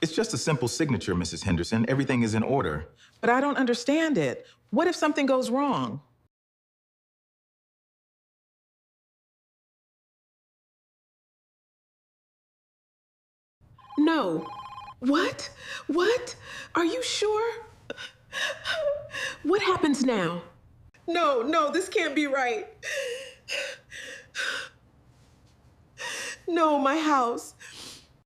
It's just a simple signature, Mrs. Henderson. Everything is in order. But I don't understand it. What if something goes wrong? No. What? What? Are you sure? What happens now? No, this can't be right. No, my house.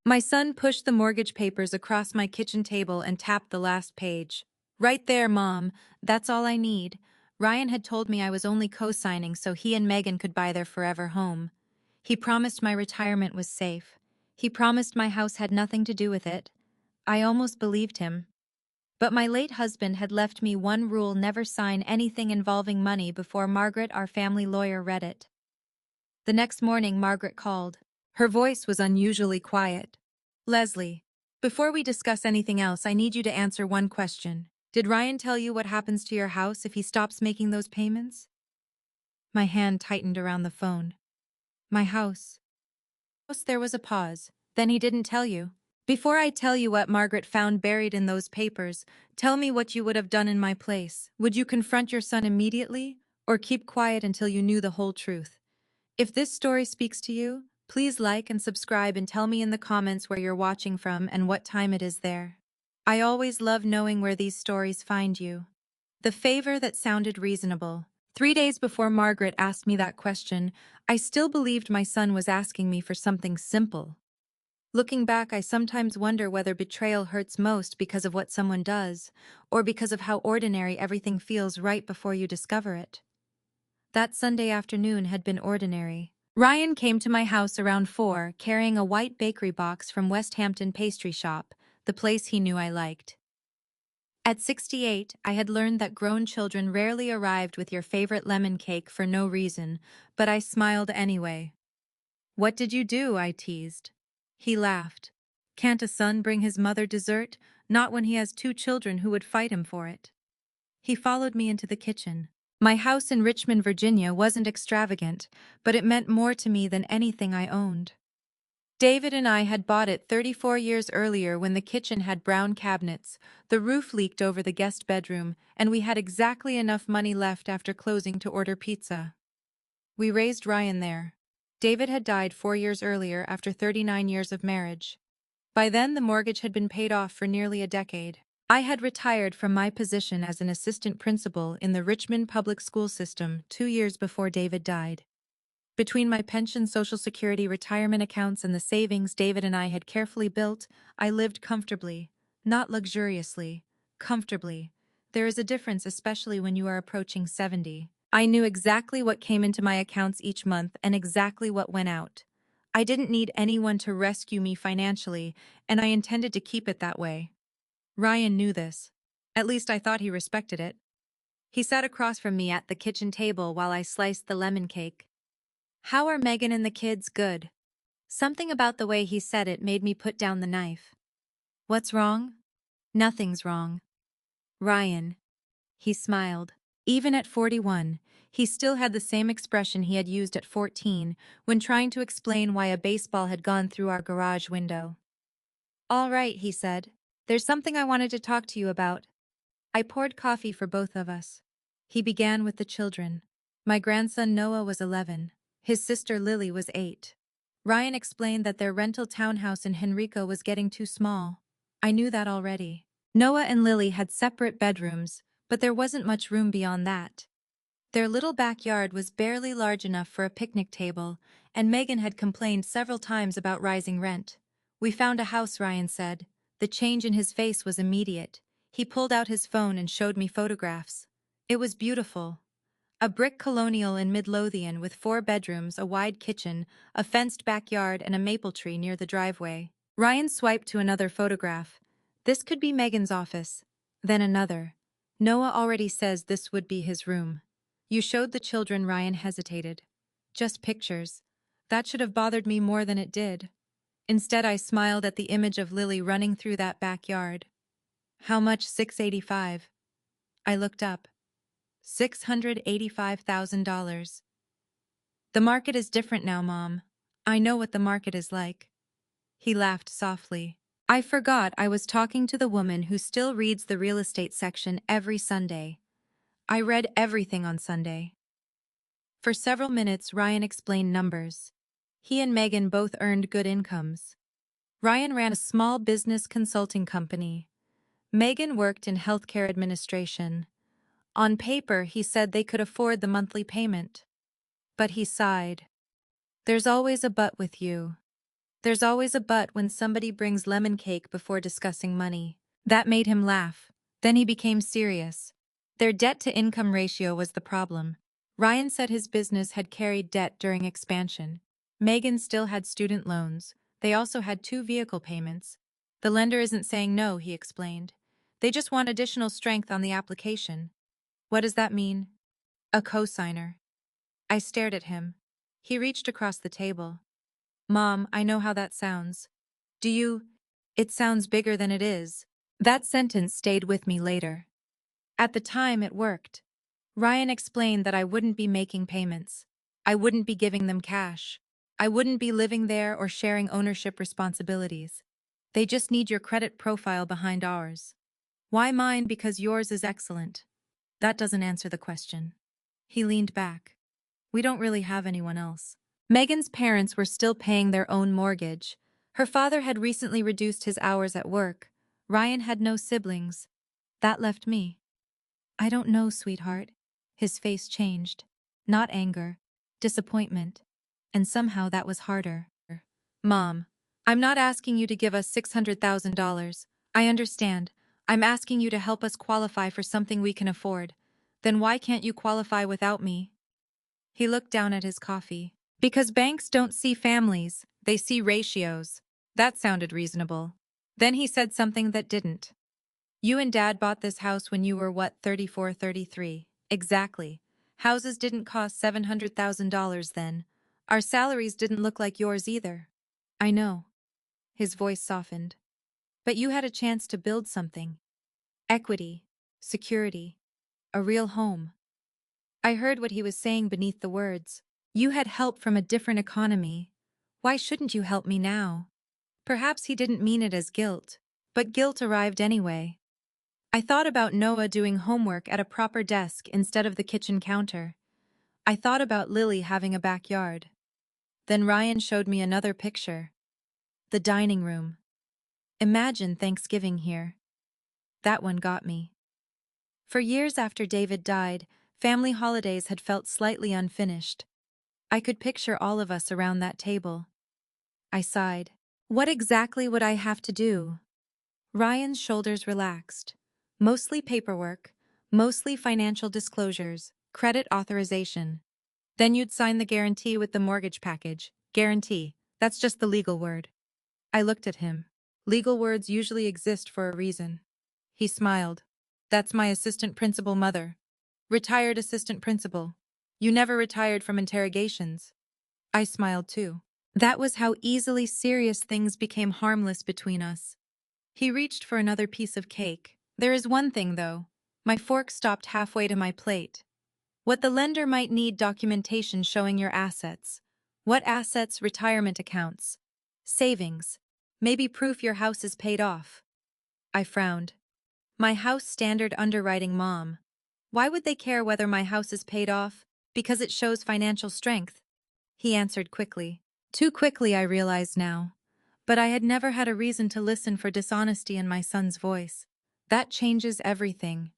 My son pushed the mortgage papers across my kitchen table and tapped the last page. Right there, Mom. That's all I need. Ryan had told me I was only co-signing so he and Megan could buy their forever home. He promised my retirement was safe. He promised my house had nothing to do with it. I almost believed him. But my late husband had left me one rule: never sign anything involving money before Margaret, our family lawyer, read it. The next morning, Margaret called. Her voice was unusually quiet. Leslie, before we discuss anything else, I need you to answer one question. Did Ryan tell you what happens to your house if he stops making those payments? My hand tightened around the phone. My house. There was a pause. Then he didn't tell you. Before I tell you what Margaret found buried in those papers, tell me what you would have done in my place. Would you confront your son immediately, or keep quiet until you knew the whole truth? If this story speaks to you, please like and subscribe and tell me in the comments where you're watching from and what time it is there. I always love knowing where these stories find you. The favor that sounded reasonable. 3 days before Margaret asked me that question, I still believed my son was asking me for something simple. Looking back, I sometimes wonder whether betrayal hurts most because of what someone does, or because of how ordinary everything feels right before you discover it. That Sunday afternoon had been ordinary. Ryan came to my house around 4, carrying a white bakery box from West Hampton Pastry Shop, the place he knew I liked. At 68, I had learned that grown children rarely arrived with your favorite lemon cake for no reason, but I smiled anyway. "What did you do?" I teased. He laughed. "Can't a son bring his mother dessert? Not when he has 2 children who would fight him for it." He followed me into the kitchen. My house in Richmond, Virginia wasn't extravagant, but it meant more to me than anything I owned. David and I had bought it 34 years earlier when the kitchen had brown cabinets, the roof leaked over the guest bedroom, and we had exactly enough money left after closing to order pizza. We raised Ryan there. David had died 4 years earlier after 39 years of marriage. By then, the mortgage had been paid off for nearly a decade. I had retired from my position as an assistant principal in the Richmond public school system 2 years before David died. Between my pension, Social Security, retirement accounts, and the savings David and I had carefully built, I lived comfortably. Not luxuriously, comfortably. There is a difference, especially when you are approaching 70. I knew exactly what came into my accounts each month and exactly what went out. I didn't need anyone to rescue me financially, and I intended to keep it that way. Ryan knew this. At least I thought he respected it. He sat across from me at the kitchen table while I sliced the lemon cake. "How are Megan and the kids?" "Good." Something about the way he said it made me put down the knife. "What's wrong?" "Nothing's wrong." "Ryan." He smiled. Even at 41, he still had the same expression he had used at 14 when trying to explain why a baseball had gone through our garage window. "All right," he said. "There's something I wanted to talk to you about." I poured coffee for both of us. He began with the children. My grandson Noah was 11. His sister Lily was 8. Ryan explained that their rental townhouse in Henrico was getting too small. I knew that already. Noah and Lily had separate bedrooms, but there wasn't much room beyond that. Their little backyard was barely large enough for a picnic table, and Megan had complained several times about rising rent. "We found a house," Ryan said. The change in his face was immediate. He pulled out his phone and showed me photographs. It was beautiful. A brick colonial in Midlothian with 4 bedrooms, a wide kitchen, a fenced backyard, and a maple tree near the driveway. Ryan swiped to another photograph. "This could be Megan's office." Then another. "Noah already says this would be his room." "You showed the children?" Ryan hesitated. "Just pictures. That should have bothered me more than it did." Instead, I smiled at the image of Lily running through that backyard. "How much?" $685. I looked up. $685,000. "The market is different now, Mom. I know what the market is like." He laughed softly. I forgot I was talking to the woman who still reads the real estate section every Sunday. I read everything on Sunday. For several minutes, Ryan explained numbers. He and Megan both earned good incomes. Ryan ran a small business consulting company. Megan worked in healthcare administration. On paper, he said they could afford the monthly payment. But he sighed. There's always a but with you. There's always a but when somebody brings lemon cake before discussing money. That made him laugh. Then he became serious. Their debt-to-income ratio was the problem. Ryan said his business had carried debt during expansion. Megan still had student loans. They also had 2 vehicle payments. The lender isn't saying no, he explained. They just want additional strength on the application. What does that mean? A cosigner. I stared at him. He reached across the table. Mom, I know how that sounds. Do you? It sounds bigger than it is. That sentence stayed with me later. At the time, it worked. Ryan explained that I wouldn't be making payments. I wouldn't be giving them cash. I wouldn't be living there or sharing ownership responsibilities. They just need your credit profile behind ours. Why mine? Because yours is excellent. That doesn't answer the question. He leaned back. We don't really have anyone else. Megan's parents were still paying their own mortgage. Her father had recently reduced his hours at work. Ryan had no siblings. That left me. I don't know, sweetheart. His face changed. Not anger, disappointment. And somehow that was harder. Mom, I'm not asking you to give us $600,000. I understand. I'm asking you to help us qualify for something we can afford. Then why can't you qualify without me? He looked down at his coffee. Because banks don't see families, they see ratios. That sounded reasonable. Then he said something that didn't. You and Dad bought this house when you were, what, 34, 33? Exactly. Houses didn't cost $700,000 then. Our salaries didn't look like yours either. I know. His voice softened. But you had a chance to build something. Equity, security, a real home. I heard what he was saying beneath the words. You had help from a different economy. Why shouldn't you help me now? Perhaps he didn't mean it as guilt, but guilt arrived anyway. I thought about Noah doing homework at a proper desk instead of the kitchen counter. I thought about Lily having a backyard. Then Ryan showed me another picture. The dining room. Imagine Thanksgiving here. That one got me. For years after David died, family holidays had felt slightly unfinished. I could picture all of us around that table. I sighed. What exactly would I have to do? Ryan's shoulders relaxed. Mostly paperwork, mostly financial disclosures, credit authorization. Then you'd sign the guarantee with the mortgage package. Guarantee. That's just the legal word. I looked at him. Legal words usually exist for a reason. He smiled. That's my assistant principal mother. Retired assistant principal. You never retired from interrogations. I smiled too. That was how easily serious things became harmless between us. He reached for another piece of cake. There is one thing, though. My fork stopped halfway to my plate. What the lender might need: documentation showing your assets. What assets? Retirement accounts. Savings. Maybe proof your house is paid off. I frowned. My house standard underwriting, Mom. Why would they care whether my house is paid off? Because it shows financial strength. He answered quickly. Too quickly, I realized now. But I had never had a reason to listen for dishonesty in my son's voice. That changes everything.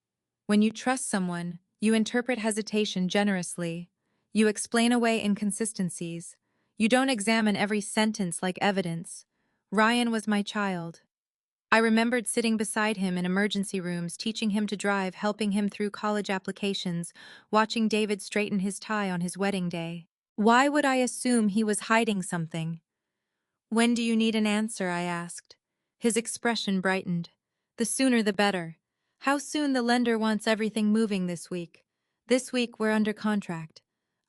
When you trust someone, you interpret hesitation generously. You explain away inconsistencies. You don't examine every sentence like evidence. Ryan was my child. I remembered sitting beside him in emergency rooms, teaching him to drive, helping him through college applications, watching David straighten his tie on his wedding day. Why would I assume he was hiding something? When do you need an answer? I asked. His expression brightened. The sooner the better. How soon? The lender wants everything moving this week. This week we're under contract.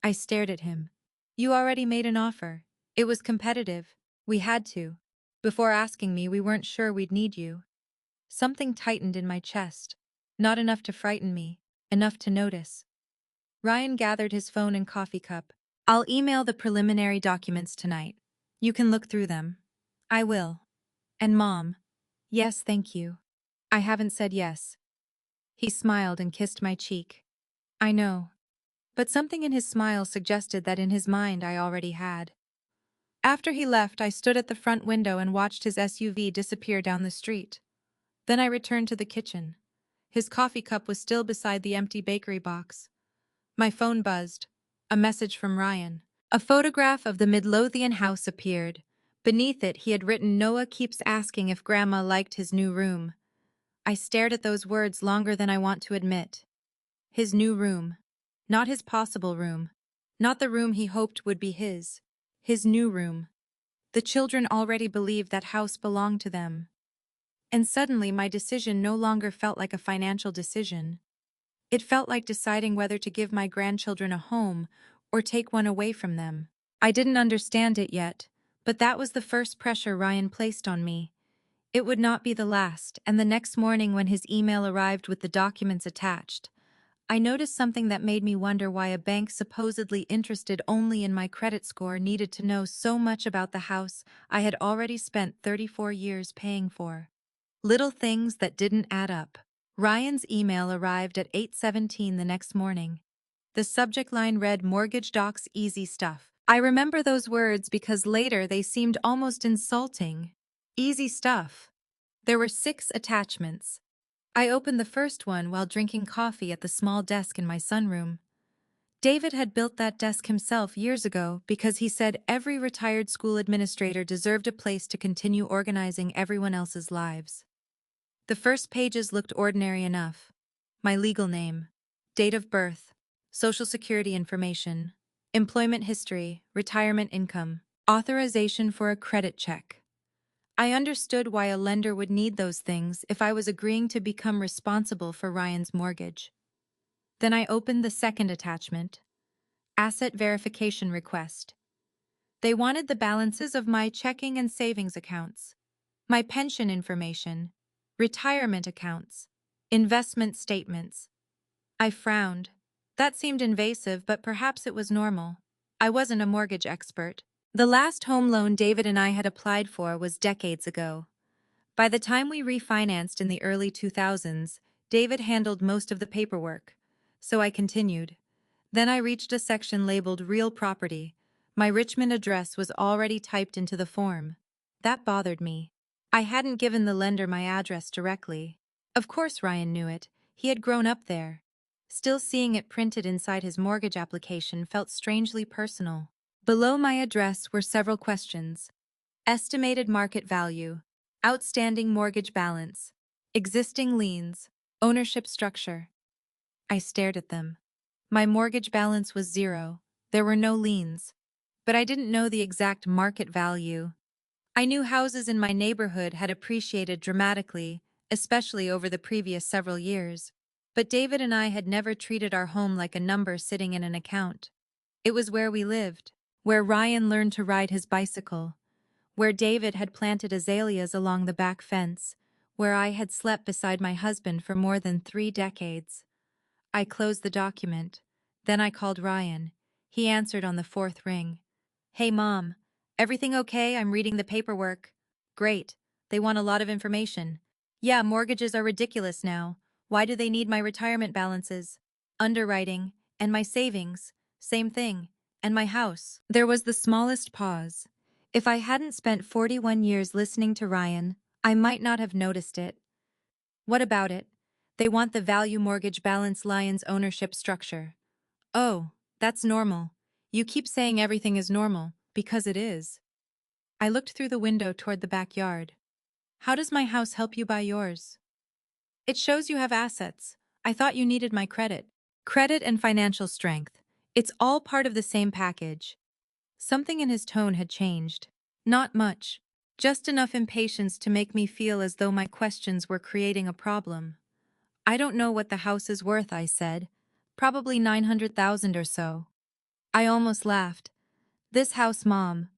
I stared at him. You already made an offer. It was competitive. We had to. Before asking me, we weren't sure we'd need you. Something tightened in my chest. Not enough to frighten me, enough to notice. Ryan gathered his phone and coffee cup. I'll email the preliminary documents tonight. You can look through them. I will. And Mom, Yes, thank you. I haven't said yes. He smiled and kissed my cheek. I know. But something in his smile suggested that in his mind I already had. After he left, I stood at the front window and watched his SUV disappear down the street. Then I returned to the kitchen. His coffee cup was still beside the empty bakery box. My phone buzzed. A message from Ryan. A photograph of the Midlothian house appeared. Beneath it, he had written, "Noah keeps asking if Grandma liked his new room." I stared at those words longer than I want to admit. His new room. Not his possible room. Not the room he hoped would be his. His new room. The children already believed that house belonged to them. And suddenly my decision no longer felt like a financial decision. It felt like deciding whether to give my grandchildren a home or take one away from them. I didn't understand it yet, but that was the first pressure Ryan placed on me. It would not be the last, and the next morning when his email arrived with the documents attached, I noticed something that made me wonder why a bank supposedly interested only in my credit score needed to know so much about the house I had already spent 34 years paying for. Little things that didn't add up. Ryan's email arrived at 8:17 the next morning. The subject line read, "Mortgage docs, easy stuff." I remember those words because later they seemed almost insulting. Easy stuff. There were 6 attachments. I opened the first one while drinking coffee at the small desk in my sunroom. David had built that desk himself years ago because he said every retired school administrator deserved a place to continue organizing everyone else's lives. The first pages looked ordinary enough. My legal name, date of birth, social security information, employment history, retirement income, authorization for a credit check. I understood why a lender would need those things if I was agreeing to become responsible for Ryan's mortgage. Then I opened the second attachment, asset verification request. They wanted the balances of my checking and savings accounts, my pension information, retirement accounts, investment statements. I frowned. That seemed invasive, but perhaps it was normal. I wasn't a mortgage expert. The last home loan David and I had applied for was decades ago. By the time we refinanced in the early 2000s, David handled most of the paperwork. So I continued. Then I reached a section labeled Real Property. My Richmond address was already typed into the form. That bothered me. I hadn't given the lender my address directly. Of course Ryan knew it. He had grown up there. Still, seeing it printed inside his mortgage application felt strangely personal. Below my address were several questions. Estimated market value, outstanding mortgage balance, existing liens, ownership structure. I stared at them. My mortgage balance was 0. There were no liens. But I didn't know the exact market value. I knew houses in my neighborhood had appreciated dramatically, especially over the previous several years. But David and I had never treated our home like a number sitting in an account. It was where we lived, where Ryan learned to ride his bicycle, where David had planted azaleas along the back fence, where I had slept beside my husband for more than 3 decades. I closed the document. Then I called Ryan. He answered on the 4th ring. "Hey, Mom. Everything okay? I'm reading the paperwork." "Great. They want a lot of information." "Yeah, mortgages are ridiculous now. Why do they need my retirement balances?" "Underwriting. And my savings. Same thing. And my house." There was the smallest pause. If I hadn't spent 41 years listening to Ryan, I might not have noticed it. "What about it?" "They want the value mortgage balance Lion's ownership structure." "Oh, that's normal. You keep saying everything is normal, because it is." I looked through the window toward the backyard. "How does my house help you buy yours?" "It shows you have assets. I thought you needed my credit." Credit and financial strength. It's all part of the same package. Something in his tone had changed. Not much. Just enough impatience to make me feel as though my questions were creating a problem. "I don't know what the house is worth," I said. "Probably 900,000 or so." I almost laughed. "This house, Mom.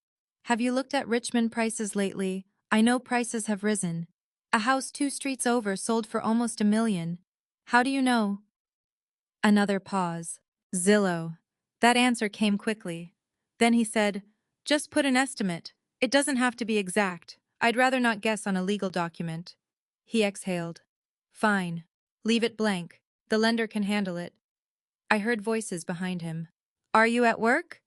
Have you looked at Richmond prices lately? I know prices have risen. A house 2 streets over sold for almost $1 million. How do you know?" Another pause. Zillow. That answer came quickly. Then he said, "Just put an estimate. It doesn't have to be exact. I'd rather not guess on a legal document." He exhaled. Fine. Leave it blank. The lender can handle it. I heard voices behind him. Are you at work?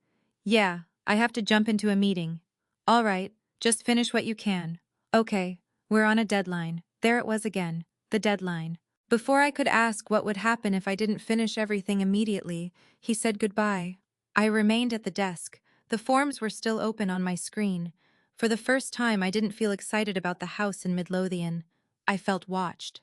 Yeah, I have to jump into a meeting. All right, just finish what you can. Okay, we're on a deadline. There it was again. The deadline. Before I could ask what would happen if I didn't finish everything immediately, he said goodbye. I remained at the desk. The forms were still open on my screen. For the first time, I didn't feel excited about the house in Midlothian. I felt watched.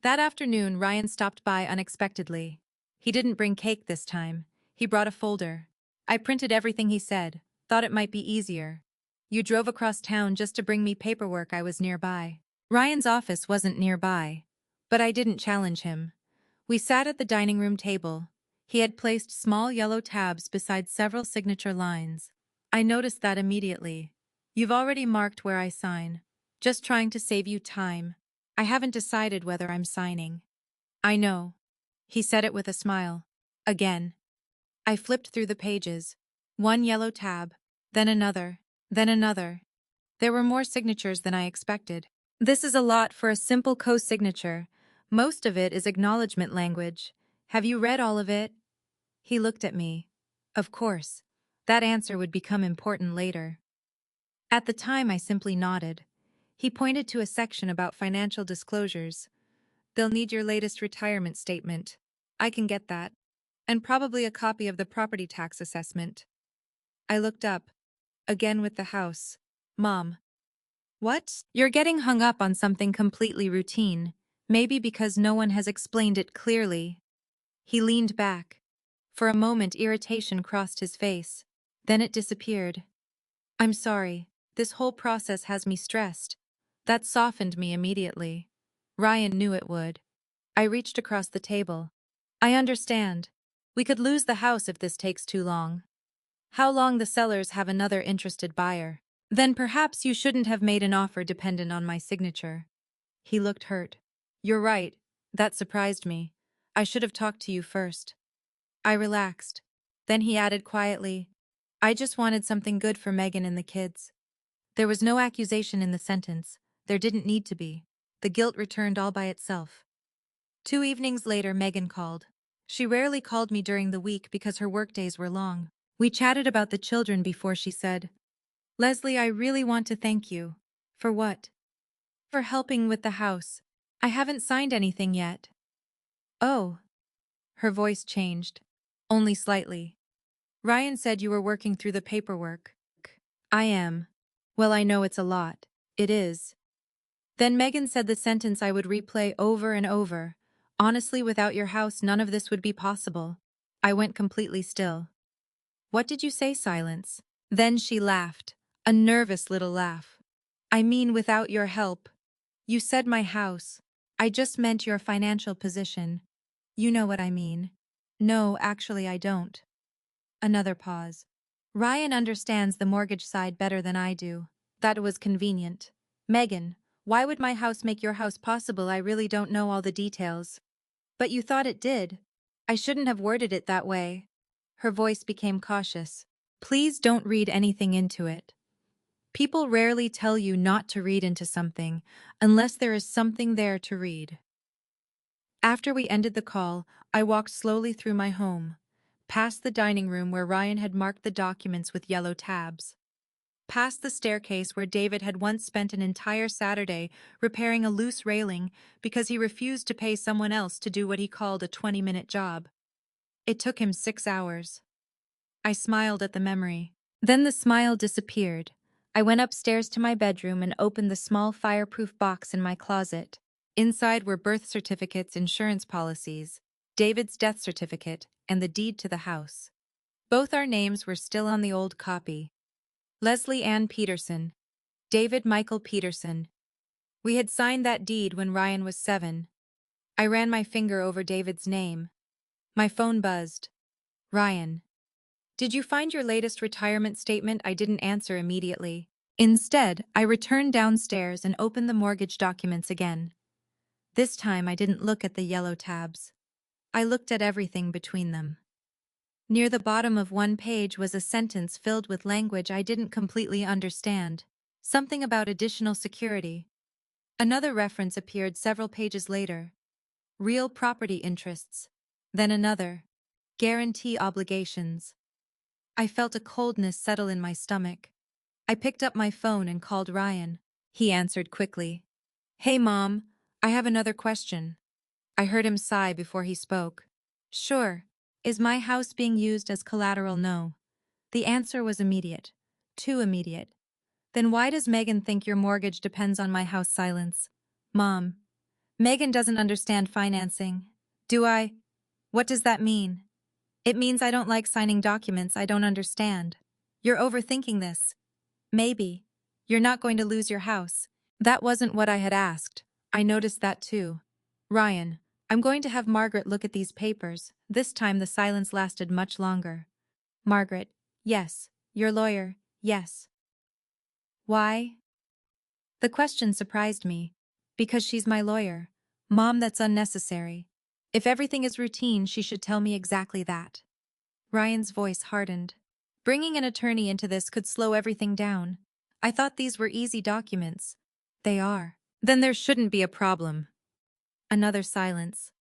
That afternoon, Ryan stopped by unexpectedly. He didn't bring cake this time. He brought a folder. I printed everything he said, thought it might be easier. You drove across town just to bring me paperwork. I was nearby. Ryan's office wasn't nearby, but I didn't challenge him. We sat at the dining room table. He had placed small yellow tabs beside several signature lines. I noticed that immediately. You've already marked where I sign. Just trying to save you time. I haven't decided whether I'm signing. I know. He said it with a smile. Again. I flipped through the pages. One yellow tab, then another, then another. There were more signatures than I expected. This is a lot for a simple co-signature. Most of it is acknowledgement language. Have you read all of it? He looked at me. Of course. That answer would become important later. At the time, I simply nodded. He pointed to a section about financial disclosures. They'll need your latest retirement statement. I can get that. And probably a copy of the property tax assessment. I looked up. Again with the house. Mom. What? You're getting hung up on something completely routine. Maybe because no one has explained it clearly. He leaned back. For a moment, irritation crossed his face. Then it disappeared. I'm sorry. This whole process has me stressed. That softened me immediately. Ryan knew it would. I reached across the table. I understand. We could lose the house if this takes too long. How long the sellers have another interested buyer? Then perhaps you shouldn't have made an offer dependent on my signature. He looked hurt. You're right. That surprised me. I should have talked to you first. I relaxed. Then he added quietly, I just wanted something good for Megan and the kids. There was no accusation in the sentence. There didn't need to be. The guilt returned all by itself. 2 evenings later, Megan called. She rarely called me during the week because her workdays were long. We chatted about the children before she said, Leslie, I really want to thank you. For what? For helping with the house. I haven't signed anything yet. Oh. Her voice changed. Only slightly. Ryan said you were working through the paperwork. I am. Well, I know it's a lot. It is. Then Megan said the sentence I would replay over and over. Honestly, without your house, none of this would be possible. I went completely still. What did you say, Silence? Then she laughed. A nervous little laugh. I mean, without your help. You said my house. I just meant your financial position. You know what I mean. No, actually, I don't. Another pause. Ryan understands the mortgage side better than I do. That was convenient. Megan, why would my house make your house possible? I really don't know all the details. But you thought it did. I shouldn't have worded it that way. Her voice became cautious. Please don't read anything into it. People rarely tell you not to read into something unless there is something there to read. After we ended the call, I walked slowly through my home, past the dining room where Ryan had marked the documents with yellow tabs, past the staircase where David had once spent an entire Saturday repairing a loose railing because he refused to pay someone else to do what he called a 20-minute job. It took him 6 hours. I smiled at the memory. Then the smile disappeared. I went upstairs to my bedroom and opened the small fireproof box in my closet. Inside were birth certificates, insurance policies, David's death certificate, and the deed to the house. Both our names were still on the old copy. Leslie Ann Peterson, David Michael Peterson. We had signed that deed when Ryan was 7. I ran my finger over David's name. My phone buzzed. Ryan. Did you find your latest retirement statement? I didn't answer immediately. Instead, I returned downstairs and opened the mortgage documents again. This time I didn't look at the yellow tabs. I looked at everything between them. Near the bottom of one page was a sentence filled with language I didn't completely understand. Something about additional security. Another reference appeared several pages later. Real property interests. Then another. Guarantee obligations. I felt a coldness settle in my stomach. I picked up my phone and called Ryan. He answered quickly. Hey, Mom, I have another question. I heard him sigh before he spoke. Sure. Is my house being used as collateral? No. The answer was immediate. Too immediate. Then why does Megan think your mortgage depends on my house? Silence. Mom. Megan doesn't understand financing. Do I? What does that mean? It means I don't like signing documents I don't understand. You're overthinking this. Maybe. You're not going to lose your house. That wasn't what I had asked. I noticed that too. Ryan, I'm going to have Margaret look at these papers. This time the silence lasted much longer. Margaret, yes. Your lawyer, yes. Why? The question surprised me. Because she's my lawyer. Mom, that's unnecessary. If everything is routine, she should tell me exactly that. Ryan's voice hardened. Bringing an attorney into this could slow everything down. I thought these were easy documents. They are. Then there shouldn't be a problem. Another silence.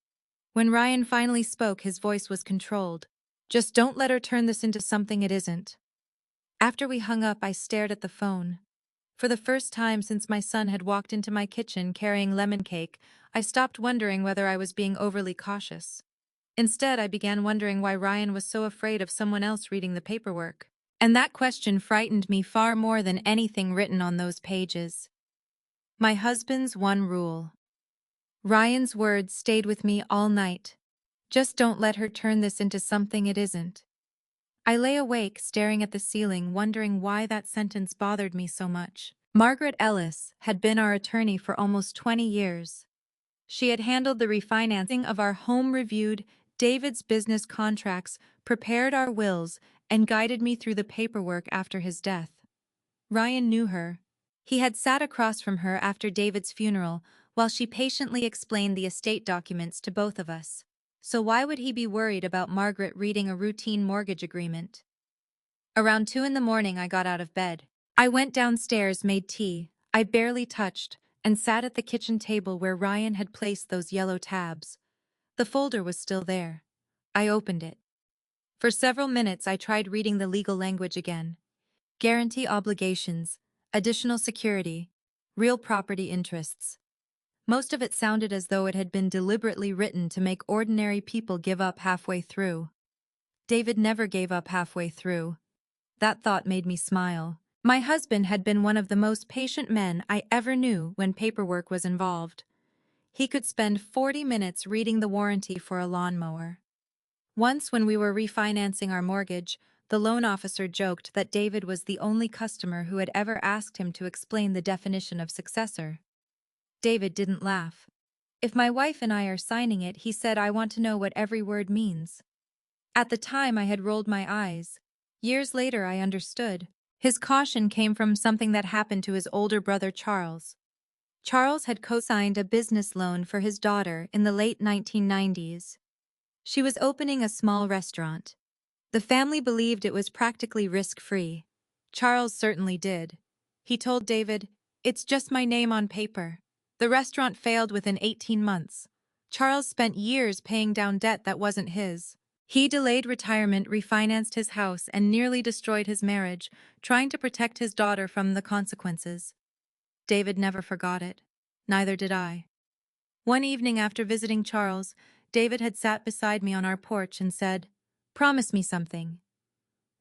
When Ryan finally spoke, his voice was controlled. Just don't let her turn this into something it isn't. After we hung up, I stared at the phone. For the first time since my son had walked into my kitchen carrying lemon cake, I stopped wondering whether I was being overly cautious. Instead, I began wondering why Ryan was so afraid of someone else reading the paperwork. And that question frightened me far more than anything written on those pages. My husband's one rule. Ryan's words stayed with me all night. Just don't let her turn this into something it isn't. I lay awake, staring at the ceiling, wondering why that sentence bothered me so much. Margaret Ellis had been our attorney for almost 20 years. She had handled the refinancing of our home, reviewed David's business contracts, prepared our wills, and guided me through the paperwork after his death. Ryan knew her. He had sat across from her after David's funeral while she patiently explained the estate documents to both of us. So why would he be worried about Margaret reading a routine mortgage agreement? Around 2 in the morning, I got out of bed. I went downstairs, made tea, I barely touched, and sat at the kitchen table where Ryan had placed those yellow tabs. The folder was still there. I opened it. For several minutes, I tried reading the legal language again. Guarantee obligations, additional security, real property interests. Most of it sounded as though it had been deliberately written to make ordinary people give up halfway through. David never gave up halfway through. That thought made me smile. My husband had been one of the most patient men I ever knew when paperwork was involved. He could spend 40 minutes reading the warranty for a lawnmower. Once, when we were refinancing our mortgage, the loan officer joked that David was the only customer who had ever asked him to explain the definition of successor. David didn't laugh. If my wife and I are signing it, he said, I want to know what every word means. At the time, I had rolled my eyes. Years later, I understood. His caution came from something that happened to his older brother, Charles. Charles had co-signed a business loan for his daughter in the late 1990s. She was opening a small restaurant. The family believed it was practically risk-free. Charles certainly did. He told David, "It's just my name on paper." The restaurant failed within 18 months. Charles spent years paying down debt that wasn't his. He delayed retirement, refinanced his house, and nearly destroyed his marriage, trying to protect his daughter from the consequences. David never forgot it. Neither did I. One evening after visiting Charles, David had sat beside me on our porch and said, "Promise me something.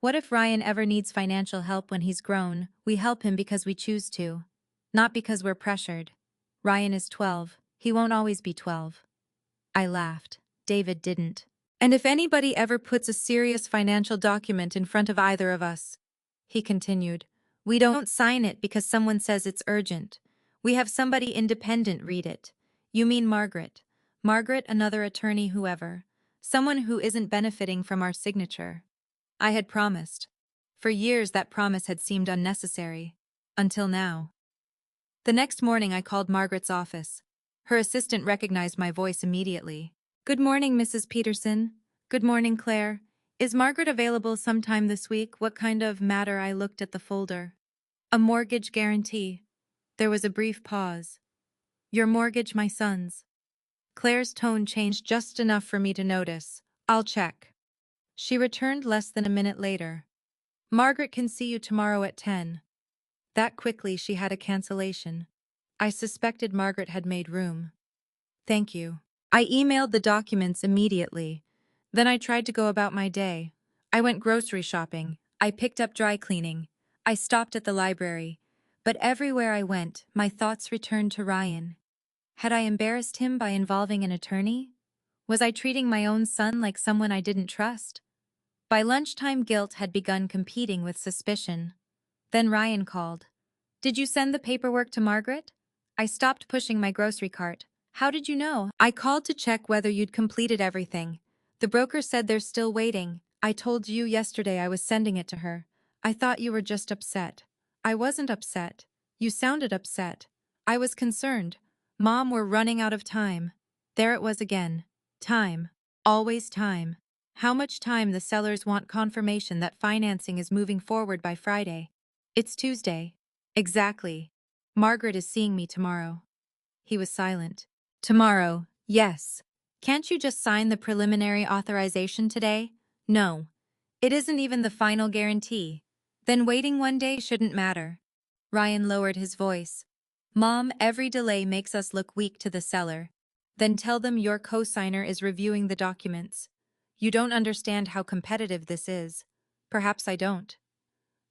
What if Ryan ever needs financial help when he's grown? We help him because we choose to, not because we're pressured. Ryan is 12. He won't always be 12." I laughed. David didn't. "And if anybody ever puts a serious financial document in front of either of us," he continued, "we don't sign it because someone says it's urgent. We have somebody independent read it. You mean Margaret. Margaret, another attorney, whoever. Someone who isn't benefiting from our signature." I had promised. For years that promise had seemed unnecessary. Until now. The next morning I called Margaret's office. Her assistant recognized my voice immediately. "Good morning, Mrs. Peterson." "Good morning, Claire. Is Margaret available sometime this week?" "What kind of matter?" I looked at the folder. "A mortgage guarantee." There was a brief pause. Your mortgage, my son's. Claire's tone changed just enough for me to notice. I'll check. She returned less than a minute later. Margaret can see you tomorrow at 10. That quickly she had a cancellation. I suspected Margaret had made room. Thank you. I emailed the documents immediately. Then I tried to go about my day. I went grocery shopping. I picked up dry cleaning. I stopped at the library. But everywhere I went, my thoughts returned to Ryan. Had I embarrassed him by involving an attorney? Was I treating my own son like someone I didn't trust? By lunchtime, guilt had begun competing with suspicion. Then Ryan called. Did you send the paperwork to Margaret? I stopped pushing my grocery cart. How did you know? I called to check whether you'd completed everything. The broker said they're still waiting. I told you yesterday I was sending it to her. I thought you were just upset. I wasn't upset. You sounded upset. I was concerned. Mom, we're running out of time. There it was again. Time. Always time. How much time the sellers want confirmation that financing is moving forward by Friday? It's Tuesday. Exactly. Margaret is seeing me tomorrow. He was silent. Tomorrow, yes. Can't you just sign the preliminary authorization today? No. It isn't even the final guarantee. Then waiting one day shouldn't matter. Ryan lowered his voice. Mom, every delay makes us look weak to the seller. Then tell them your co-signer is reviewing the documents. You don't understand how competitive this is. Perhaps I don't.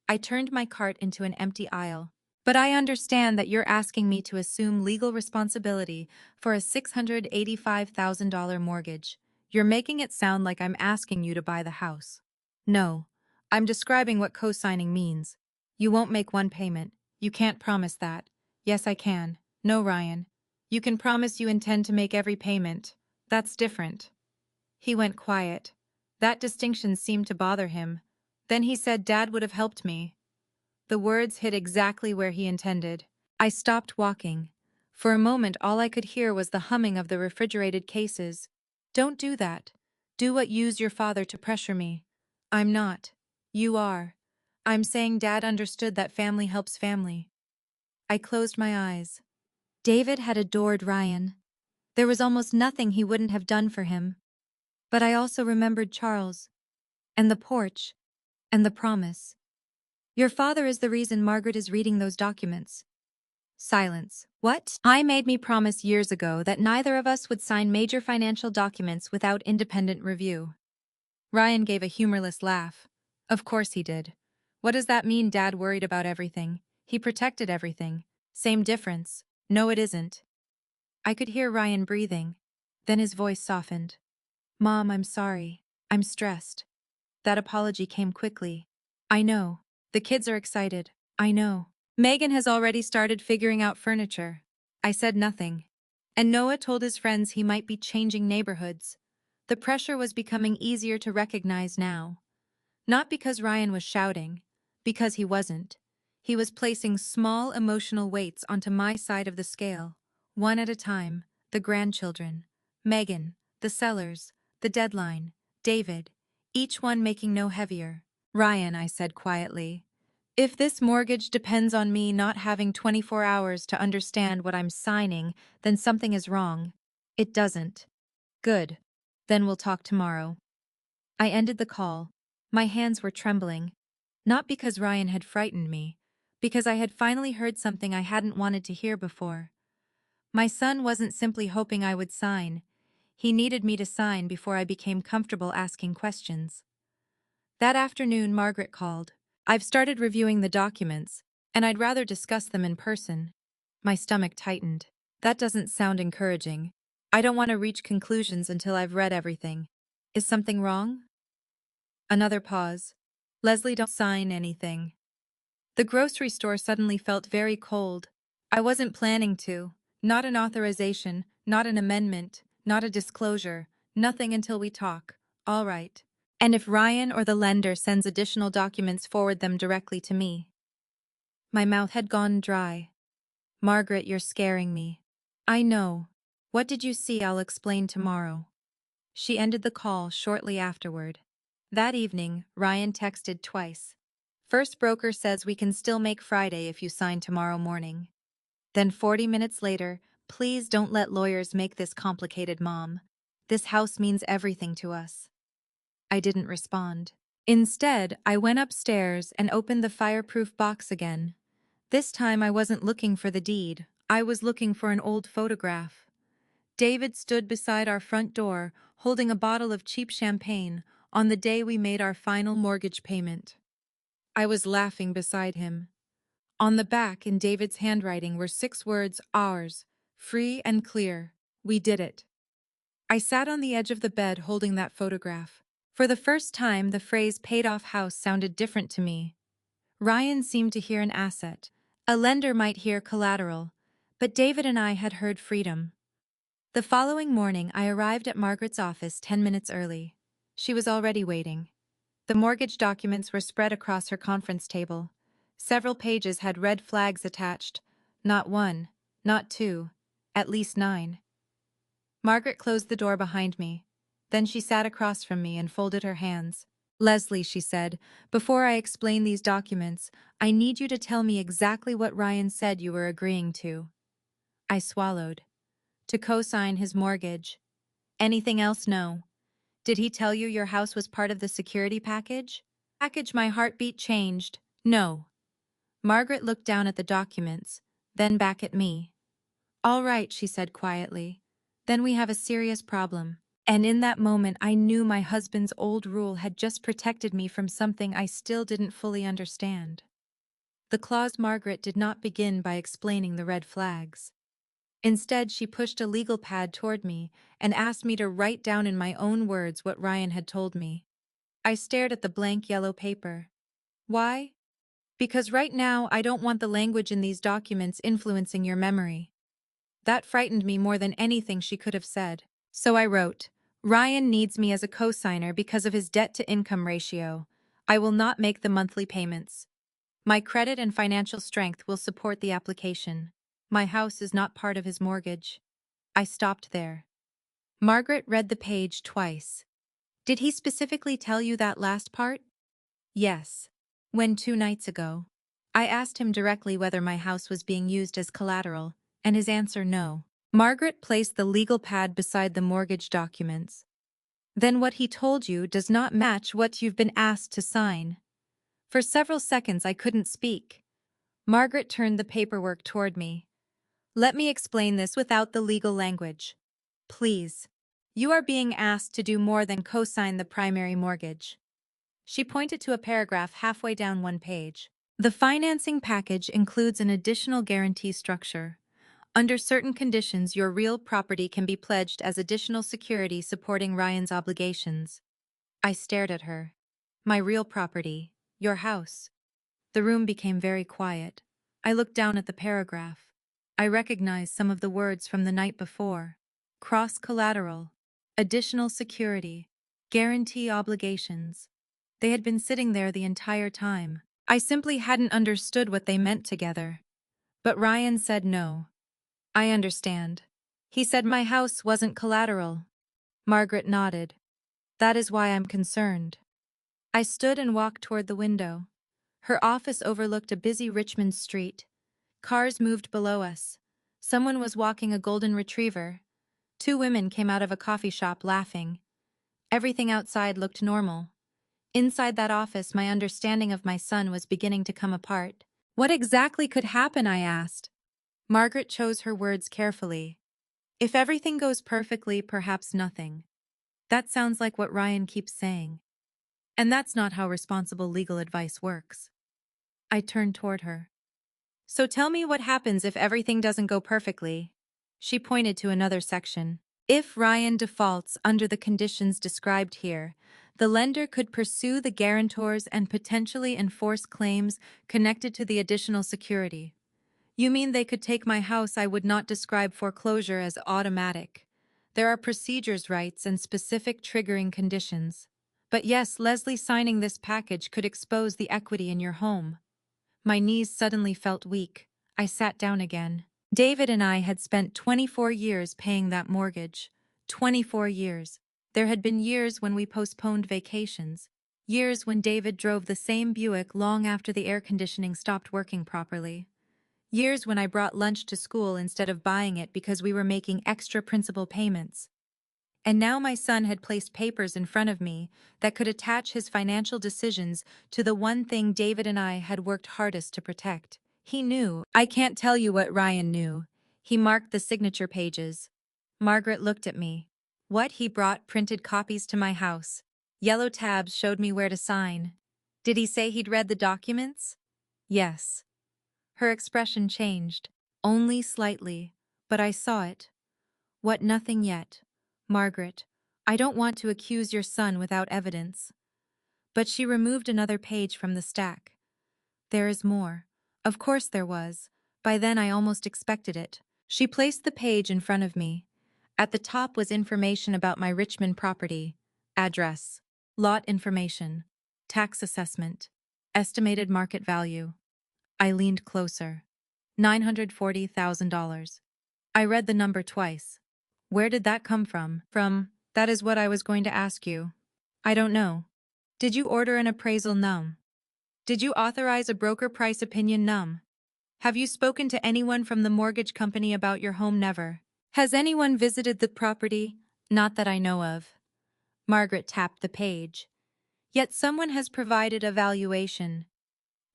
I turned my cart into an empty aisle. But I understand that you're asking me to assume legal responsibility for a $685,000 mortgage. You're making it sound like I'm asking you to buy the house. No, I'm describing what co-signing means. You won't make one payment. You can't promise that. Yes, I can. No, Ryan. You can promise you intend to make every payment. That's different. He went quiet. That distinction seemed to bother him. Then he said Dad would have helped me. The words hit exactly where he intended. I stopped walking. For a moment, all I could hear was the humming of the refrigerated cases. Don't do that. Do what used your father to pressure me. I'm not. You are. I'm saying Dad understood that family helps family. I closed my eyes. David had adored Ryan. There was almost nothing he wouldn't have done for him. But I also remembered Charles. And the porch. And the promise. Your father is the reason Margaret is reading those documents. Silence. What? I made me promise years ago that neither of us would sign major financial documents without independent review. Ryan gave a humorless laugh. Of course he did. What does that mean? Dad worried about everything. He protected everything. Same difference. No, it isn't. I could hear Ryan breathing. Then his voice softened. Mom, I'm sorry. I'm stressed. That apology came quickly. I know. The kids are excited. I know. Megan has already started figuring out furniture. I said nothing. And Noah told his friends he might be changing neighborhoods. The pressure was becoming easier to recognize now. Not because Ryan was shouting, because he wasn't. He was placing small emotional weights onto my side of the scale, one at a time: the grandchildren, Megan, the sellers, the deadline, David, each one making no heavier. Ryan, I said quietly, if this mortgage depends on me not having 24 hours to understand what I'm signing, then something is wrong. It doesn't. Good. Then we'll talk tomorrow. I ended the call. My hands were trembling. Not because Ryan had frightened me, because I had finally heard something I hadn't wanted to hear before. My son wasn't simply hoping I would sign. He needed me to sign before I became comfortable asking questions. That afternoon, Margaret called. I've started reviewing the documents, and I'd rather discuss them in person. My stomach tightened. That doesn't sound encouraging. I don't want to reach conclusions until I've read everything. Is something wrong? Another pause. Leslie, don't sign anything. The grocery store suddenly felt very cold. I wasn't planning to. Not an authorization, not an amendment, not a disclosure, nothing until we talk. All right. And if Ryan or the lender sends additional documents, forward them directly to me. My mouth had gone dry. Margaret, you're scaring me. I know. What did you see? I'll explain tomorrow. She ended the call shortly afterward. That evening, Ryan texted twice. First broker says we can still make Friday if you sign tomorrow morning. Then 40 minutes later, Please don't let lawyers make this complicated, Mom. This house means everything to us. I didn't respond. Instead, I went upstairs and opened the fireproof box again. This time I wasn't looking for the deed. I was looking for an old photograph. David stood beside our front door, holding a bottle of cheap champagne, on the day we made our final mortgage payment. I was laughing beside him. On the back, in David's handwriting, were 6 words, ours, free and clear. We did it. I sat on the edge of the bed holding that photograph. For the first time, the phrase paid-off house sounded different to me. Ryan seemed to hear an asset. A lender might hear collateral, but David and I had heard freedom. The following morning, I arrived at Margaret's office 10 minutes early. She was already waiting. The mortgage documents were spread across her conference table. Several pages had red flags attached. Not 1, not 2, at least 9. Margaret closed the door behind me. Then she sat across from me and folded her hands. Leslie, she said, before I explain these documents, I need you to tell me exactly what Ryan said you were agreeing to. I swallowed. To co-sign his mortgage. Anything else? No. Did he tell you your house was part of the security package? My heartbeat changed. No. Margaret looked down at the documents, then back at me. All right, she said quietly. Then we have a serious problem. And in that moment, I knew my husband's old rule had just protected me from something I still didn't fully understand. The clause Margaret did not begin by explaining the red flags. Instead, she pushed a legal pad toward me and asked me to write down in my own words what Ryan had told me. I stared at the blank yellow paper. Why? Because right now I don't want the language in these documents influencing your memory. That frightened me more than anything she could have said. So I wrote, Ryan needs me as a co-signer because of his debt-to-income ratio. I will not make the monthly payments. My credit and financial strength will support the application. My house is not part of his mortgage. I stopped there. Margaret read the page twice. Did he specifically tell you that last part? Yes. When 2 nights ago. I asked him directly whether my house was being used as collateral, and his answer no. Margaret placed the legal pad beside the mortgage documents. Then what he told you does not match what you've been asked to sign. For several seconds I couldn't speak. Margaret turned the paperwork toward me. Let me explain this without the legal language. Please. You are being asked to do more than co-sign the primary mortgage. She pointed to a paragraph halfway down one page. The financing package includes an additional guarantee structure. Under certain conditions, your real property can be pledged as additional security supporting Ryan's obligations. I stared at her. My real property, your house. The room became very quiet. I looked down at the paragraph. I recognized some of the words from the night before. Cross-collateral, additional security, guarantee obligations. They had been sitting there the entire time. I simply hadn't understood what they meant together. But Ryan said no. I understand. He said my house wasn't collateral. Margaret nodded. That is why I'm concerned. I stood and walked toward the window. Her office overlooked a busy Richmond street. Cars moved below us. Someone was walking a golden retriever. 2 women came out of a coffee shop laughing. Everything outside looked normal. Inside that office, my understanding of my son was beginning to come apart. What exactly could happen? I asked. Margaret chose her words carefully. If everything goes perfectly, perhaps nothing. That sounds like what Ryan keeps saying. And that's not how responsible legal advice works. I turned toward her. So tell me what happens if everything doesn't go perfectly. She pointed to another section. If Ryan defaults under the conditions described here, the lender could pursue the guarantors and potentially enforce claims connected to the additional security. You mean they could take my house? I would not describe foreclosure as automatic. There are procedures, rights, and specific triggering conditions. But yes, Leslie, signing this package could expose the equity in your home. My knees suddenly felt weak. I sat down again. David and I had spent 24 years paying that mortgage. 24 years. There had been years when we postponed vacations. Years when David drove the same Buick long after the air conditioning stopped working properly. Years when I brought lunch to school instead of buying it because we were making extra principal payments. And now my son had placed papers in front of me that could attach his financial decisions to the one thing David and I had worked hardest to protect. He knew. I can't tell you what Ryan knew. He marked the signature pages. Margaret looked at me. What? He brought printed copies to my house. Yellow tabs showed me where to sign. Did he say he'd read the documents? Yes. Her expression changed. Only slightly, but I saw it. What? Nothing yet. Margaret, I don't want to accuse your son without evidence. But she removed another page from the stack. There is more. Of course there was. By then I almost expected it. She placed the page in front of me. At the top was information about my Richmond property, address, lot information, tax assessment, estimated market value. I leaned closer. $940,000. I read the number twice. Where did that come from? That is what I was going to ask you. I don't know. Did you order an appraisal? Num? Did you authorize a broker price opinion? Num? Have you spoken to anyone from the mortgage company about your home? Never. Has anyone visited the property? Not that I know of. Margaret tapped the page. Yet someone has provided a valuation.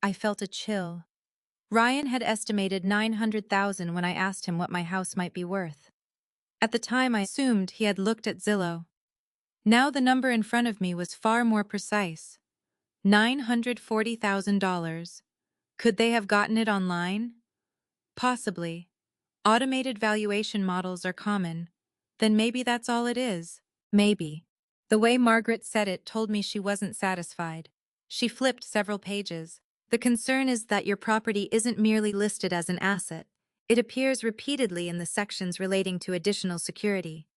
I felt a chill. Ryan had estimated $900,000 when I asked him what my house might be worth. At the time I assumed he had looked at Zillow. Now the number in front of me was far more precise. $940,000. Could they have gotten it online? Possibly. Automated valuation models are common. Then maybe that's all it is. Maybe. The way Margaret said it told me she wasn't satisfied. She flipped several pages. The concern is that your property isn't merely listed as an asset. It appears repeatedly in the sections relating to additional security.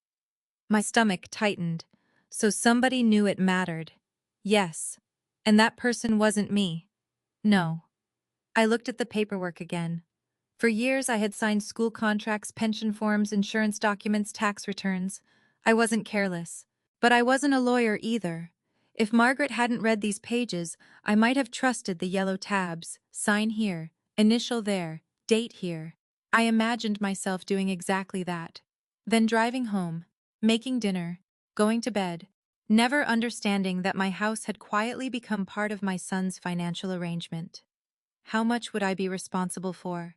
My stomach tightened. So somebody knew it mattered. Yes. And that person wasn't me. No. I looked at the paperwork again. For years I had signed school contracts, pension forms, insurance documents, tax returns. I wasn't careless. But I wasn't a lawyer either. If Margaret hadn't read these pages, I might have trusted the yellow tabs. Sign here, initial there, date here. I imagined myself doing exactly that. Then driving home, making dinner, going to bed, never understanding that my house had quietly become part of my son's financial arrangement. How much would I be responsible for?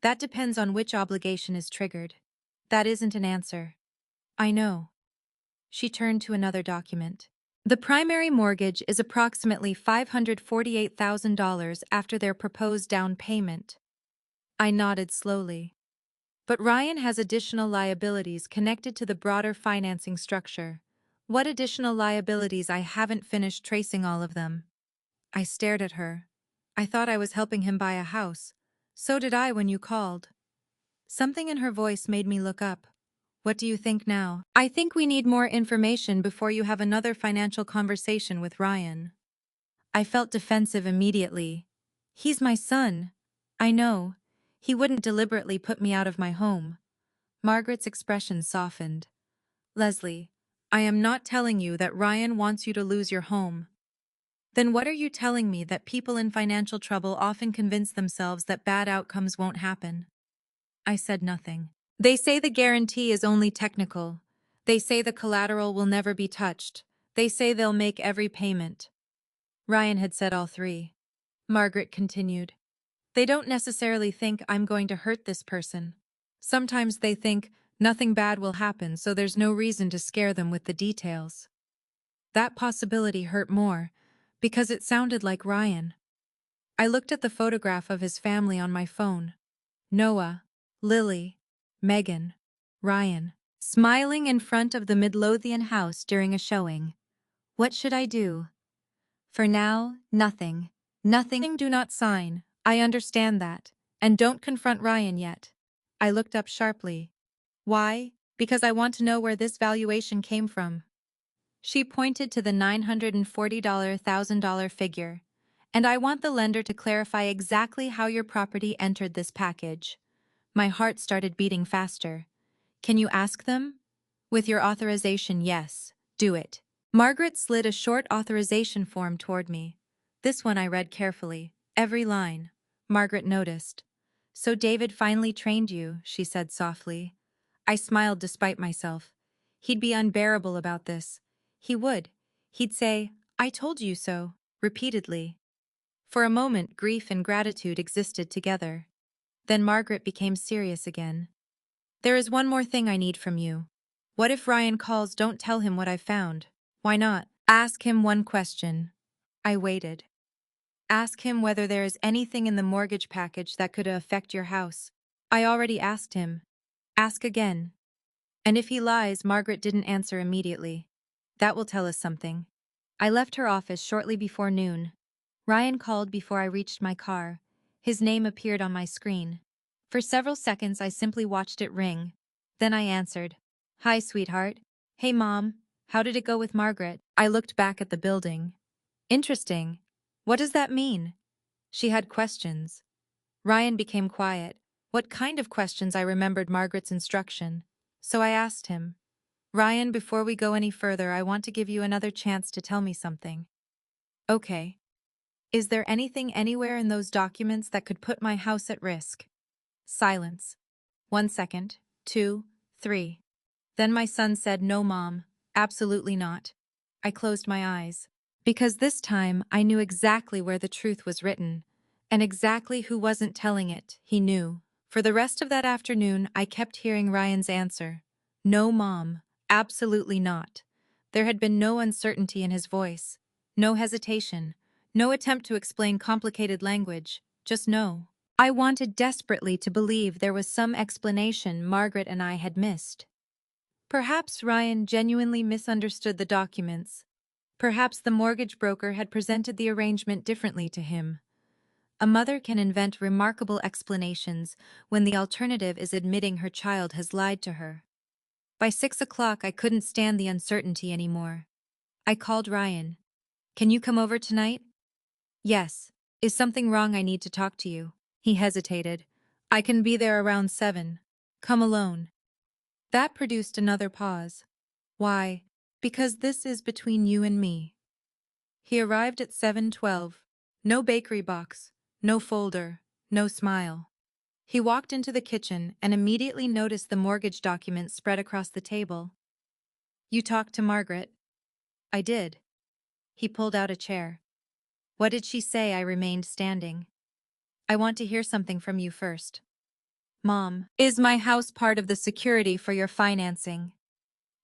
That depends on which obligation is triggered. That isn't an answer. I know. She turned to another document. The primary mortgage is approximately $548,000 after their proposed down payment. I nodded slowly. But Ryan has additional liabilities connected to the broader financing structure. What additional liabilities? I haven't finished tracing all of them. I stared at her. I thought I was helping him buy a house. So did I when you called. Something in her voice made me look up. What do you think now? I think we need more information before you have another financial conversation with Ryan. I felt defensive immediately. He's my son. I know. He wouldn't deliberately put me out of my home. Margaret's expression softened. Leslie, I am not telling you that Ryan wants you to lose your home. Then what are you telling me? That people in financial trouble often convince themselves that bad outcomes won't happen? I said nothing. They say the guarantee is only technical. They say the collateral will never be touched. They say they'll make every payment. Ryan had said all three. Margaret continued. They don't necessarily think I'm going to hurt this person. Sometimes they think nothing bad will happen, so there's no reason to scare them with the details. That possibility hurt more, because it sounded like Ryan. I looked at the photograph of his family on my phone. Noah, Lily, Megan, Ryan, smiling in front of the Midlothian house during a showing. What should I do? For now, nothing. Nothing. Do not sign. I understand that. And don't confront Ryan yet. I looked up sharply. Why? Because I want to know where this valuation came from. She pointed to the $940,000 figure. And I want the lender to clarify exactly how your property entered this package. My heart started beating faster. Can you ask them? With your authorization, yes. Do it. Margaret slid a short authorization form toward me. This one I read carefully. Every line. Margaret noticed. "So David finally trained you," she said softly. I smiled despite myself. He'd be unbearable about this. He would. He'd say, "I told you so," repeatedly. For a moment, grief and gratitude existed together. Then Margaret became serious again. "There is one more thing I need from you. What if Ryan calls? Don't tell him what I found." "Why not?" "Ask him one question." I waited. "Ask him whether there is anything in the mortgage package that could affect your house." "I already asked him." "Ask again." "And if he lies?" Margaret didn't answer immediately. "That will tell us something." I left her office shortly before noon. Ryan called before I reached my car. His name appeared on my screen. For several seconds I simply watched it ring. Then I answered. "Hi, sweetheart." "Hey, Mom. How did it go with Margaret?" I looked back at the building. "Interesting. What does that mean?" She had questions. Ryan became quiet. What kind of questions? I remembered Margaret's instruction. So I asked him, "Ryan, before we go any further, I want to give you another chance to tell me something." "Okay. Is there anything anywhere in those documents that could put my house at risk?" Silence. 1 second, 2, 3. Then my son said, "No, Mom, absolutely not." I closed my eyes. Because this time I knew exactly where the truth was written, and exactly who wasn't telling it. He knew. For the rest of that afternoon, I kept hearing Ryan's answer. "No, Mom, absolutely not." There had been no uncertainty in his voice, no hesitation, no attempt to explain complicated language, just no. I wanted desperately to believe there was some explanation Margaret and I had missed. Perhaps Ryan genuinely misunderstood the documents. Perhaps the mortgage broker had presented the arrangement differently to him. A mother can invent remarkable explanations when the alternative is admitting her child has lied to her. By 6 o'clock, I couldn't stand the uncertainty anymore. I called Ryan. "Can you come over tonight?" "Yes. Is something wrong? I need to talk to you." He hesitated. "I can be there around 7. Come alone." That produced another pause. "Why?" "Because this is between you and me." He arrived at 7:12. No bakery box, no folder, no smile. He walked into the kitchen and immediately noticed the mortgage documents spread across the table. "You talked to Margaret?" "I did." He pulled out a chair. "What did she say?" I remained standing. "I want to hear something from you first." "Mom, is my house part of the security for your financing?"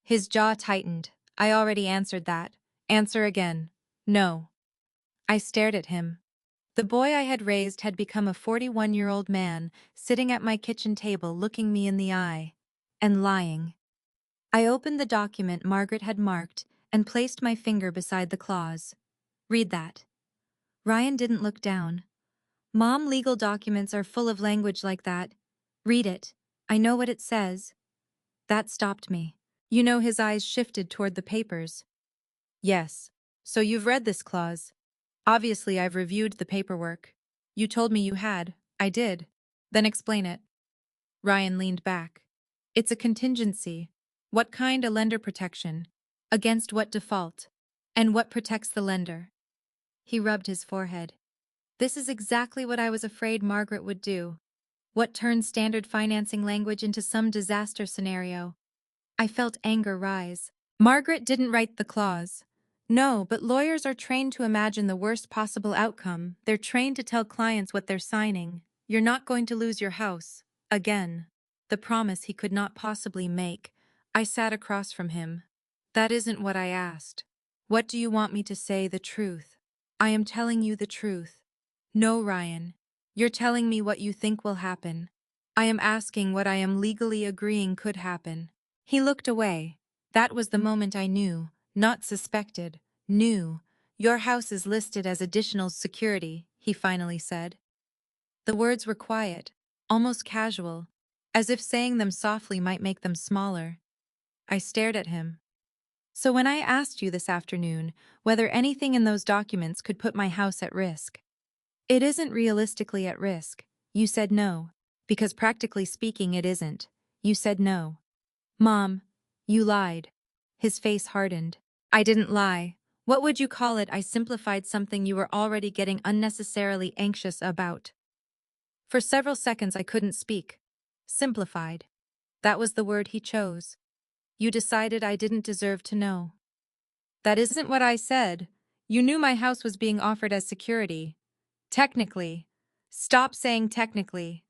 His jaw tightened. "I already answered that." "Answer again." "No." I stared at him. The boy I had raised had become a 41-year-old man, sitting at my kitchen table looking me in the eye. And lying. I opened the document Margaret had marked and placed my finger beside the clause. "Read that." Ryan didn't look down. "Mom, legal documents are full of language like that." "Read it. I know what it says." That stopped me. You know, his eyes shifted toward the papers. "Yes. So you've read this clause." "Obviously, I've reviewed the paperwork." "You told me you had." "I did." "Then explain it." Ryan leaned back. "It's a contingency." "What kind? A lender protection?" "Against what default?" "And what protects the lender?" He rubbed his forehead. "This is exactly what I was afraid Margaret would do. What turns standard financing language into some disaster scenario." I felt anger rise. "Margaret didn't write the clause." "No, but lawyers are trained to imagine the worst possible outcome. They're trained to tell clients what they're signing. You're not going to lose your house. Again." The promise he could not possibly make. I sat across from him. "That isn't what I asked." "What do you want me to say? The truth." "I am telling you the truth." "No, Ryan. You're telling me what you think will happen. I am asking what I am legally agreeing could happen." He looked away. That was the moment I knew, not suspected, knew. "Your house is listed as additional security," he finally said. The words were quiet, almost casual, as if saying them softly might make them smaller. I stared at him. "So when I asked you this afternoon whether anything in those documents could put my house at risk, it isn't realistically at risk, you said no, because practically speaking it isn't. You said no." "Mom, you lied." His face hardened. "I didn't lie. What would you call it? I simplified something you were already getting unnecessarily anxious about." For several seconds I couldn't speak. Simplified. That was the word he chose. You decided I didn't deserve to know. That isn't what I said. You knew my house was being offered as security. Technically. Stop saying technically.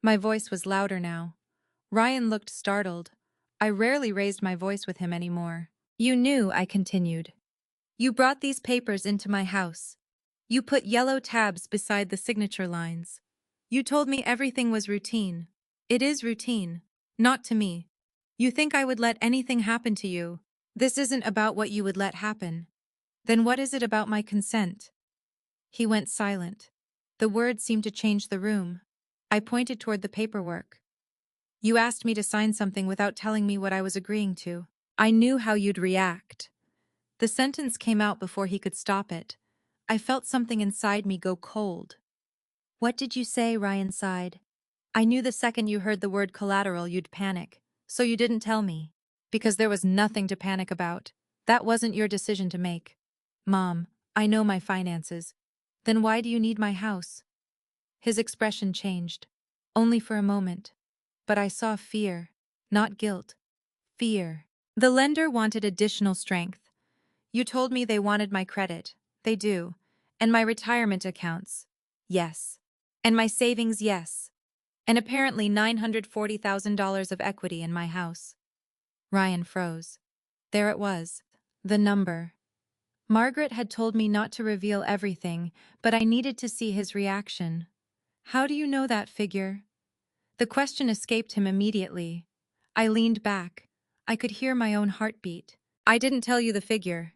My voice was louder now. Ryan looked startled. I rarely raised my voice with him anymore. You knew, I continued. You brought these papers into my house. You put yellow tabs beside the signature lines. You told me everything was routine. It is routine. Not to me. You think I would let anything happen to you. This isn't about what you would let happen. Then what is it about my consent? He went silent. The words seemed to change the room. I pointed toward the paperwork. You asked me to sign something without telling me what I was agreeing to. I knew how you'd react. The sentence came out before he could stop it. I felt something inside me go cold. What did you say? Ryan sighed. I knew the second you heard the word collateral you'd panic, so you didn't tell me. Because there was nothing to panic about. That wasn't your decision to make. Mom, I know my finances. Then why do you need my house? His expression changed. Only for a moment. But I saw fear, not guilt. Fear. The lender wanted additional strength. You told me they wanted my credit. They do. And my retirement accounts. Yes. And my savings, yes. And apparently $940,000 of equity in my house. Ryan froze. There it was. The number. Margaret had told me not to reveal everything, but I needed to see his reaction. How do you know that figure? The question escaped him immediately. I leaned back. I could hear my own heartbeat. I didn't tell you the figure.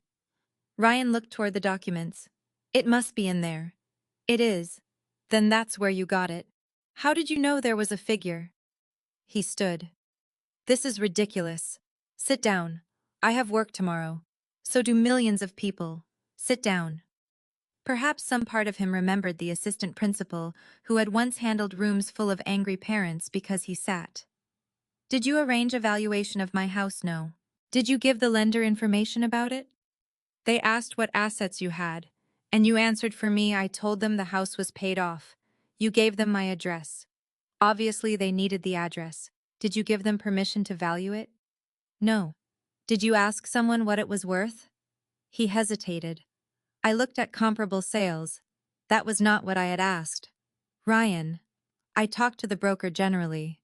Ryan looked toward the documents. It must be in there. It is. Then that's where you got it. How did you know there was a figure? He stood. This is ridiculous. Sit down. I have work tomorrow. So do millions of people. Sit down. Perhaps some part of him remembered the assistant principal who had once handled rooms full of angry parents because he sat. Did you arrange a valuation of my house? No. Did you give the lender information about it? They asked what assets you had, and you answered for me. I told them the house was paid off. You gave them my address. Obviously, they needed the address. Did you give them permission to value it? No. Did you ask someone what it was worth? He hesitated. I looked at comparable sales. That was not what I had asked. Ryan, I talked to the broker generally.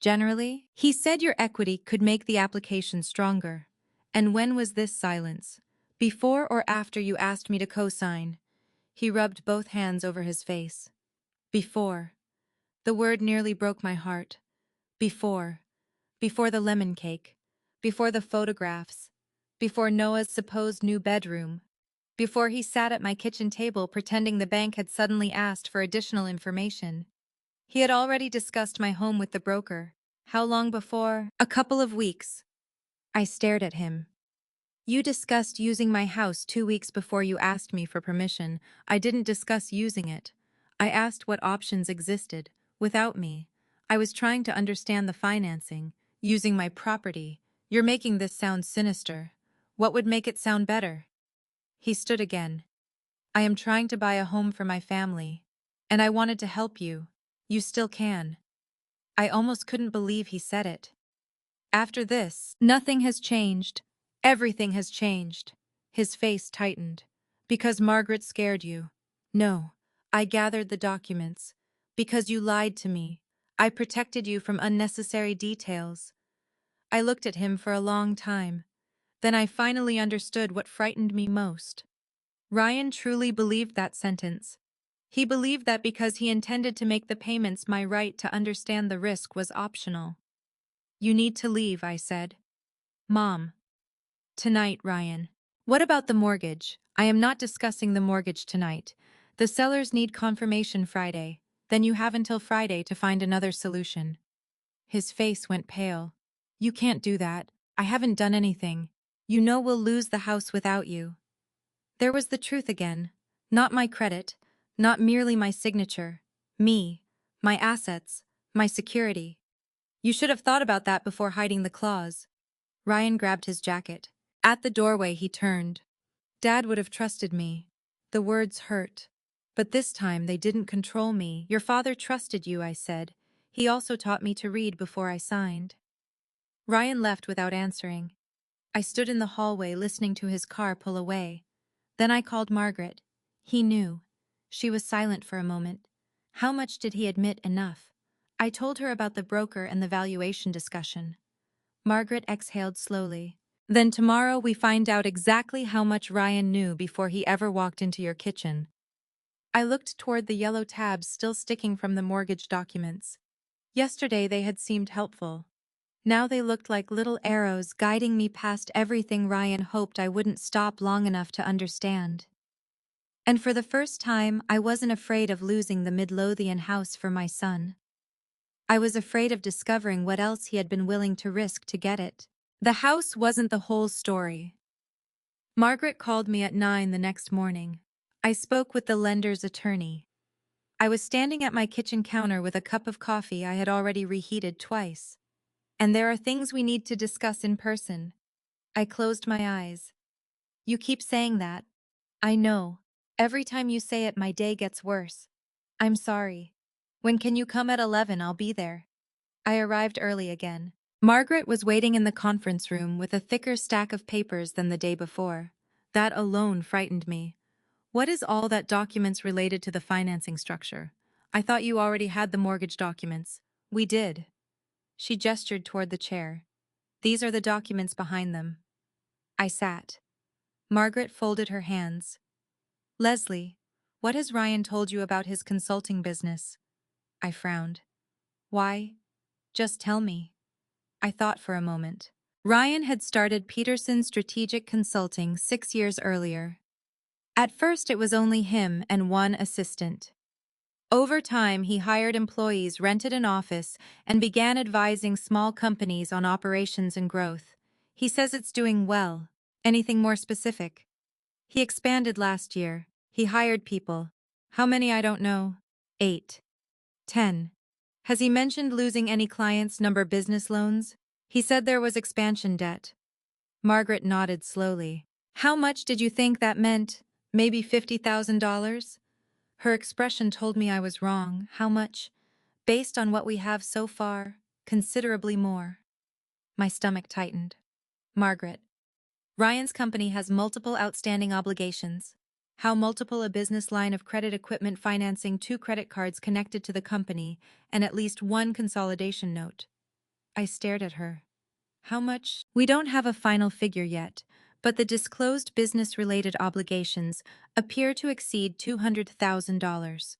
Generally? He said your equity could make the application stronger. And when was this silence? Before or after you asked me to co-sign? He rubbed both hands over his face. Before. The word nearly broke my heart. Before. Before the lemon cake. Before the photographs. Before Noah's supposed new bedroom. Before he sat at my kitchen table pretending the bank had suddenly asked for additional information. He had already discussed my home with the broker. How long before? A couple of weeks. I stared at him. You discussed using my house 2 weeks before you asked me for permission. I didn't discuss using it. I asked what options existed, without me. I was trying to understand the financing, using my property. You're making this sound sinister. What would make it sound better? He stood again. I am trying to buy a home for my family. And I wanted to help you. You still can. I almost couldn't believe he said it. After this, nothing has changed. Everything has changed. His face tightened. Because Margaret scared you. No, I gathered the documents. Because you lied to me. I protected you from unnecessary details. I looked at him for a long time. Then I finally understood what frightened me most. Ryan truly believed that sentence. He believed that because he intended to make the payments, my right to understand the risk was optional. You need to leave, I said. Mom. Tonight, Ryan. What about the mortgage? I am not discussing the mortgage tonight. The sellers need confirmation Friday. Then you have until Friday to find another solution. His face went pale. You can't do that. I haven't done anything. You know we'll lose the house without you. There was the truth again. Not my credit. Not merely my signature. Me. My assets. My security. You should have thought about that before hiding the clause. Ryan grabbed his jacket. At the doorway he turned. Dad would have trusted me. The words hurt. But this time they didn't control me. Your father trusted you, I said. He also taught me to read before I signed. Ryan left without answering. I stood in the hallway listening to his car pull away. Then I called Margaret. He knew. She was silent for a moment. How much did he admit enough? I told her about the broker and the valuation discussion. Margaret exhaled slowly. Then tomorrow we find out exactly how much Ryan knew before he ever walked into your kitchen. I looked toward the yellow tabs still sticking from the mortgage documents. Yesterday they had seemed helpful. Now they looked like little arrows guiding me past everything Ryan hoped I wouldn't stop long enough to understand. And for the first time, I wasn't afraid of losing the Midlothian house for my son. I was afraid of discovering what else he had been willing to risk to get it. The house wasn't the whole story. Margaret called me at 9 the next morning. I spoke with the lender's attorney. I was standing at my kitchen counter with a cup of coffee I had already reheated twice. And there are things we need to discuss in person. I closed my eyes. You keep saying that. I know. Every time you say it, my day gets worse. I'm sorry. When can you come at 11? I'll be there. I arrived early again. Margaret was waiting in the conference room with a thicker stack of papers than the day before. That alone frightened me. What is all that documents related to the financing structure? I thought you already had the mortgage documents. We did. She gestured toward the chair. These are the documents behind them. I sat. Margaret folded her hands. Leslie, what has Ryan told you about his consulting business? I frowned. Why? Just tell me. I thought for a moment. Ryan had started Peterson Strategic Consulting 6 years earlier. At first it was only him and one assistant. Over time, he hired employees, rented an office, and began advising small companies on operations and growth. He says it's doing well. Anything more specific? He expanded last year. He hired people. How many I don't know. 8. 10. Has he mentioned losing any clients, number business loans? He said there was expansion debt. Margaret nodded slowly. How much did you think that meant? Maybe $50,000? Her expression told me I was wrong. How much? Based on what we have so far, considerably more. My stomach tightened. Margaret. Ryan's company has multiple outstanding obligations. How multiple? A business line of credit equipment financing, 2 credit cards connected to the company, and at least 1 consolidation note. I stared at her. How much? We don't have a final figure yet, but the disclosed business-related obligations appear to exceed $200,000.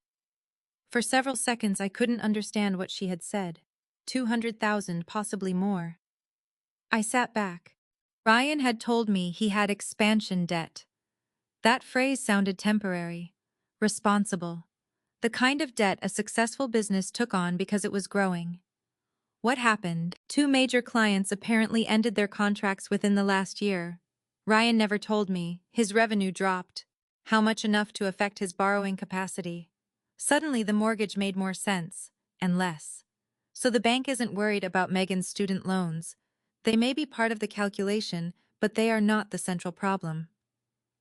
For several seconds I couldn't understand what she had said. 200,000, possibly more. I sat back. Ryan had told me he had expansion debt. That phrase sounded temporary. Responsible. The kind of debt a successful business took on because it was growing. What happened? 2 major clients apparently ended their contracts within the last year. Ryan never told me. His revenue dropped. How much? Enough to affect his borrowing capacity. Suddenly the mortgage made more sense, and less. So the bank isn't worried about Megan's student loans. They may be part of the calculation, but they are not the central problem.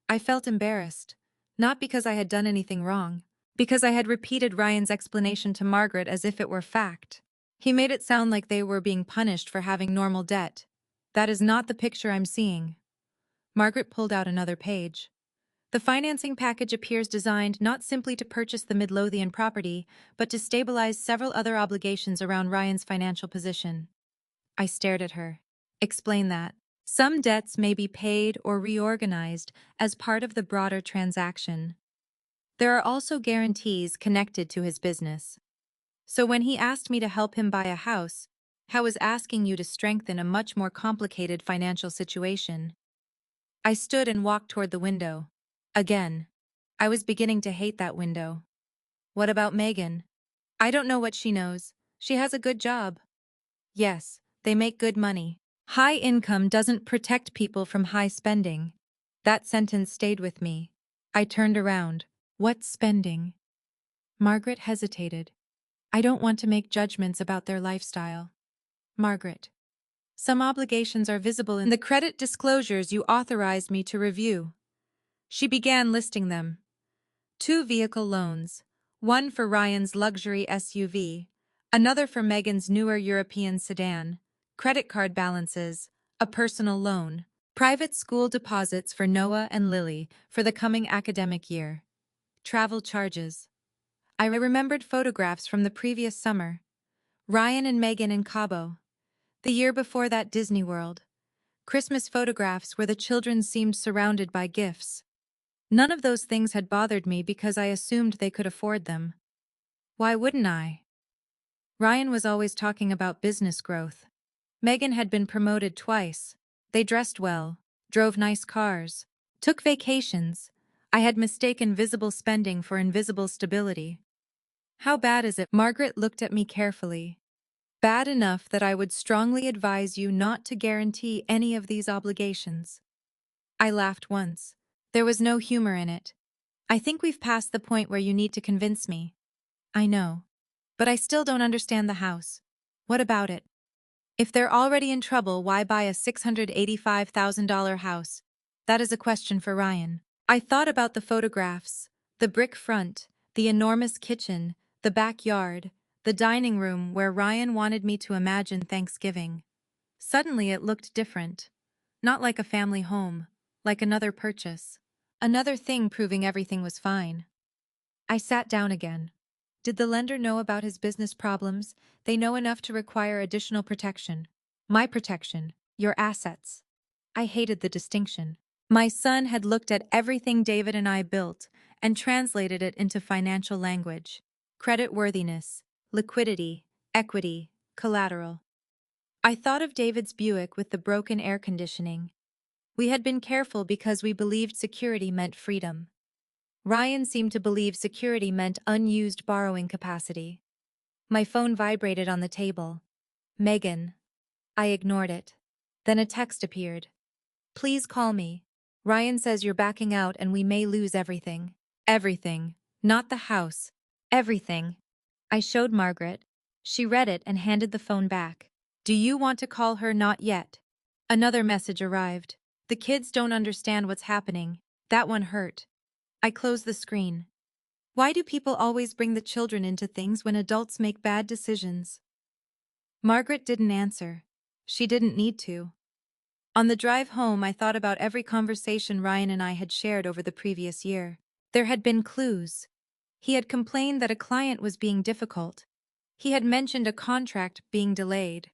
I felt embarrassed. Not because I had done anything wrong. Because I had repeated Ryan's explanation to Margaret as if it were fact. He made it sound like they were being punished for having normal debt. That is not the picture I'm seeing. Margaret pulled out another page. The financing package appears designed not simply to purchase the Midlothian property, but to stabilize several other obligations around Ryan's financial position. I stared at her. Explain that. Some debts may be paid or reorganized as part of the broader transaction. There are also guarantees connected to his business. So when he asked me to help him buy a house, I was asking you to strengthen a much more complicated financial situation. I stood and walked toward the window. Again. I was beginning to hate that window. What about Megan? I don't know what she knows. She has a good job. Yes, they make good money. High income doesn't protect people from high spending. That sentence stayed with me. I turned around. What spending? Margaret hesitated. I don't want to make judgments about their lifestyle. Margaret. Some obligations are visible in the credit disclosures you authorized me to review. She began listing them. 2 vehicle loans. One for Ryan's luxury SUV, another for Megan's newer European sedan. Credit card balances, a personal loan. Private school deposits for Noah and Lily for the coming academic year. Travel charges. I remembered photographs from the previous summer. Ryan and Megan in Cabo. The year before that, Disney World. Christmas photographs where the children seemed surrounded by gifts. None of those things had bothered me because I assumed they could afford them. Why wouldn't I? Ryan was always talking about business growth. Megan had been promoted twice. They dressed well, drove nice cars, took vacations. I had mistaken visible spending for invisible stability. How bad is it? Margaret looked at me carefully. Bad enough that I would strongly advise you not to guarantee any of these obligations. I laughed once. There was no humor in it. I think we've passed the point where you need to convince me. I know. But I still don't understand the house. What about it? If they're already in trouble, why buy a $685,000 house? That is a question for Ryan. I thought about the photographs, the brick front, the enormous kitchen, the backyard, the dining room where Ryan wanted me to imagine Thanksgiving. Suddenly it looked different. Not like a family home, like another purchase. Another thing proving everything was fine. I sat down again. Did the lender know about his business problems? They know enough to require additional protection. My protection, your assets. I hated the distinction. My son had looked at everything David and I built and translated it into financial language. Creditworthiness, liquidity, equity, collateral. I thought of David's Buick with the broken air conditioning. We had been careful because we believed security meant freedom. Ryan seemed to believe security meant unused borrowing capacity. My phone vibrated on the table. Megan. I ignored it. Then a text appeared. Please call me. Ryan says you're backing out and we may lose everything. Everything. Not the house. Everything. I showed Margaret. She read it and handed the phone back. Do you want to call her? Not yet. Another message arrived. The kids don't understand what's happening. That one hurt. I closed the screen. Why do people always bring the children into things when adults make bad decisions? Margaret didn't answer. She didn't need to. On the drive home, I thought about every conversation Ryan and I had shared over the previous year. There had been clues. He had complained that a client was being difficult. He had mentioned a contract being delayed.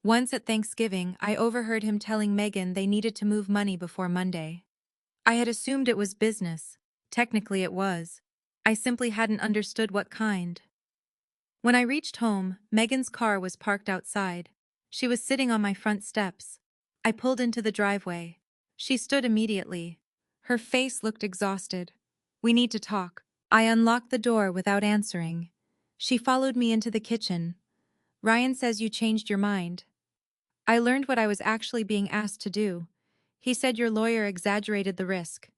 Once at Thanksgiving, I overheard him telling Megan they needed to move money before Monday. I had assumed it was business. Technically it was. I simply hadn't understood what kind. When I reached home, Megan's car was parked outside. She was sitting on my front steps. I pulled into the driveway. She stood immediately. Her face looked exhausted. We need to talk. I unlocked the door without answering. She followed me into the kitchen. Ryan says you changed your mind. I learned what I was actually being asked to do. He said your lawyer exaggerated the risk.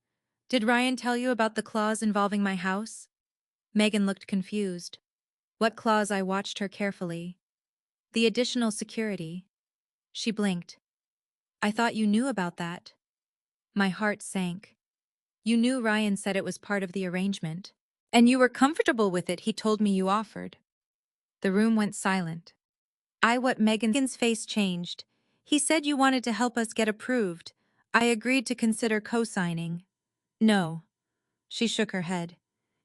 Did Ryan tell you about the clause involving my house? Megan looked confused. What clause? I watched her carefully. The additional security. She blinked. I thought you knew about that. My heart sank. You knew Ryan said it was part of the arrangement. And you were comfortable with it, he told me you offered. The room went silent. What Megan's face changed. He said you wanted to help us get approved. I agreed to consider co-signing. No. She shook her head.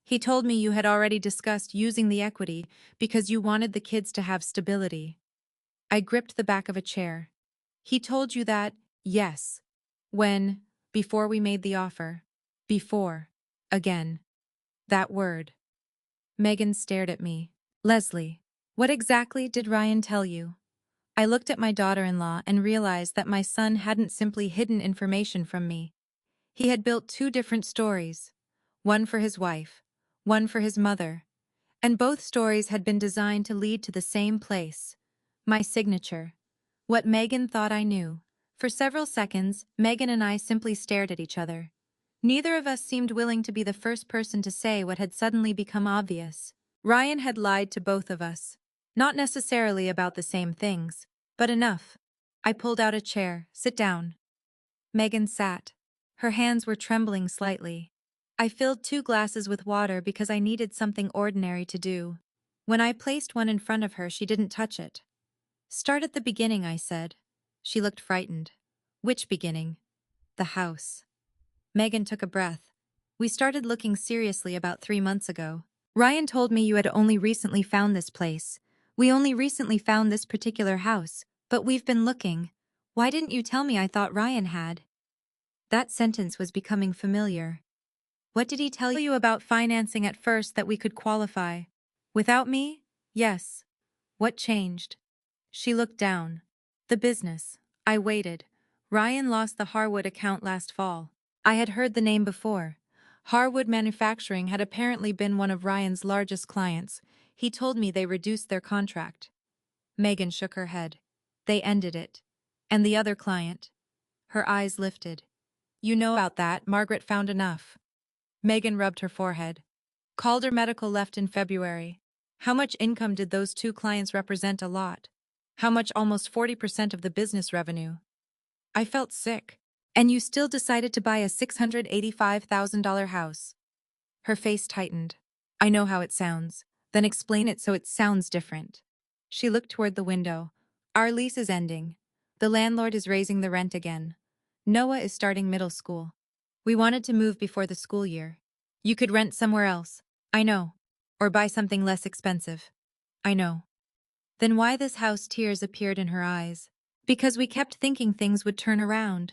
He told me you had already discussed using the equity because you wanted the kids to have stability. I gripped the back of a chair. He told you that, yes. When? Before we made the offer. Before. Again. That word. Megan stared at me. Leslie, what exactly did Ryan tell you? I looked at my daughter-in-law and realized that my son hadn't simply hidden information from me. He had built two different stories. One for his wife, one for his mother. And both stories had been designed to lead to the same place. My signature. What Megan thought I knew. For several seconds, Megan and I simply stared at each other. Neither of us seemed willing to be the first person to say what had suddenly become obvious. Ryan had lied to both of us. Not necessarily about the same things, but enough. I pulled out a chair. Sit down. Megan sat. Her hands were trembling slightly. I filled 2 glasses with water because I needed something ordinary to do. When I placed one in front of her, she didn't touch it. Start at the beginning, I said. She looked frightened. Which beginning? The house. Megan took a breath. We started looking seriously about 3 months ago. Ryan told me you had only recently found this place. We only recently found this particular house, but we've been looking. Why didn't you tell me? I thought Ryan had. That sentence was becoming familiar. What did he tell you about financing at first that we could qualify? Without me? Yes. What changed? She looked down. The business. I waited. Ryan lost the Harwood account last fall. I had heard the name before. Harwood Manufacturing had apparently been one of Ryan's largest clients. He told me they reduced their contract. Megan shook her head. They ended it. And the other client? Her eyes lifted. You know about that, Margaret found enough. Megan rubbed her forehead. Calder Medical left in February. How much income did those 2 clients represent? A lot. How much? Almost 40% of the business revenue. I felt sick. And you still decided to buy a $685,000 house. Her face tightened. I know how it sounds. Then explain it so it sounds different. She looked toward the window. Our lease is ending. The landlord is raising the rent again. Noah is starting middle school. We wanted to move before the school year. You could rent somewhere else. I know. Or buy something less expensive. I know. Then why this house? Tears appeared in her eyes. Because we kept thinking things would turn around.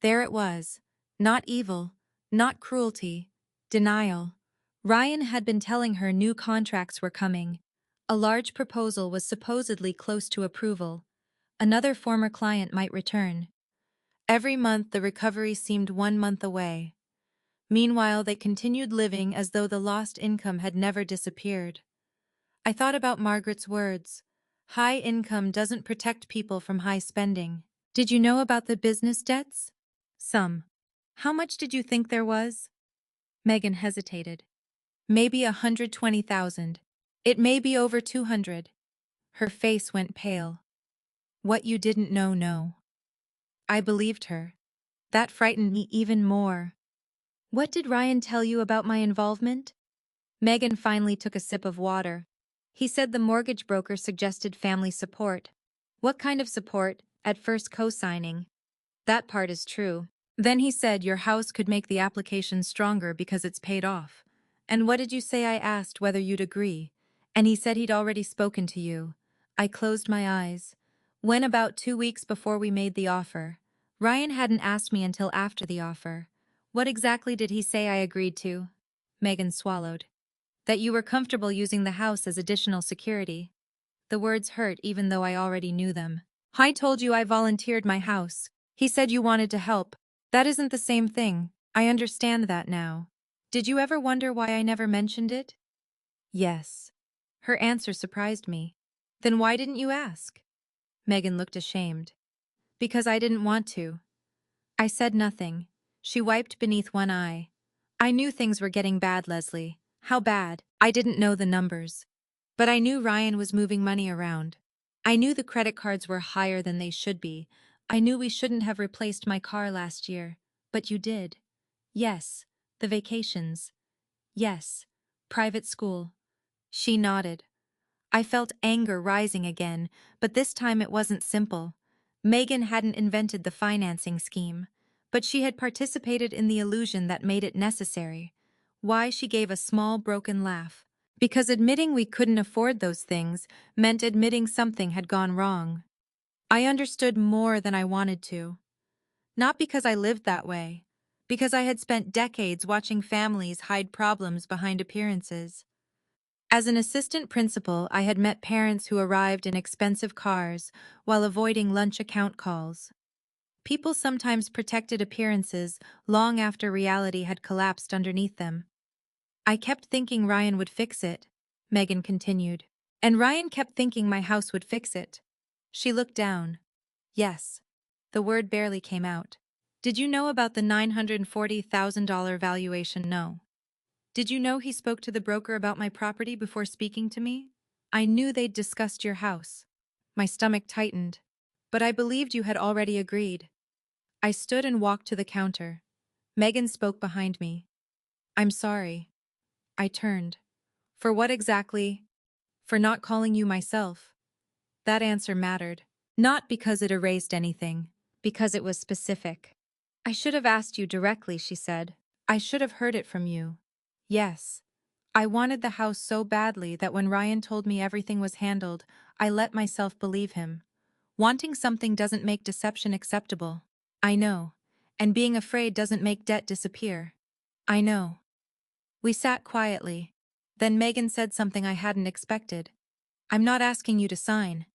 There it was. Not evil. Not cruelty. Denial. Ryan had been telling her new contracts were coming. A large proposal was supposedly close to approval. Another former client might return. Every month the recovery seemed 1 month away. Meanwhile, they continued living as though the lost income had never disappeared. I thought about Margaret's words. High income doesn't protect people from high spending. Did you know about the business debts? Some. How much did you think there was? Megan hesitated. Maybe 120,000. It may be over 200. Her face went pale. What you didn't know, no. I believed her. That frightened me even more. What did Ryan tell you about my involvement? Megan finally took a sip of water. He said the mortgage broker suggested family support. What kind of support? At first, co-signing. That part is true. Then he said your house could make the application stronger because it's paid off. And what did you say? I asked whether you'd agree. And he said he'd already spoken to you. I closed my eyes. When about 2 weeks before we made the offer. Ryan hadn't asked me until after the offer. What exactly did he say I agreed to? Megan swallowed. That you were comfortable using the house as additional security. The words hurt even though I already knew them. I told you I volunteered my house. He said you wanted to help. That isn't the same thing. I understand that now. Did you ever wonder why I never mentioned it? Yes. Her answer surprised me. Then why didn't you ask? Megan looked ashamed. Because I didn't want to. I said nothing. She wiped beneath one eye. I knew things were getting bad, Leslie. How bad? I didn't know the numbers. But I knew Ryan was moving money around. I knew the credit cards were higher than they should be. I knew we shouldn't have replaced my car last year. But you did. Yes. The vacations. Yes. Private school. She nodded. I felt anger rising again, but this time it wasn't simple. Megan hadn't invented the financing scheme, but she had participated in the illusion that made it necessary. Why? She gave a small, broken laugh. Because admitting we couldn't afford those things meant admitting something had gone wrong. I understood more than I wanted to. Not because I lived that way, because I had spent decades watching families hide problems behind appearances. As an assistant principal, I had met parents who arrived in expensive cars while avoiding lunch account calls. People sometimes protected appearances long after reality had collapsed underneath them. I kept thinking Ryan would fix it, Megan continued. And Ryan kept thinking my house would fix it. She looked down. Yes. The word barely came out. Did you know about the $940,000 valuation? No. Did you know he spoke to the broker about my property before speaking to me? I knew they'd discussed your house. My stomach tightened. But I believed you had already agreed. I stood and walked to the counter. Megan spoke behind me. I'm sorry. I turned. For what exactly? For not calling you myself. That answer mattered. Not because it erased anything, because it was specific. I should have asked you directly, she said. I should have heard it from you. Yes. I wanted the house so badly that when Ryan told me everything was handled, I let myself believe him. Wanting something doesn't make deception acceptable. I know. And being afraid doesn't make debt disappear. I know. We sat quietly. Then Megan said something I hadn't expected. I'm not asking you to sign.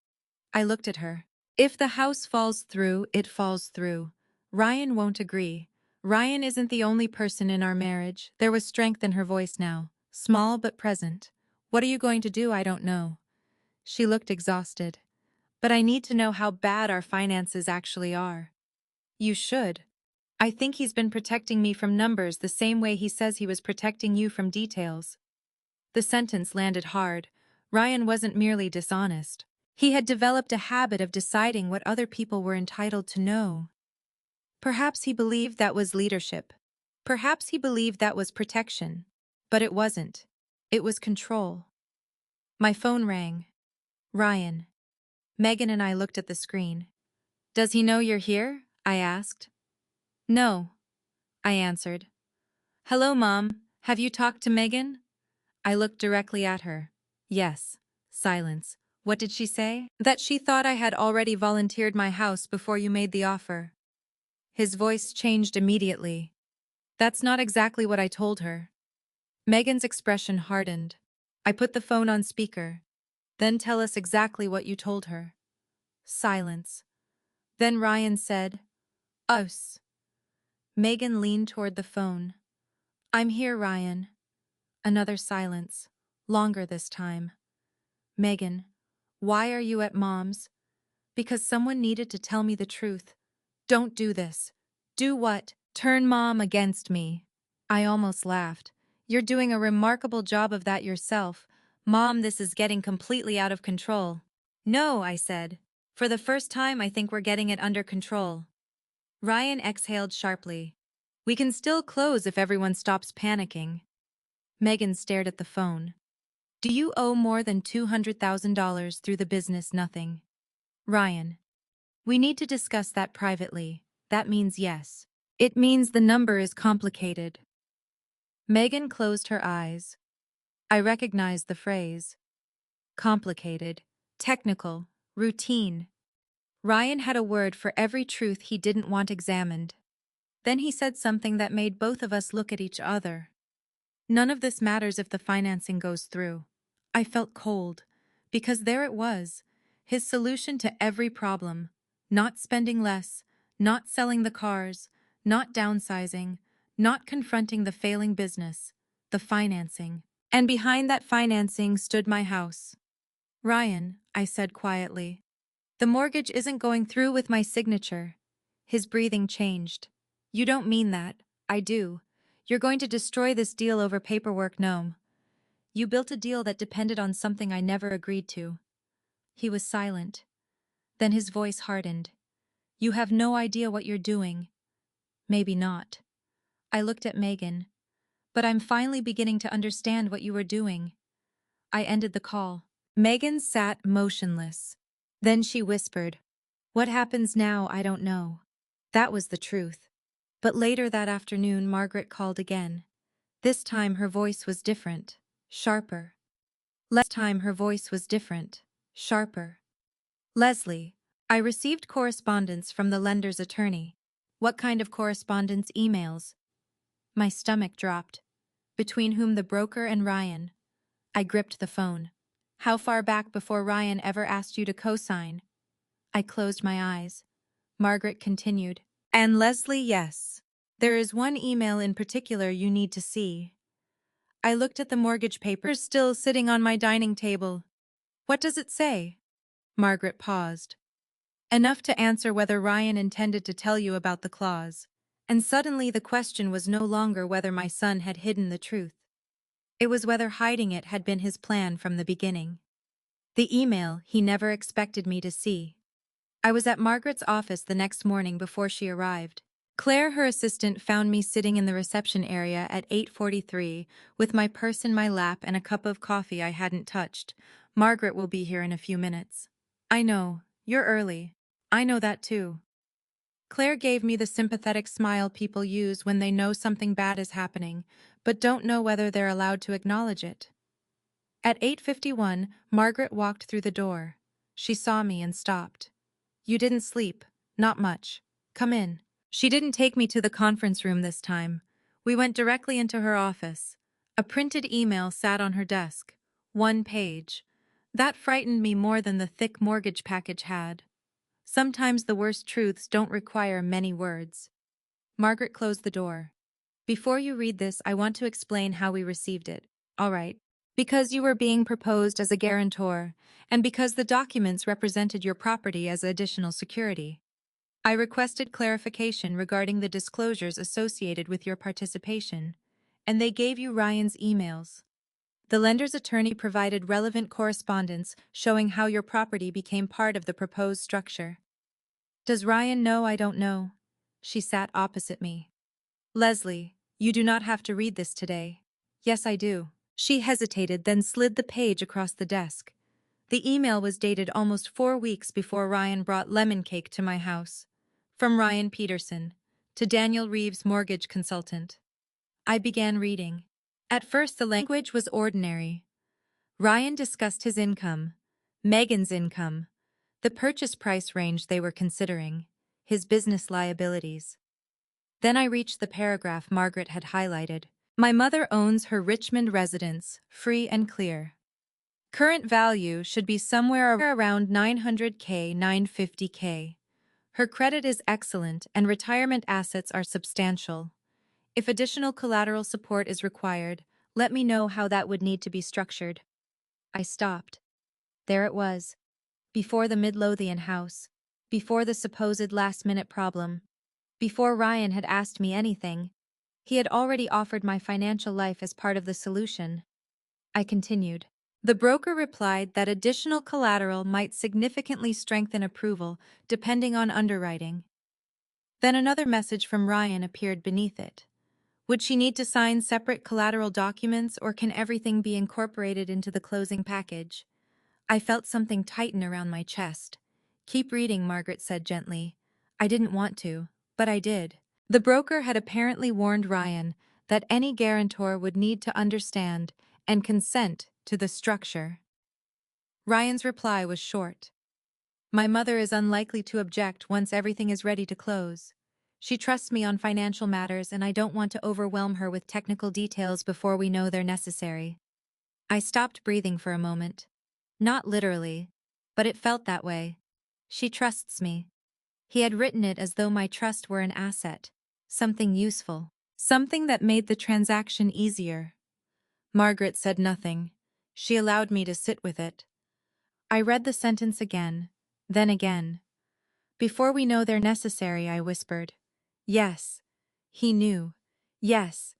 I looked at her. If the house falls through, it falls through. Ryan won't agree. Ryan isn't the only person in our marriage. There was strength in her voice now, small but present. What are you going to do? I don't know. She looked exhausted. But I need to know how bad our finances actually are. You should. I think he's been protecting me from numbers the same way he says he was protecting you from details. The sentence landed hard. Ryan wasn't merely dishonest. He had developed a habit of deciding what other people were entitled to know. Perhaps he believed that was leadership. Perhaps he believed that was protection. But it wasn't. It was control. My phone rang. Ryan. Megan and I looked at the screen. Does he know you're here? I asked. No, I answered. Hello, Mom. Have you talked to Megan? I looked directly at her. Yes. Silence. What did she say? That she thought I had already volunteered my house before you made the offer. His voice changed immediately. That's not exactly what I told her. Megan's expression hardened. I put the phone on speaker. Then tell us exactly what you told her. Silence. Then Ryan said, Us. Megan leaned toward the phone. I'm here, Ryan. Another silence. Longer this time. Megan, why are you at Mom's? Because someone needed to tell me the truth. Don't do this. Do what? Turn Mom against me. I almost laughed. You're doing a remarkable job of that yourself. Mom, this is getting completely out of control. No, I said. For the first time, I think we're getting it under control. Ryan exhaled sharply. We can still close if everyone stops panicking. Megan stared at the phone. Do you owe more than $200,000 through the business nothing? Ryan. We need to discuss that privately. That means yes. It means the number is complicated. Megan closed her eyes. I recognized the phrase. Complicated, technical, routine. Ryan had a word for every truth he didn't want examined. Then he said something that made both of us look at each other. None of this matters if the financing goes through. I felt cold, because there it was, his solution to every problem. Not spending less, not selling the cars, not downsizing, not confronting the failing business, the financing. And behind that financing stood my house. Ryan, I said quietly, the mortgage isn't going through with my signature. His breathing changed. You don't mean that. I do. You're going to destroy this deal over paperwork, Gnome. You built a deal that depended on something I never agreed to. He was silent. Then his voice hardened. You have no idea what you're doing. Maybe not. I looked at Megan. But I'm finally beginning to understand what you were doing. I ended the call. Megan sat motionless. Then she whispered, What happens now, I don't know. That was the truth. But later that afternoon, Margaret called again. This time her voice was different, sharper. Last time her voice was different, sharper. Leslie, I received correspondence from the lender's attorney. What kind of correspondence? Emails? My stomach dropped. Between whom? The broker and Ryan. I gripped the phone. How far back before Ryan ever asked you to co-sign? I closed my eyes. Margaret continued. And Leslie, yes. There is one email in particular you need to see. I looked at the mortgage papers still sitting on my dining table. What does it say? Margaret paused. Enough to answer whether Ryan intended to tell you about the clause. And suddenly the question was no longer whether my son had hidden the truth. It was whether hiding it had been his plan from the beginning. The email he never expected me to see. I was at Margaret's office the next morning before she arrived. Claire, her assistant, found me sitting in the reception area at 8:43 with my purse in my lap and a cup of coffee I hadn't touched. Margaret will be here in a few minutes. I know, you're early. I know that too. Claire gave me the sympathetic smile people use when they know something bad is happening, but don't know whether they're allowed to acknowledge it. At 8:51, Margaret walked through the door. She saw me and stopped. You didn't sleep. Not much. Come in. She didn't take me to the conference room this time. We went directly into her office. A printed email sat on her desk. 1 page. That frightened me more than the thick mortgage package had. Sometimes the worst truths don't require many words. Margaret closed the door. Before you read this, I want to explain how we received it. All right. Because you were being proposed as a guarantor, and because the documents represented your property as additional security. I requested clarification regarding the disclosures associated with your participation, and they gave you Ryan's emails. The lender's attorney provided relevant correspondence showing how your property became part of the proposed structure. Does Ryan know I don't know? She sat opposite me. Leslie, you do not have to read this today. Yes, I do. She hesitated, then slid the page across the desk. The email was dated almost 4 weeks before Ryan brought lemon cake to my house. From Ryan Peterson, to Daniel Reeves, mortgage consultant. I began reading. At first the language was ordinary. Ryan discussed his income, Megan's income, the purchase price range they were considering, his business liabilities. Then I reached the paragraph Margaret had highlighted. My mother owns her Richmond residence, free and clear. Current value should be somewhere around $900K, $950K. Her credit is excellent and retirement assets are substantial. If additional collateral support is required, let me know how that would need to be structured. I stopped. There it was. Before the Midlothian house. Before the supposed last-minute problem. Before Ryan had asked me anything. He had already offered my financial life as part of the solution. I continued. The broker replied that additional collateral might significantly strengthen approval, depending on underwriting. Then another message from Ryan appeared beneath it. Would she need to sign separate collateral documents, or can everything be incorporated into the closing package? I felt something tighten around my chest. Keep reading, Margaret said gently. I didn't want to, but I did. The broker had apparently warned Ryan that any guarantor would need to understand and consent to the structure. Ryan's reply was short. My mother is unlikely to object once everything is ready to close. She trusts me on financial matters, and I don't want to overwhelm her with technical details before we know they're necessary. I stopped breathing for a moment. Not literally, but it felt that way. She trusts me. He had written it as though my trust were an asset, something useful, something that made the transaction easier. Margaret said nothing. She allowed me to sit with it. I read the sentence again, then again. Before we know they're necessary, I whispered. Yes. He knew. Yes.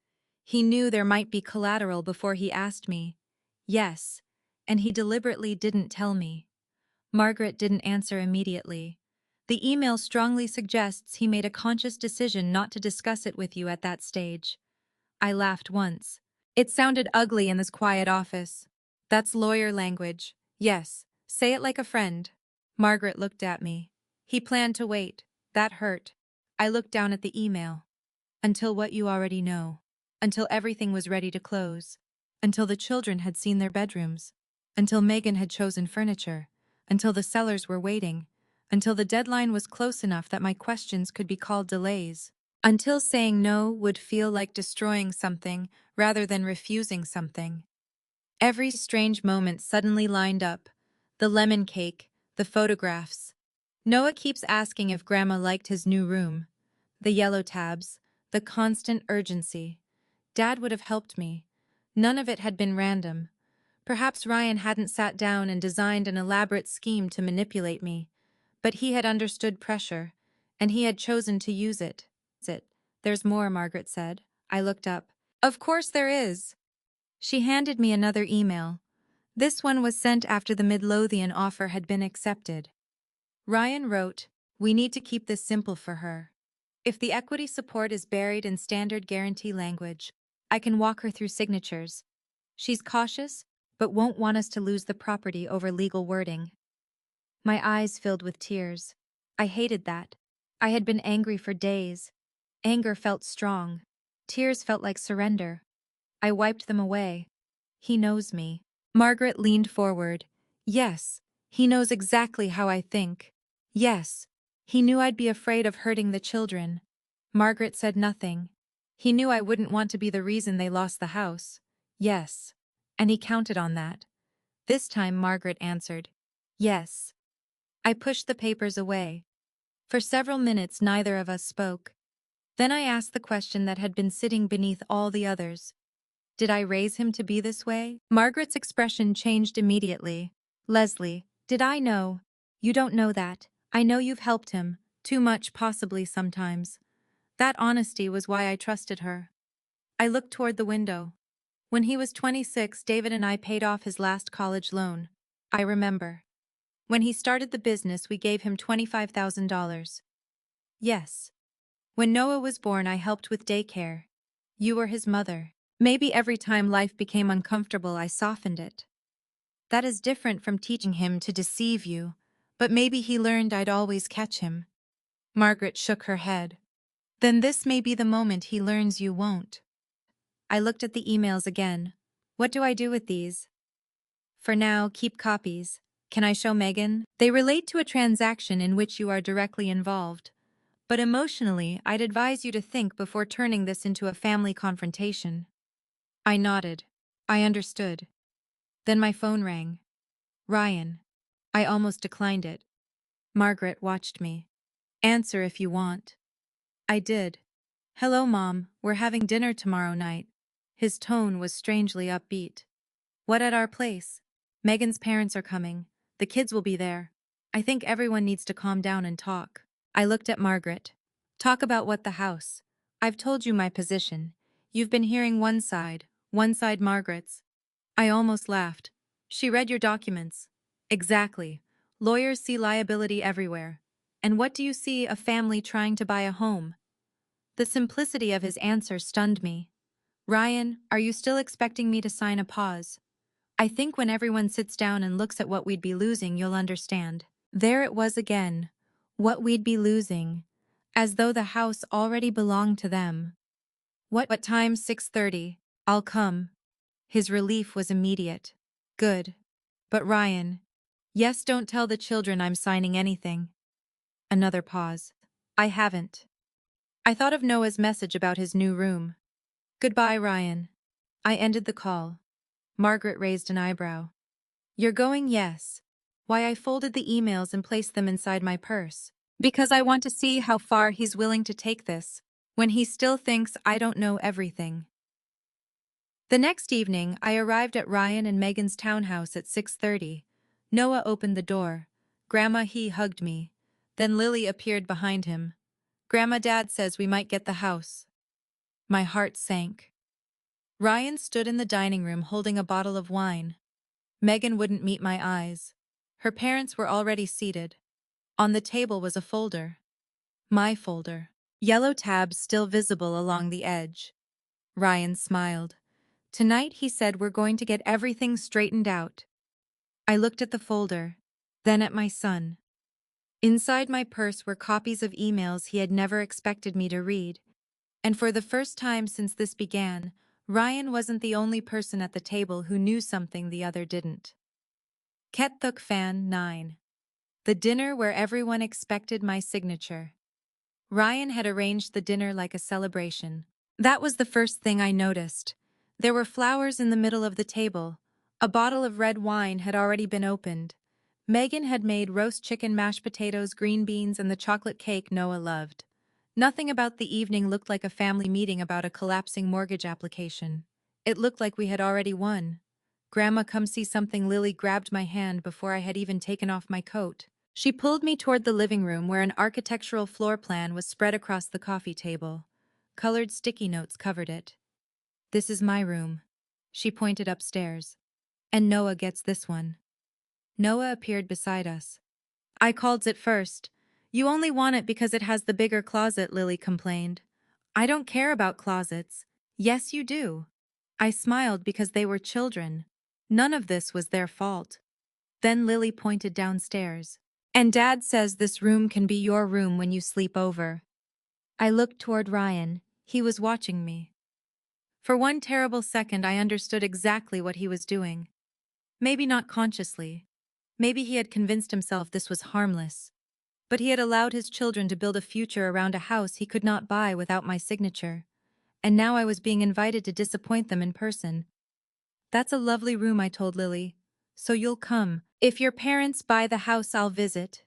He knew there might be collateral before he asked me. Yes. And he deliberately didn't tell me. Margaret didn't answer immediately. The email strongly suggests he made a conscious decision not to discuss it with you at that stage. I laughed once. It sounded ugly in this quiet office. That's lawyer language. Yes, say it like a friend. Margaret looked at me. He planned to wait. That hurt. I looked down at the email. Until what you already know. Until everything was ready to close. Until the children had seen their bedrooms. Until Megan had chosen furniture. Until the sellers were waiting. Until the deadline was close enough that my questions could be called delays. Until saying no would feel like destroying something rather than refusing something. Every strange moment suddenly lined up. The lemon cake, the photographs. Noah keeps asking if Grandma liked his new room. The yellow tabs, the constant urgency. Dad would have helped me. None of it had been random. Perhaps Ryan hadn't sat down and designed an elaborate scheme to manipulate me. But he had understood pressure, and he had chosen to use it. There's more, Margaret said. I looked up. Of course there is. She handed me another email. This one was sent after the Midlothian offer had been accepted. Ryan wrote, "We need to keep this simple for her. If the equity support is buried in standard guarantee language, I can walk her through signatures. She's cautious, but won't want us to lose the property over legal wording. My eyes filled with tears. I hated that. I had been angry for days. Anger felt strong. Tears felt like surrender. I wiped them away. He knows me. Margaret leaned forward. Yes, he knows exactly how I think. Yes, he knew I'd be afraid of hurting the children. Margaret said nothing. He knew I wouldn't want to be the reason they lost the house. Yes. And he counted on that. This time Margaret answered. Yes. I pushed the papers away. For several minutes neither of us spoke. Then I asked the question that had been sitting beneath all the others. Did I raise him to be this way? Margaret's expression changed immediately. Leslie, did I know? You don't know that. I know you've helped him. Too much, possibly, sometimes. That honesty was why I trusted her. I looked toward the window. When he was 26, David and I paid off his last college loan. I remember. When he started the business, we gave him $25,000. Yes. When Noah was born, I helped with daycare. You were his mother. Maybe every time life became uncomfortable, I softened it. That is different from teaching him to deceive you, but maybe he learned I'd always catch him. Margaret shook her head. Then this may be the moment he learns you won't. I looked at the emails again. What do I do with these? For now, keep copies. Can I show Megan? They relate to a transaction in which you are directly involved. But emotionally, I'd advise you to think before turning this into a family confrontation. I nodded. I understood. Then my phone rang. Ryan. I almost declined it. Margaret watched me. Answer if you want. I did. Hello, Mom. We're having dinner tomorrow night. His tone was strangely upbeat. What, at our place? Megan's parents are coming. The kids will be there. I think everyone needs to calm down and talk. I looked at Margaret. Talk about what? The house. I've told you my position. You've been hearing one side Margaret's. I almost laughed. She read your documents. Exactly. Lawyers see liability everywhere. And what do you see? A family trying to buy a home. The simplicity of his answer stunned me. Ryan, are you still expecting me to sign a pause? I think when everyone sits down and looks at what we'd be losing, you'll understand. There it was again. What we'd be losing. As though the house already belonged to them. What time? 6:30. I'll come. His relief was immediate. Good. But Ryan. Yes, don't tell the children I'm signing anything. Another pause. I haven't. I thought of Noah's message about his new room. Goodbye, Ryan. I ended the call. Margaret raised an eyebrow. You're going? Yes. Why? I folded the emails and placed them inside my purse. Because I want to see how far he's willing to take this, when he still thinks I don't know everything. The next evening, I arrived at Ryan and Megan's townhouse at 6:30. Noah opened the door. Grandma, he hugged me. Then Lily appeared behind him. Grandma, Dad says we might get the house. My heart sank. Ryan stood in the dining room holding a bottle of wine. Megan wouldn't meet my eyes. Her parents were already seated. On the table was a folder. My folder. Yellow tabs still visible along the edge. Ryan smiled. Tonight, he said, we're going to get everything straightened out. I looked at the folder, then at my son. Inside my purse were copies of emails he had never expected me to read. And for the first time since this began, Ryan wasn't the only person at the table who knew something the other didn't. Ketuk Fan 9. The dinner where everyone expected my signature. Ryan had arranged the dinner like a celebration. That was the first thing I noticed. There were flowers in the middle of the table. A bottle of red wine had already been opened. Megan had made roast chicken, mashed potatoes, green beans, and the chocolate cake Noah loved. Nothing about the evening looked like a family meeting about a collapsing mortgage application. It looked like we had already won. Grandma, come see something. Lily grabbed my hand before I had even taken off my coat. She pulled me toward the living room where an architectural floor plan was spread across the coffee table. Colored sticky notes covered it. This is my room. She pointed upstairs. And Noah gets this one. Noah appeared beside us. I called it first. You only want it because it has the bigger closet, Lily complained. I don't care about closets. Yes, you do. I smiled because they were children. None of this was their fault. Then Lily pointed downstairs. And Dad says this room can be your room when you sleep over. I looked toward Ryan. He was watching me. For one terrible second, I understood exactly what he was doing. Maybe not consciously. Maybe he had convinced himself this was harmless. But he had allowed his children to build a future around a house he could not buy without my signature. And now I was being invited to disappoint them in person. That's a lovely room, I told Lily. So you'll come. If your parents buy the house, I'll visit.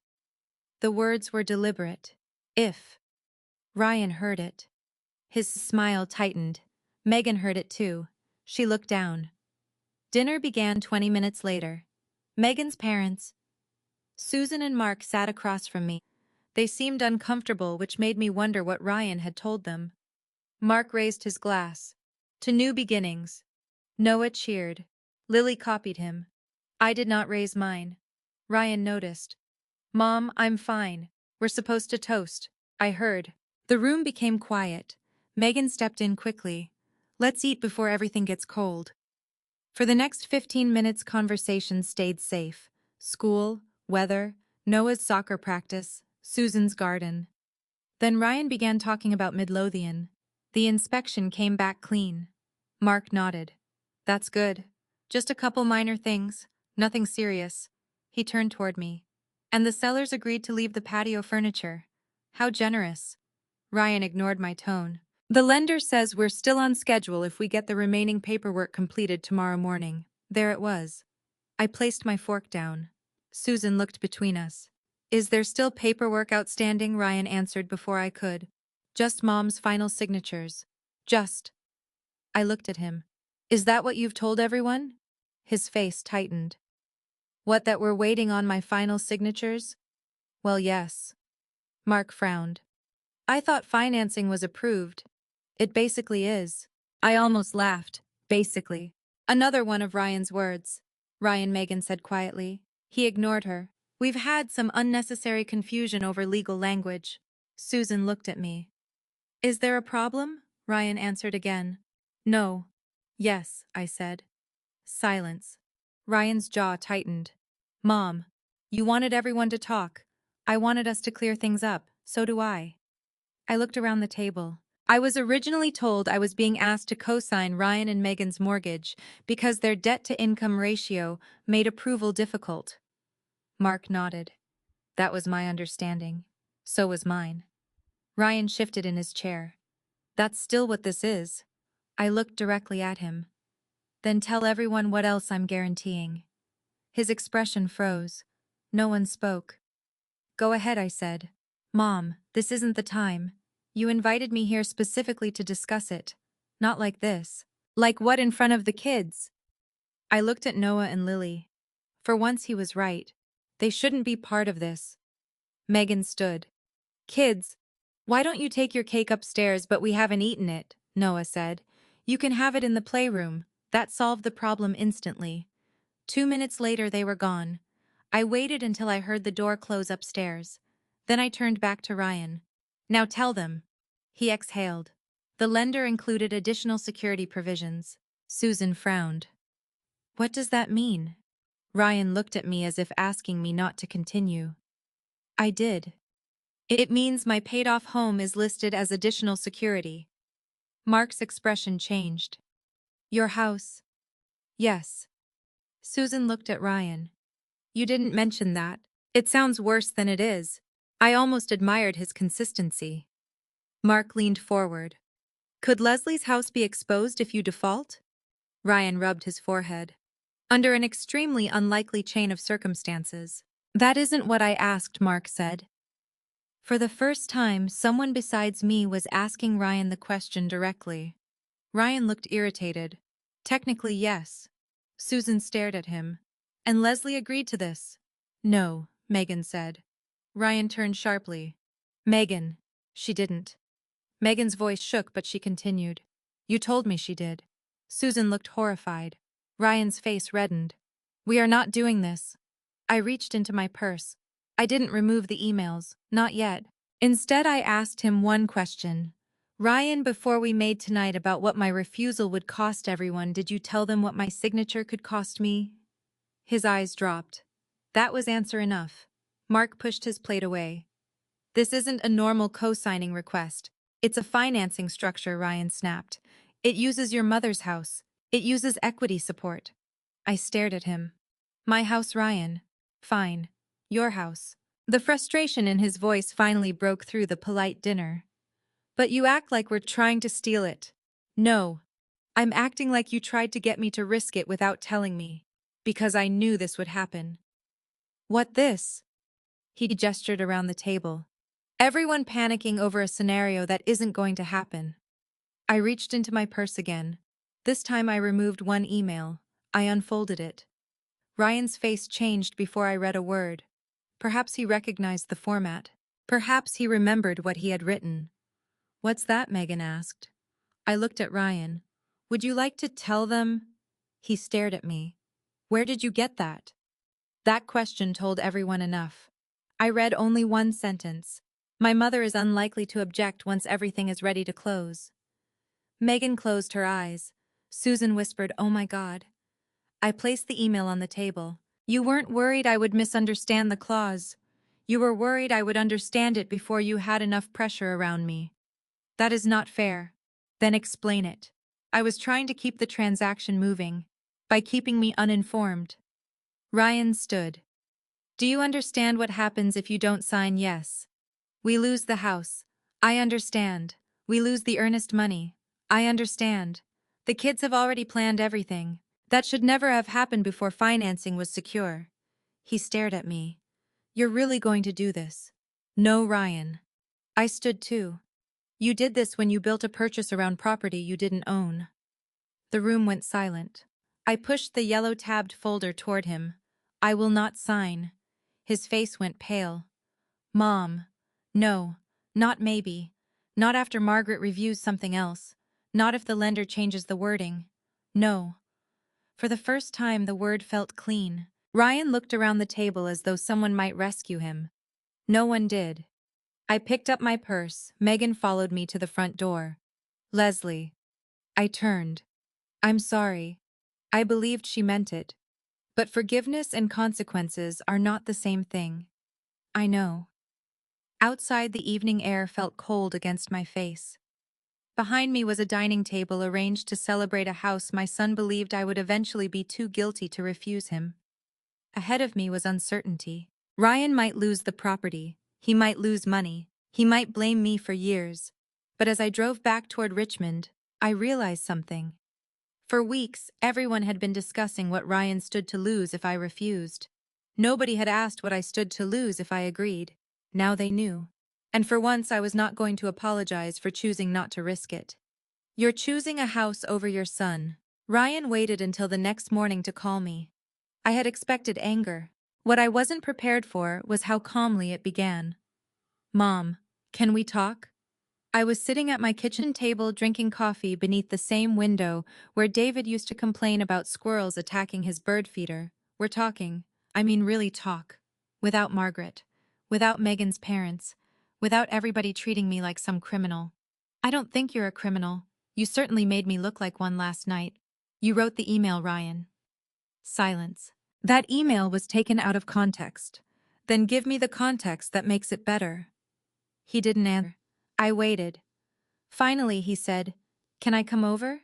The words were deliberate. If. Ryan heard it. His smile tightened. Megan heard it too. She looked down. Dinner began 20 minutes later. Megan's parents, Susan and Mark, sat across from me. They seemed uncomfortable, which made me wonder what Ryan had told them. Mark raised his glass. To new beginnings. Noah cheered. Lily copied him. I did not raise mine. Ryan noticed. Mom, I'm fine. We're supposed to toast. I heard. The room became quiet. Megan stepped in quickly. Let's eat before everything gets cold. For the next 15 minutes, conversation stayed safe. School, weather, Noah's soccer practice, Susan's garden. Then Ryan began talking about Midlothian. The inspection came back clean. Mark nodded. That's good. Just a couple minor things. Nothing serious. He turned toward me. And the sellers agreed to leave the patio furniture. How generous. Ryan ignored my tone. The lender says we're still on schedule if we get the remaining paperwork completed tomorrow morning. There it was. I placed my fork down. Susan looked between us. Is there still paperwork outstanding? Ryan answered before I could. Just Mom's final signatures. Just. I looked at him. Is that what you've told everyone? His face tightened. What, that we're waiting on my final signatures? Well, yes. Mark frowned. I thought financing was approved. It basically is. I almost laughed. Basically. Another one of Ryan's words. Megan said quietly. He ignored her. We've had some unnecessary confusion over legal language. Susan looked at me. Is there a problem? Ryan answered again. No. Yes, I said. Silence. Ryan's jaw tightened. Mom, you wanted everyone to talk. I wanted us to clear things up. So do I. I looked around the table. I was originally told I was being asked to co-sign Ryan and Megan's mortgage because their debt-to-income ratio made approval difficult. Mark nodded. That was my understanding. So was mine. Ryan shifted in his chair. That's still what this is. I looked directly at him. Then tell everyone what else I'm guaranteeing. His expression froze. No one spoke. Go ahead, I said. Mom, this isn't the time. You invited me here specifically to discuss it. Not like this. Like what, in front of the kids? I looked at Noah and Lily. For once he was right. They shouldn't be part of this. Megan stood. Kids, why don't you take your cake upstairs? But we haven't eaten it, Noah said. You can have it in the playroom. That solved the problem instantly. 2 minutes later they were gone. I waited until I heard the door close upstairs. Then I turned back to Ryan. Now tell them. He exhaled. The lender included additional security provisions. Susan frowned. What does that mean? Ryan looked at me as if asking me not to continue. I did. It means my paid-off home is listed as additional security. Mark's expression changed. Your house? Yes. Susan looked at Ryan. You didn't mention that. It sounds worse than it is. I almost admired his consistency. Mark leaned forward. Could Leslie's house be exposed if you default? Ryan rubbed his forehead. Under an extremely unlikely chain of circumstances. That isn't what I asked, Mark said. For the first time, someone besides me was asking Ryan the question directly. Ryan looked irritated. Technically, yes. Susan stared at him. And Leslie agreed to this. No, Megan said. Ryan turned sharply. Megan. She didn't. Megan's voice shook, but she continued. You told me she did. Susan looked horrified. Ryan's face reddened. We are not doing this. I reached into my purse. I didn't remove the emails, not yet. Instead, I asked him one question. Ryan, before we made tonight about what my refusal would cost everyone, did you tell them what my signature could cost me? His eyes dropped. That was answer enough. Mark pushed his plate away. This isn't a normal co-signing request. It's a financing structure, Ryan snapped. It uses your mother's house. It uses equity support. I stared at him. My house, Ryan. Fine. Your house. The frustration in his voice finally broke through the polite dinner. But you act like we're trying to steal it. No. I'm acting like you tried to get me to risk it without telling me. Because I knew this would happen. What this? He gestured around the table. Everyone panicking over a scenario that isn't going to happen. I reached into my purse again. This time I removed one email. I unfolded it. Ryan's face changed before I read a word. Perhaps he recognized the format. Perhaps he remembered what he had written. What's that? Megan asked. I looked at Ryan. Would you like to tell them? He stared at me. Where did you get that? That question told everyone enough. I read only one sentence. My mother is unlikely to object once everything is ready to close. Megan closed her eyes. Susan whispered, "Oh my God." I placed the email on the table. You weren't worried I would misunderstand the clause. You were worried I would understand it before you had enough pressure around me. That is not fair. Then explain it. I was trying to keep the transaction moving, by keeping me uninformed. Ryan stood. Do you understand what happens if you don't sign yes? We lose the house. I understand. We lose the earnest money. I understand. The kids have already planned everything. That should never have happened before financing was secure. He stared at me. You're really going to do this? No, Ryan. I stood too. You did this when you built a purchase around property you didn't own. The room went silent. I pushed the yellow tabbed folder toward him. I will not sign. His face went pale. Mom. No. Not maybe. Not after Margaret reviews something else. Not if the lender changes the wording. No. For the first time, the word felt clean. Ryan looked around the table as though someone might rescue him. No one did. I picked up my purse. Megan followed me to the front door. Leslie. I turned. I'm sorry. I believed she meant it. But forgiveness and consequences are not the same thing. I know. Outside, the evening air felt cold against my face. Behind me was a dining table arranged to celebrate a house my son believed I would eventually be too guilty to refuse him. Ahead of me was uncertainty. Ryan might lose the property. He might lose money. He might blame me for years. But as I drove back toward Richmond, I realized something. For weeks, everyone had been discussing what Ryan stood to lose if I refused. Nobody had asked what I stood to lose if I agreed. Now they knew. And for once I was not going to apologize for choosing not to risk it. You're choosing a house over your son. Ryan waited until the next morning to call me. I had expected anger. What I wasn't prepared for was how calmly it began. Mom, can we talk? I was sitting at my kitchen table drinking coffee beneath the same window where David used to complain about squirrels attacking his bird feeder. We're talking. I mean really talk. Without Margaret. Without Megan's parents. Without everybody treating me like some criminal. I don't think you're a criminal. You certainly made me look like one last night. You wrote the email, Ryan. Silence. That email was taken out of context. Then give me the context that makes it better. He didn't answer. I waited. Finally, he said, Can I come over?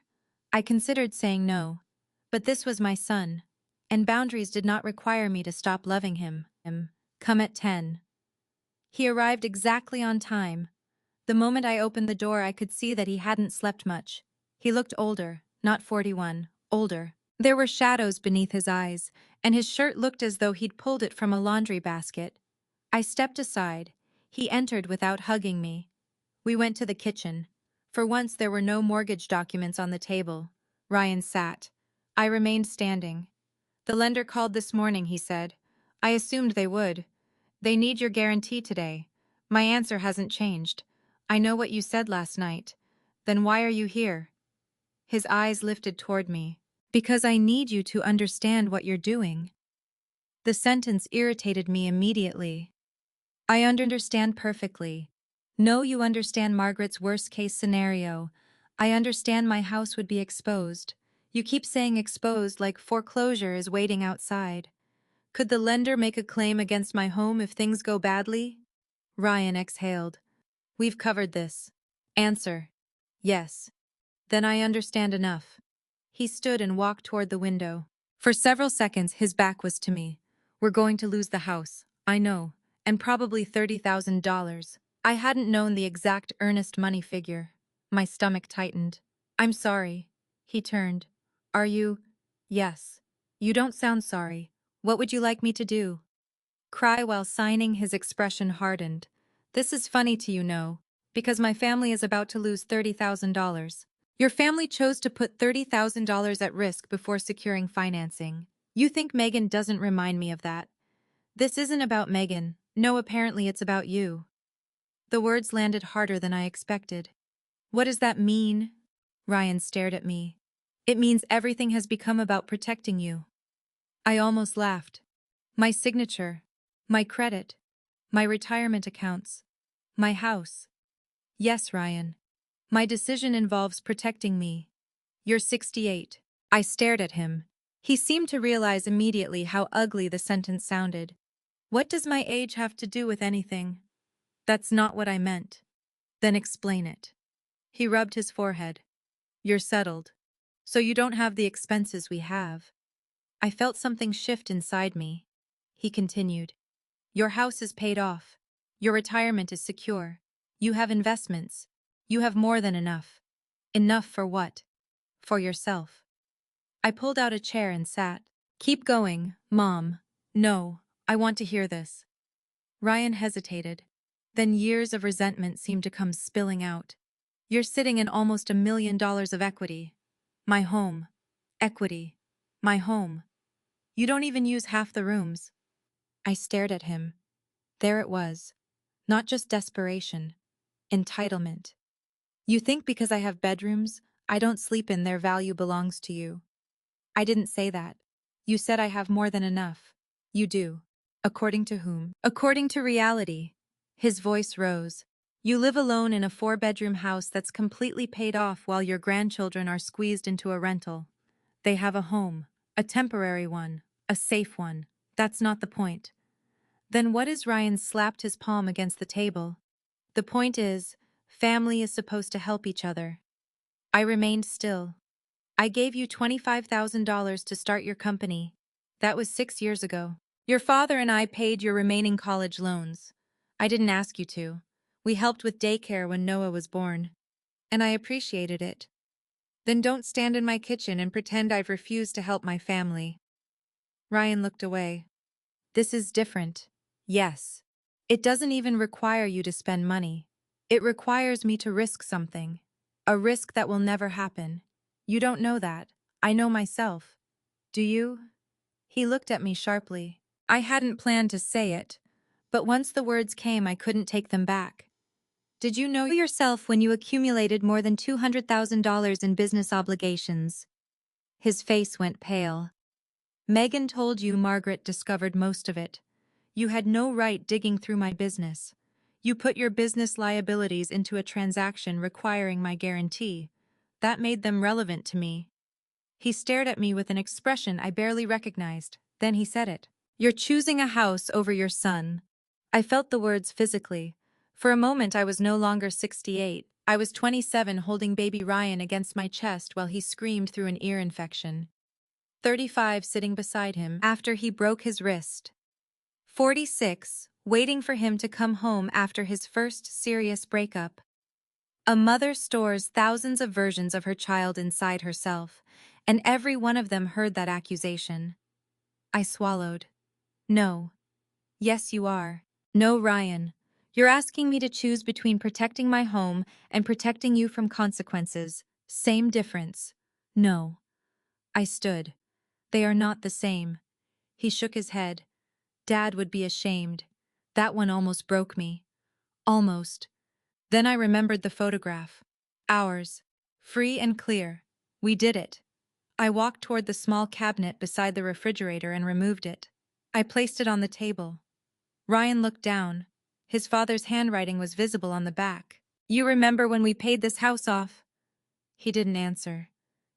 I considered saying no. But this was my son. And boundaries did not require me to stop loving him. Come at 10. He arrived exactly on time. The moment I opened the door, I could see that he hadn't slept much. He looked older, not 41, older. There were shadows beneath his eyes, and his shirt looked as though he'd pulled it from a laundry basket. I stepped aside. He entered without hugging me. We went to the kitchen. For once, there were no mortgage documents on the table. Ryan sat. I remained standing. The lender called this morning, he said. I assumed they would. They need your guarantee today. My answer hasn't changed. I know what you said last night. Then why are you here? His eyes lifted toward me. Because I need you to understand what you're doing. The sentence irritated me immediately. I understand perfectly. No, you understand Margaret's worst-case scenario. I understand my house would be exposed. You keep saying exposed like foreclosure is waiting outside. Could the lender make a claim against my home if things go badly? Ryan exhaled. We've covered this. Answer. Yes. Then I understand enough. He stood and walked toward the window. For several seconds, his back was to me. We're going to lose the house, I know, and probably $30,000. I hadn't known the exact earnest money figure. My stomach tightened. I'm sorry. He turned. Are you? Yes. You don't sound sorry. What would you like me to do? Cry while signing. His expression hardened. This is funny to you, no, because my family is about to lose $30,000. Your family chose to put $30,000 at risk before securing financing. You think Megan doesn't remind me of that. This isn't about Megan. No, apparently it's about you. The words landed harder than I expected. What does that mean? Ryan stared at me. It means everything has become about protecting you. I almost laughed. My signature, my credit, my retirement accounts, my house. Yes, Ryan. My decision involves protecting me. You're 68. I stared at him. He seemed to realize immediately how ugly the sentence sounded. What does my age have to do with anything? That's not what I meant. Then explain it. He rubbed his forehead. You're settled. So you don't have the expenses we have. I felt something shift inside me. He continued. Your house is paid off. Your retirement is secure. You have investments. You have more than enough. Enough for what? For yourself. I pulled out a chair and sat. Keep going, Mom. No, I want to hear this. Ryan hesitated. Then years of resentment seemed to come spilling out. You're sitting in almost $1 million of equity. My home. Equity. My home. You don't even use half the rooms. I stared at him. There it was. Not just desperation. Entitlement. You think because I have bedrooms, I don't sleep in, their value belongs to you. I didn't say that. You said I have more than enough. You do. According to whom? According to reality. His voice rose. You live alone in a 4-bedroom house that's completely paid off while your grandchildren are squeezed into a rental. They have a home, a temporary one, a safe one. That's not the point. Then what is? Ryan slapped his palm against the table. The point is, family is supposed to help each other. I remained still. I gave you $25,000 to start your company. That was 6 years ago. Your father and I paid your remaining college loans. I didn't ask you to. We helped with daycare when Noah was born. And I appreciated it. Then don't stand in my kitchen and pretend I've refused to help my family. Ryan looked away. This is different. Yes. It doesn't even require you to spend money. It requires me to risk something. A risk that will never happen. You don't know that. I know myself. Do you? He looked at me sharply. I hadn't planned to say it, but once the words came, I couldn't take them back. Did you know yourself when you accumulated more than $200,000 in business obligations? His face went pale. Megan told you Margaret discovered most of it. You had no right digging through my business. You put your business liabilities into a transaction requiring my guarantee. That made them relevant to me. He stared at me with an expression I barely recognized. Then he said it. You're choosing a house over your son. I felt the words physically. For a moment I was no longer 68. I was 27, holding baby Ryan against my chest while he screamed through an ear infection. 35, sitting beside him after he broke his wrist. 46, waiting for him to come home after his first serious breakup. A mother stores thousands of versions of her child inside herself, and every one of them heard that accusation. I swallowed. No. Yes, you are. No, Ryan. You're asking me to choose between protecting my home and protecting you from consequences. Same difference. No. I stood. They are not the same. He shook his head. Dad would be ashamed. That one almost broke me. Almost. Then I remembered the photograph. Ours. Free and clear. We did it. I walked toward the small cabinet beside the refrigerator and removed it. I placed it on the table. Ryan looked down. His father's handwriting was visible on the back. You remember when we paid this house off? He didn't answer.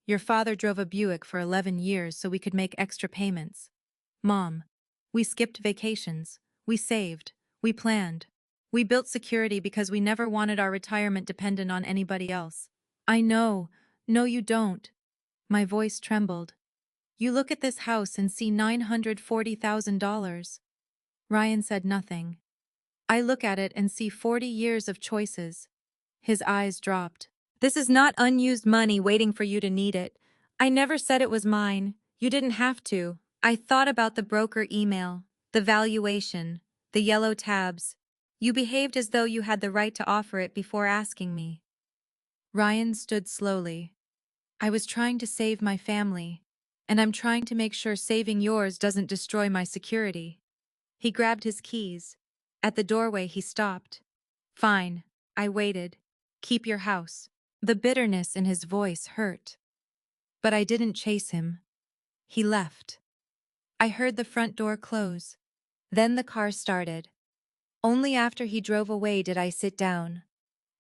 Your father drove a Buick for 11 years so we could make extra payments. Mom, we skipped vacations. We saved. We planned. We built security because we never wanted our retirement dependent on anybody else. I know. No, you don't. My voice trembled. You look at this house and see $940,000. Ryan said nothing. I look at it and see 40 years of choices. His eyes dropped. This is not unused money waiting for you to need it. I never said it was mine. You didn't have to. I thought about the broker email, the valuation, the yellow tabs. You behaved as though you had the right to offer it before asking me. Ryan stood slowly. I was trying to save my family, and I'm trying to make sure saving yours doesn't destroy my security. He grabbed his keys. At the doorway, he stopped. Fine, I waited. Keep your house. The bitterness in his voice hurt. But I didn't chase him. He left. I heard the front door close. Then the car started. Only after he drove away did I sit down.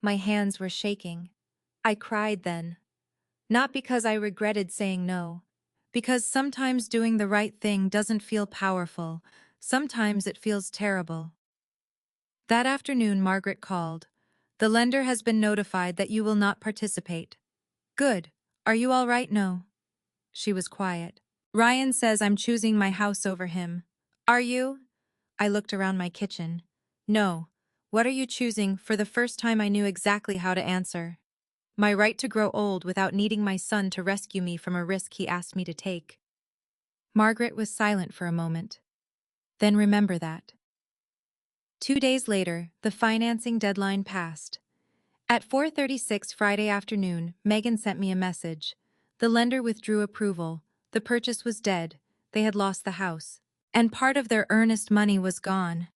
My hands were shaking. I cried then. Not because I regretted saying no. Because sometimes doing the right thing doesn't feel powerful. Sometimes it feels terrible. That afternoon, Margaret called. The lender has been notified that you will not participate. Good. Are you all right? No. She was quiet. Ryan says I'm choosing my house over him. Are you? I looked around my kitchen. No. What are you choosing? For the first time I knew exactly how to answer. My right to grow old without needing my son to rescue me from a risk he asked me to take. Margaret was silent for a moment. Then remember that. 2 days later, the financing deadline passed. At 4:36 Friday afternoon, Megan sent me a message. The lender withdrew approval. The purchase was dead. They had lost the house. And part of their earnest money was gone.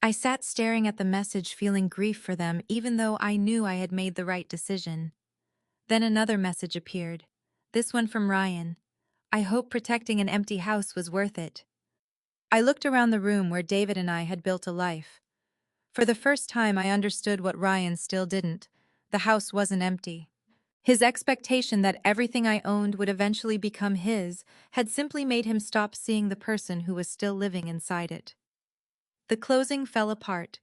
I sat staring at the message, feeling grief for them, even though I knew I had made the right decision. Then another message appeared. This one from Ryan. I hope protecting an empty house was worth it. I looked around the room where David and I had built a life. For the first time, I understood what Ryan still didn't. The house wasn't empty. His expectation that everything I owned would eventually become his had simply made him stop seeing the person who was still living inside it. The closing fell apart.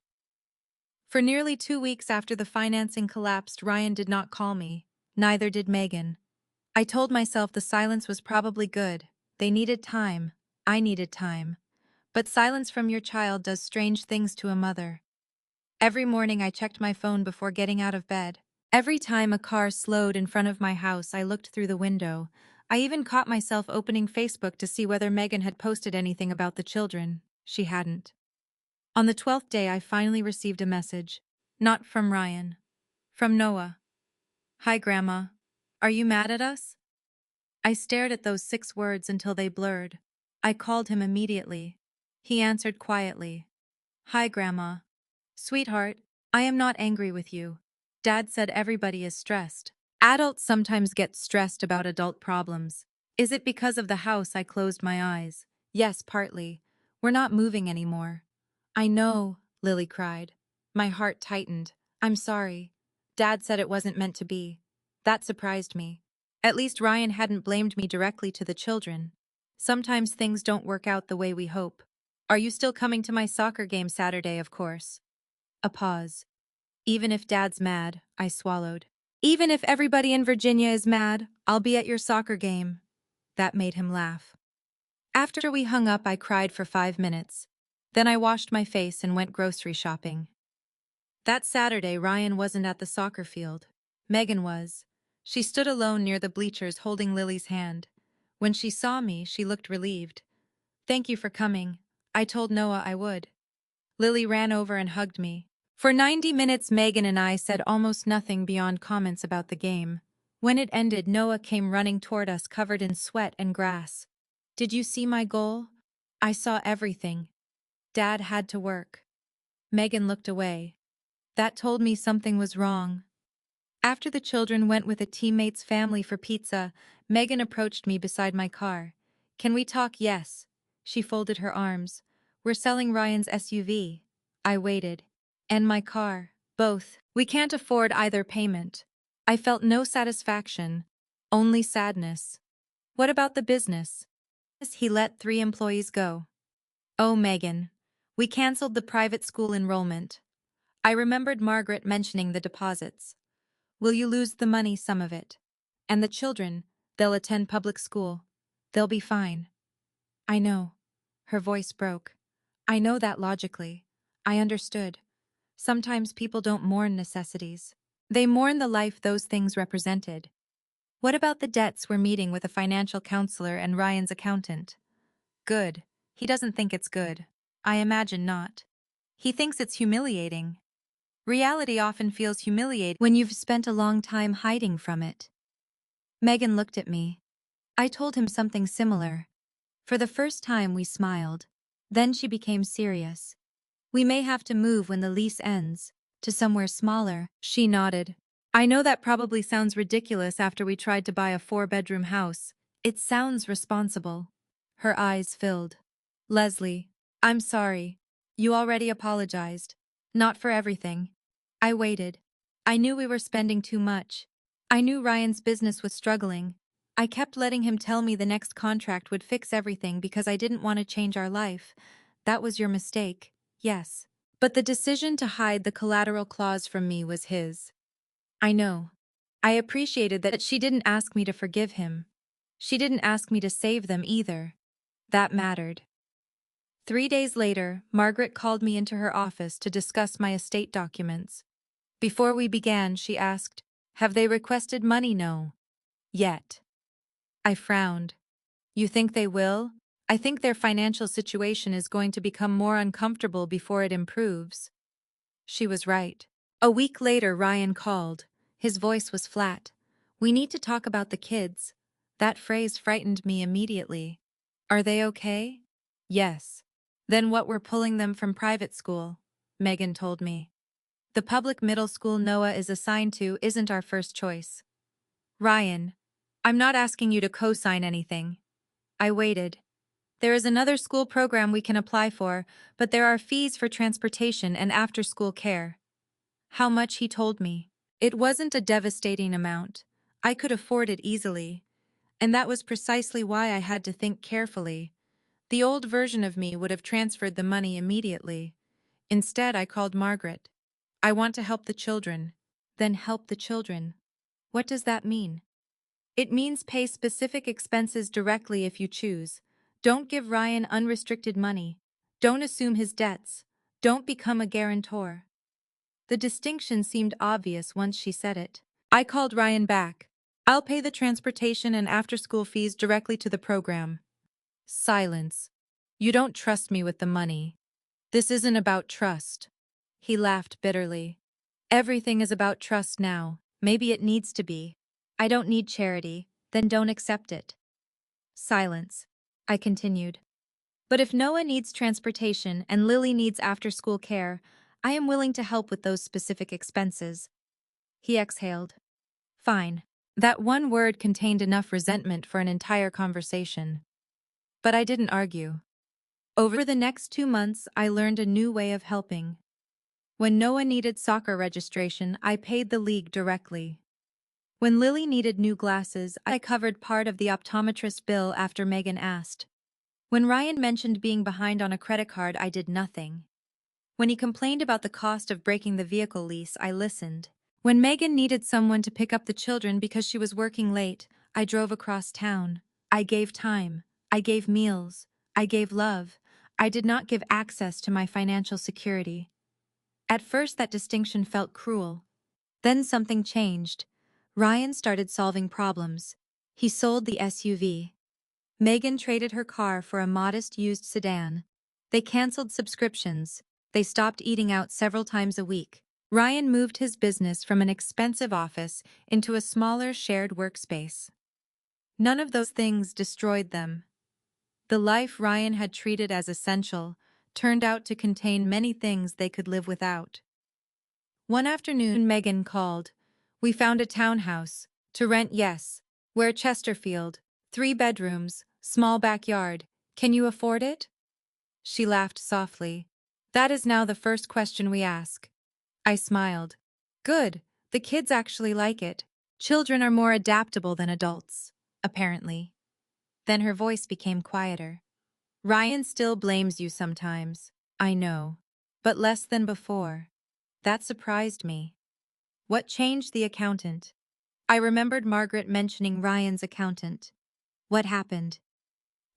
For nearly 2 weeks after the financing collapsed, Ryan did not call me. Neither did Megan. I told myself the silence was probably good. They needed time. I needed time. But silence from your child does strange things to a mother. Every morning I checked my phone before getting out of bed. Every time a car slowed in front of my house, I looked through the window. I even caught myself opening Facebook to see whether Megan had posted anything about the children. She hadn't. On the 12th day, I finally received a message. Not from Ryan. From Noah. Hi, Grandma. Are you mad at us? I stared at those 6 words until they blurred. I called him immediately. He answered quietly. Hi, Grandma. Sweetheart, I am not angry with you. Dad said everybody is stressed. Adults sometimes get stressed about adult problems. Is it because of the house? I closed my eyes. Yes, partly. We're not moving anymore. I know, Lily cried. My heart tightened. I'm sorry. Dad said it wasn't meant to be. That surprised me. At least Ryan hadn't blamed me directly to the children. Sometimes things don't work out the way we hope. Are you still coming to my soccer game Saturday? Of course. A pause. Even if Dad's mad, I swallowed. Even if everybody in Virginia is mad, I'll be at your soccer game. That made him laugh. After we hung up, I cried for 5 minutes. Then I washed my face and went grocery shopping. That Saturday, Ryan wasn't at the soccer field. Megan was. She stood alone near the bleachers holding Lily's hand. When she saw me, she looked relieved. Thank you for coming. I told Noah I would. Lily ran over and hugged me. For 90 minutes, Megan and I said almost nothing beyond comments about the game. When it ended, Noah came running toward us covered in sweat and grass. Did you see my goal? I saw everything. Dad had to work. Megan looked away. That told me something was wrong. After the children went with a teammate's family for pizza, Megan approached me beside my car. Can we talk? Yes. She folded her arms. We're selling Ryan's SUV. I waited. And my car. Both. We can't afford either payment. I felt no satisfaction, only sadness. What about the business? He let 3 employees go. Oh, Megan. We canceled the private school enrollment. I remembered Margaret mentioning the deposits. Will you lose the money, some of it? And the children, they'll attend public school. They'll be fine. I know. Her voice broke. I know that logically. I understood. Sometimes people don't mourn necessities. They mourn the life those things represented. What about the debts we're meeting with a financial counselor and Ryan's accountant? Good. He doesn't think it's good. I imagine not. He thinks it's humiliating. Reality often feels humiliating when you've spent a long time hiding from it. Megan looked at me. I told him something similar. For the first time we smiled. Then she became serious. We may have to move when the lease ends, to somewhere smaller. She nodded. I know that probably sounds ridiculous after we tried to buy a 4-bedroom house. It sounds responsible. Her eyes filled. Leslie, I'm sorry. You already apologized. Not for everything. I waited. I knew we were spending too much. I knew Ryan's business was struggling. I kept letting him tell me the next contract would fix everything because I didn't want to change our life. That was your mistake, yes. But the decision to hide the collateral clause from me was his. I know. I appreciated that she didn't ask me to forgive him. She didn't ask me to save them either. That mattered. 3 days later, Margaret called me into her office to discuss my estate documents. Before we began, she asked, "Have they requested money?" "No. Yet." I frowned. "You think they will?" "I think their financial situation is going to become more uncomfortable before it improves." She was right. A week later, Ryan called. His voice was flat. "We need to talk about the kids." That phrase frightened me immediately. "Are they okay?" "Yes." "Then what, we're pulling them from private school?" Megan told me. "The public middle school Noah is assigned to isn't our first choice." "Ryan, I'm not asking you to co-sign anything." I waited. "There is another school program we can apply for, but there are fees for transportation and after-school care." How much, he told me. It wasn't a devastating amount. I could afford it easily. And that was precisely why I had to think carefully. The old version of me would have transferred the money immediately. Instead, I called Margaret. "I want to help the children." Then help the children. What does that mean? It means pay specific expenses directly if you choose. Don't give Ryan unrestricted money. Don't assume his debts. Don't become a guarantor. The distinction seemed obvious once she said it. I called Ryan back. "I'll pay the transportation and after-school fees directly to the program." Silence. "You don't trust me with the money." "This isn't about trust." He laughed bitterly. "Everything is about trust now. Maybe it needs to be. I don't need charity, then don't accept it." Silence. I continued. "But if Noah needs transportation and Lily needs after-school care, I am willing to help with those specific expenses." He exhaled. Fine. That one word contained enough resentment for an entire conversation. But I didn't argue. Over the next 2 months, I learned a new way of helping. When Noah needed soccer registration, I paid the league directly. When Lily needed new glasses, I covered part of the optometrist bill after Megan asked. When Ryan mentioned being behind on a credit card, I did nothing. When he complained about the cost of breaking the vehicle lease, I listened. When Megan needed someone to pick up the children because she was working late, I drove across town. I gave time. I gave meals. I gave love. I did not give access to my financial security. At first, that distinction felt cruel. Then something changed. Ryan started solving problems. He sold the SUV. Megan traded her car for a modest used sedan. They canceled subscriptions. They stopped eating out several times a week. Ryan moved his business from an expensive office into a smaller shared workspace. None of those things destroyed them. The life Ryan had treated as essential turned out to contain many things they could live without. One afternoon, Megan called. "We found a townhouse. To rent, yes. We're Chesterfield. 3 bedrooms, small backyard. Can you afford it?" She laughed softly. That is now the first question we ask. I smiled. Good. The kids actually like it. Children are more adaptable than adults, apparently. Then her voice became quieter. Ryan still blames you sometimes. I know. But less than before. That surprised me. What changed the accountant? I remembered Margaret mentioning Ryan's accountant. What happened?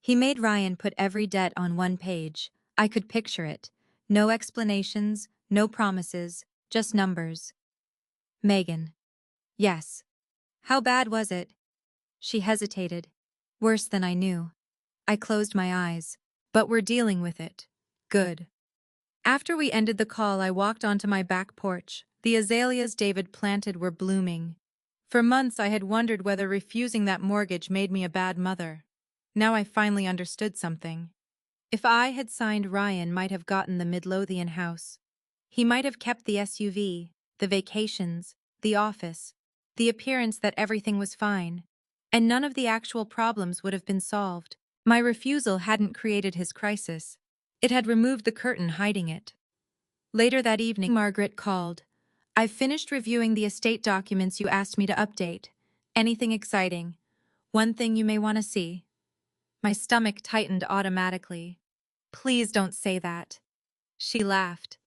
He made Ryan put every debt on one page. I could picture it. No explanations, no promises, just numbers. Megan. Yes. How bad was it? She hesitated. Worse than I knew. I closed my eyes. But we're dealing with it. Good. After we ended the call, I walked onto my back porch. The azaleas David planted were blooming. For months I had wondered whether refusing that mortgage made me a bad mother. Now I finally understood something. If I had signed, Ryan might have gotten the Midlothian house. He might have kept the SUV, the vacations, the office, the appearance that everything was fine. And none of the actual problems would have been solved. My refusal hadn't created his crisis. It had removed the curtain hiding it. Later that evening, Margaret called. I've finished reviewing the estate documents you asked me to update. Anything exciting? One thing you may want to see. My stomach tightened automatically. Please don't say that. She laughed.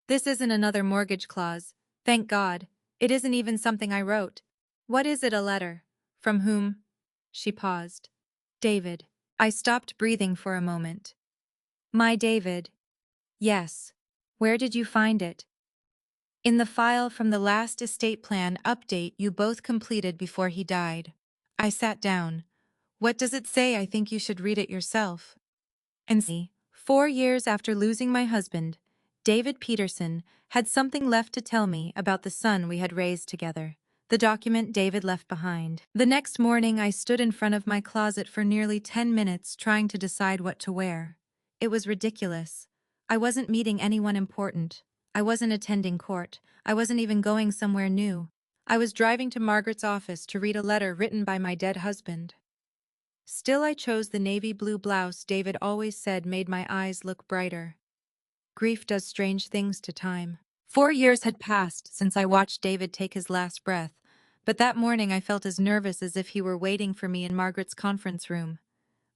This isn't another mortgage clause. Thank God. It isn't even something I wrote. What is it, a letter? From whom? She paused. David. I stopped breathing for a moment. My David. Yes. Where did you find it? In the file from the last estate plan update you both completed before he died. I sat down. What does it say? I think you should read it yourself. And see, 4 years after losing my husband, David Peterson had something left to tell me about the son we had raised together. The document David left behind. The next morning I stood in front of my closet for nearly 10 minutes trying to decide what to wear. It was ridiculous. I wasn't meeting anyone important. I wasn't attending court. I wasn't even going somewhere new. I was driving to Margaret's office to read a letter written by my dead husband. Still, I chose the navy blue blouse David always said made my eyes look brighter. Grief does strange things to time. 4 years had passed since I watched David take his last breath, but that morning I felt as nervous as if he were waiting for me in Margaret's conference room.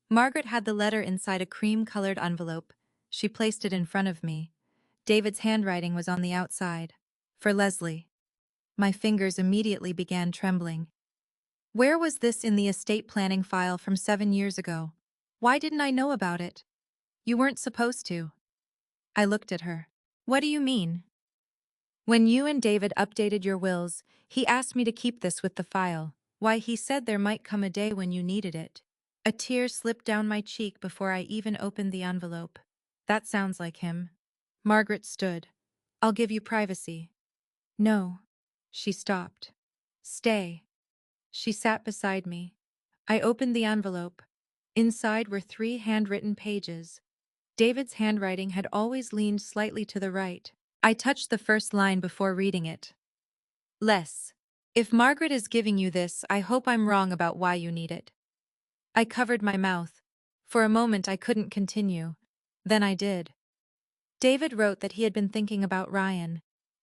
Margaret had the letter inside a cream-colored envelope. She placed it in front of me. David's handwriting was on the outside. For Leslie. My fingers immediately began trembling. Where was this in the estate planning file from 7 years ago? Why didn't I know about it? You weren't supposed to. I looked at her. What do you mean? When you and David updated your wills, he asked me to keep this with the file. Why, he said there might come a day when you needed it. A tear slipped down my cheek before I even opened the envelope. That sounds like him. Margaret stood. I'll give you privacy. No. She stopped. Stay. She sat beside me. I opened the envelope. Inside were 3 handwritten pages. David's handwriting had always leaned slightly to the right. I touched the first line before reading it. Les. If Margaret is giving you this, I hope I'm wrong about why you need it. I covered my mouth. For a moment I couldn't continue. Then I did. David wrote that he had been thinking about Ryan.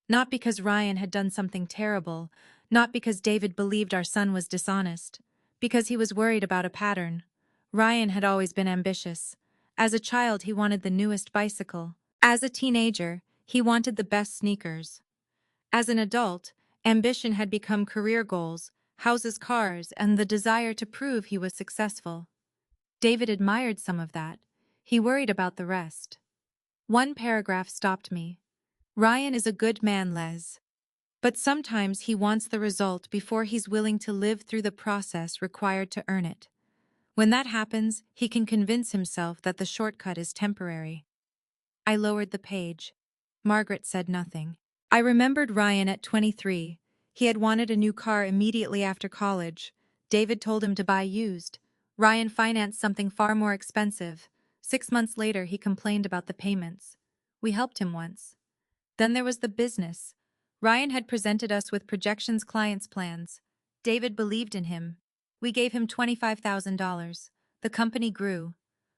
Not because Ryan had done something terrible, not because David believed our son was dishonest, because he was worried about a pattern. Ryan had always been ambitious. As a child, he wanted the newest bicycle. As a teenager, he wanted the best sneakers. As an adult, ambition had become career goals, houses, cars, and the desire to prove he was successful. David admired some of that. He worried about the rest. One paragraph stopped me. Ryan is a good man, Les. But sometimes he wants the result before he's willing to live through the process required to earn it. When that happens, he can convince himself that the shortcut is temporary. I lowered the page. Margaret said nothing. I remembered Ryan at 23. He had wanted a new car immediately after college. David told him to buy used. Ryan financed something far more expensive. 6 months later, he complained about the payments. We helped him once. Then there was the business. Ryan had presented us with projections clients' plans. David believed in him. We gave him $25,000. The company grew.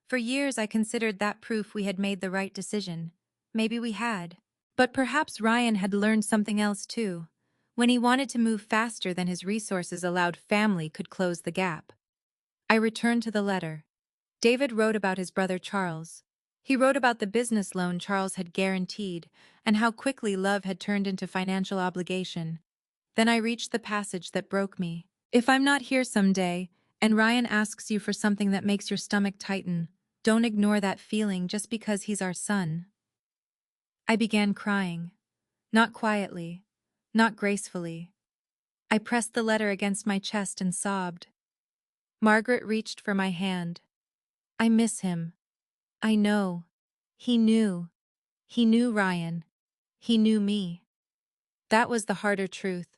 For years I considered that proof we had made the right decision. Maybe we had. But perhaps Ryan had learned something else too. When he wanted to move faster than his resources allowed, family could close the gap. I returned to the letter. David wrote about his brother Charles. He wrote about the business loan Charles had guaranteed and how quickly love had turned into financial obligation. Then I reached the passage that broke me. If I'm not here someday, and Ryan asks you for something that makes your stomach tighten, don't ignore that feeling just because he's our son. I began crying. Not quietly, not gracefully. I pressed the letter against my chest and sobbed. Margaret reached for my hand. I miss him. I know. He knew. He knew Ryan. He knew me. That was the harder truth.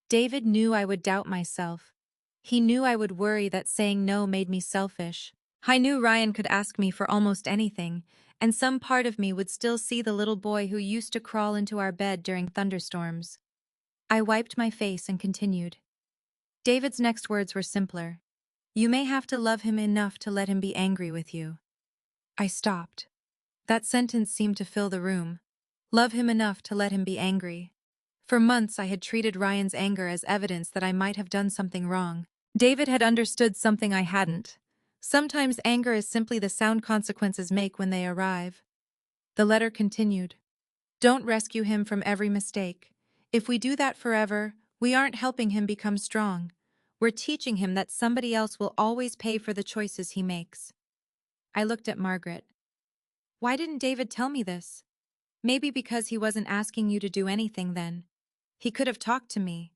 David knew I would doubt myself. He knew I would worry that saying no made me selfish. I knew Ryan could ask me for almost anything, and some part of me would still see the little boy who used to crawl into our bed during thunderstorms. I wiped my face and continued. David's next words were simpler. You may have to love him enough to let him be angry with you. I stopped. That sentence seemed to fill the room. Love him enough to let him be angry. For months I had treated Ryan's anger as evidence that I might have done something wrong. David had understood something I hadn't. Sometimes anger is simply the sound consequences make when they arrive. The letter continued. Don't rescue him from every mistake. If we do that forever, we aren't helping him become strong. We're teaching him that somebody else will always pay for the choices he makes. I looked at Margaret. Why didn't David tell me this? Maybe because he wasn't asking you to do anything then. He could have talked to me.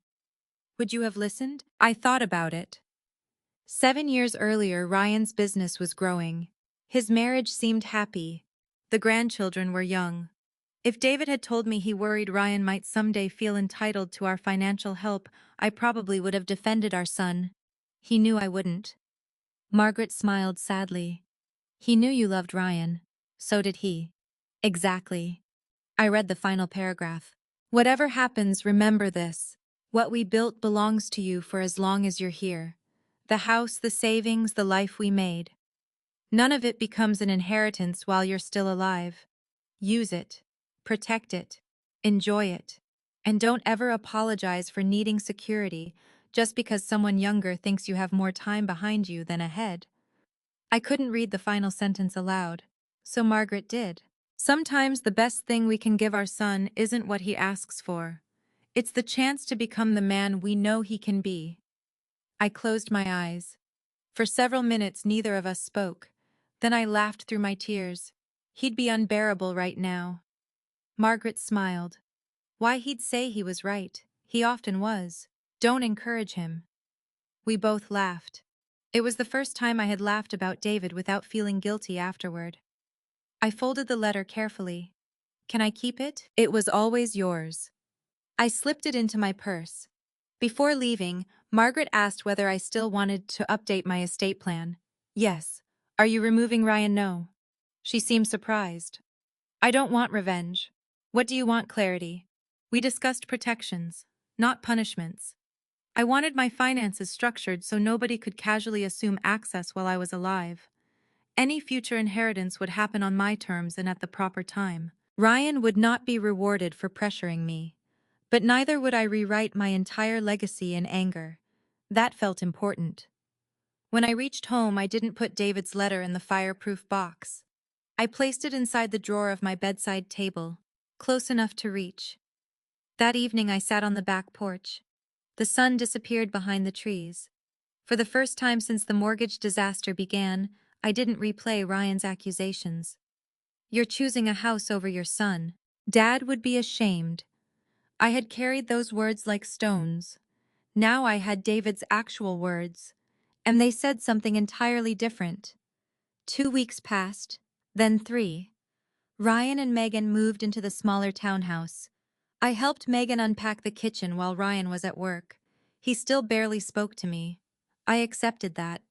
Would you have listened? I thought about it. 7 years earlier, Ryan's business was growing. His marriage seemed happy. The grandchildren were young. If David had told me he worried Ryan might someday feel entitled to our financial help, I probably would have defended our son. He knew I wouldn't. Margaret smiled sadly. He knew you loved Ryan. So did he. Exactly. I read the final paragraph. Whatever happens, remember this. What we built belongs to you for as long as you're here. The house, the savings, the life we made. None of it becomes an inheritance while you're still alive. Use it. Protect it. Enjoy it. And don't ever apologize for needing security just because someone younger thinks you have more time behind you than ahead. I couldn't read the final sentence aloud, so Margaret did. Sometimes the best thing we can give our son isn't what he asks for. It's the chance to become the man we know he can be. I closed my eyes. For several minutes neither of us spoke. Then I laughed through my tears. He'd be unbearable right now. Margaret smiled. Why, he'd say he was right. He often was. Don't encourage him. We both laughed. It was the first time I had laughed about David without feeling guilty afterward. I folded the letter carefully. Can I keep it? It was always yours. I slipped it into my purse. Before leaving, Margaret asked whether I still wanted to update my estate plan. Yes. Are you removing Ryan? No. She seemed surprised. I don't want revenge. What do you want, Clarity? We discussed protections, not punishments. I wanted my finances structured so nobody could casually assume access while I was alive. Any future inheritance would happen on my terms and at the proper time. Ryan would not be rewarded for pressuring me. But neither would I rewrite my entire legacy in anger. That felt important. When I reached home, I didn't put David's letter in the fireproof box. I placed it inside the drawer of my bedside table, close enough to reach. That evening I sat on the back porch. The sun disappeared behind the trees. For the first time since the mortgage disaster began, I didn't replay Ryan's accusations. You're choosing a house over your son. Dad would be ashamed. I had carried those words like stones. Now I had David's actual words, and they said something entirely different. 2 weeks passed, then 3. Ryan and Megan moved into the smaller townhouse. I helped Megan unpack the kitchen while Ryan was at work. He still barely spoke to me. I accepted that.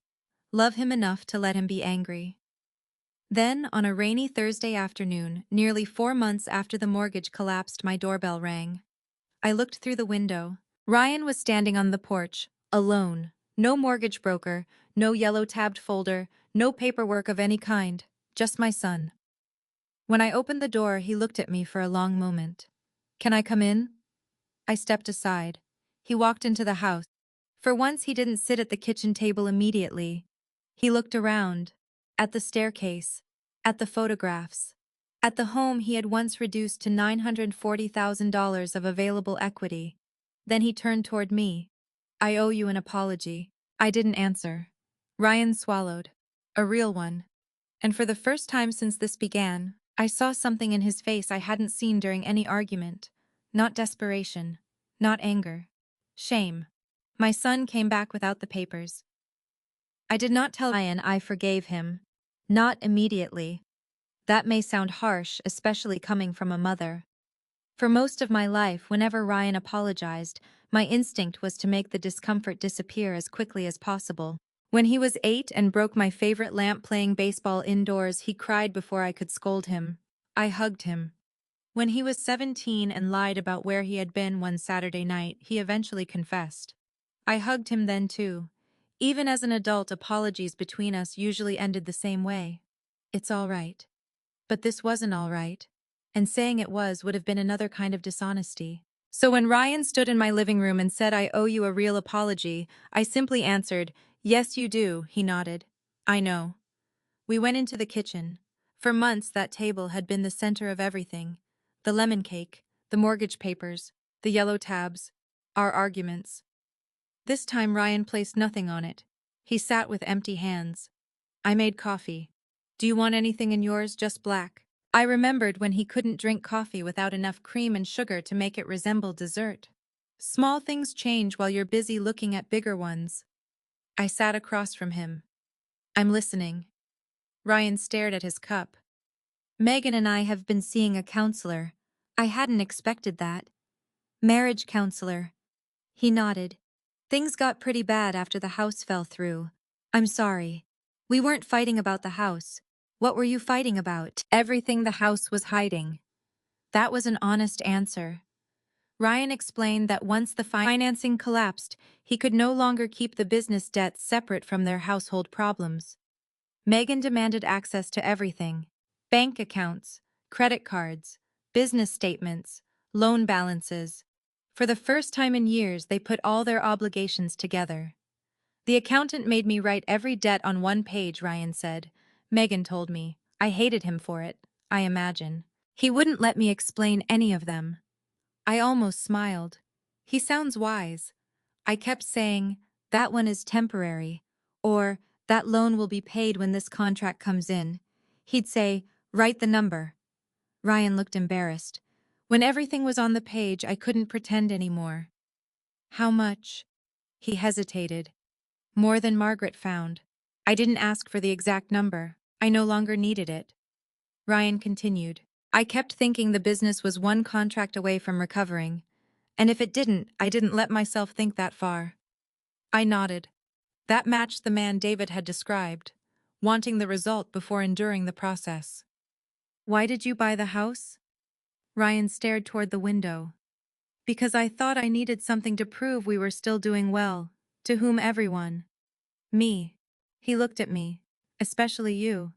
Love him enough to let him be angry. Then, on a rainy Thursday afternoon, nearly 4 months after the mortgage collapsed, my doorbell rang. I looked through the window. Ryan was standing on the porch, alone. No mortgage broker, no yellow tabbed folder, no paperwork of any kind, just my son. When I opened the door, he looked at me for a long moment. "Can I come in?" I stepped aside. He walked into the house. For once, he didn't sit at the kitchen table immediately. He looked around, at the staircase, at the photographs, at the home he had once reduced to $940,000 of available equity. Then he turned toward me. "I owe you an apology." I didn't answer. Ryan swallowed. A real one. And for the first time since this began, I saw something in his face I hadn't seen during any argument. Not desperation. Not anger. Shame. My son came back without the papers. I did not tell Ryan I forgave him. Not immediately. That may sound harsh, especially coming from a mother. For most of my life, whenever Ryan apologized, my instinct was to make the discomfort disappear as quickly as possible. When he was 8 and broke my favorite lamp playing baseball indoors, he cried before I could scold him. I hugged him. When he was 17 and lied about where he had been one Saturday night, he eventually confessed. I hugged him then too. Even as an adult, apologies between us usually ended the same way. "It's all right." But this wasn't all right. And saying it was would have been another kind of dishonesty. So when Ryan stood in my living room and said, "I owe you a real apology," I simply answered, "Yes, you do," he nodded. "I know." We went into the kitchen. For months, that table had been the center of everything. The lemon cake, the mortgage papers, the yellow tabs, our arguments. This time Ryan placed nothing on it. He sat with empty hands. I made coffee. "Do you want anything in yours, just black?" I remembered when he couldn't drink coffee without enough cream and sugar to make it resemble dessert. Small things change while you're busy looking at bigger ones. I sat across from him. "I'm listening." Ryan stared at his cup. "Megan and I have been seeing a counselor." I hadn't expected that. "Marriage counselor." He nodded. "Things got pretty bad after the house fell through." "I'm sorry. We weren't fighting about the house." "What were you fighting about?" "Everything the house was hiding." That was an honest answer. Ryan explained that once the financing collapsed, he could no longer keep the business debts separate from their household problems. Megan demanded access to everything: bank accounts, credit cards, business statements, loan balances. For the first time in years, they put all their obligations together. "The accountant made me write every debt on one page," Ryan said. Megan told me. I hated him for it, I imagine. He wouldn't let me explain any of them. I almost smiled. He sounds wise. I kept saying, "That one is temporary," or "That loan will be paid when this contract comes in." He'd say, "Write the number." Ryan looked embarrassed. When everything was on the page, I couldn't pretend anymore. "How much?" He hesitated. "More than Margaret found." I didn't ask for the exact number. I no longer needed it. Ryan continued. "I kept thinking the business was one contract away from recovering. And if it didn't, I didn't let myself think that far." I nodded. That matched the man David had described, wanting the result before enduring the process. "Why did you buy the house?" Ryan stared toward the window. "Because I thought I needed something to prove we were still doing well. To whom? Everyone." "Me." He looked at me. "Especially you."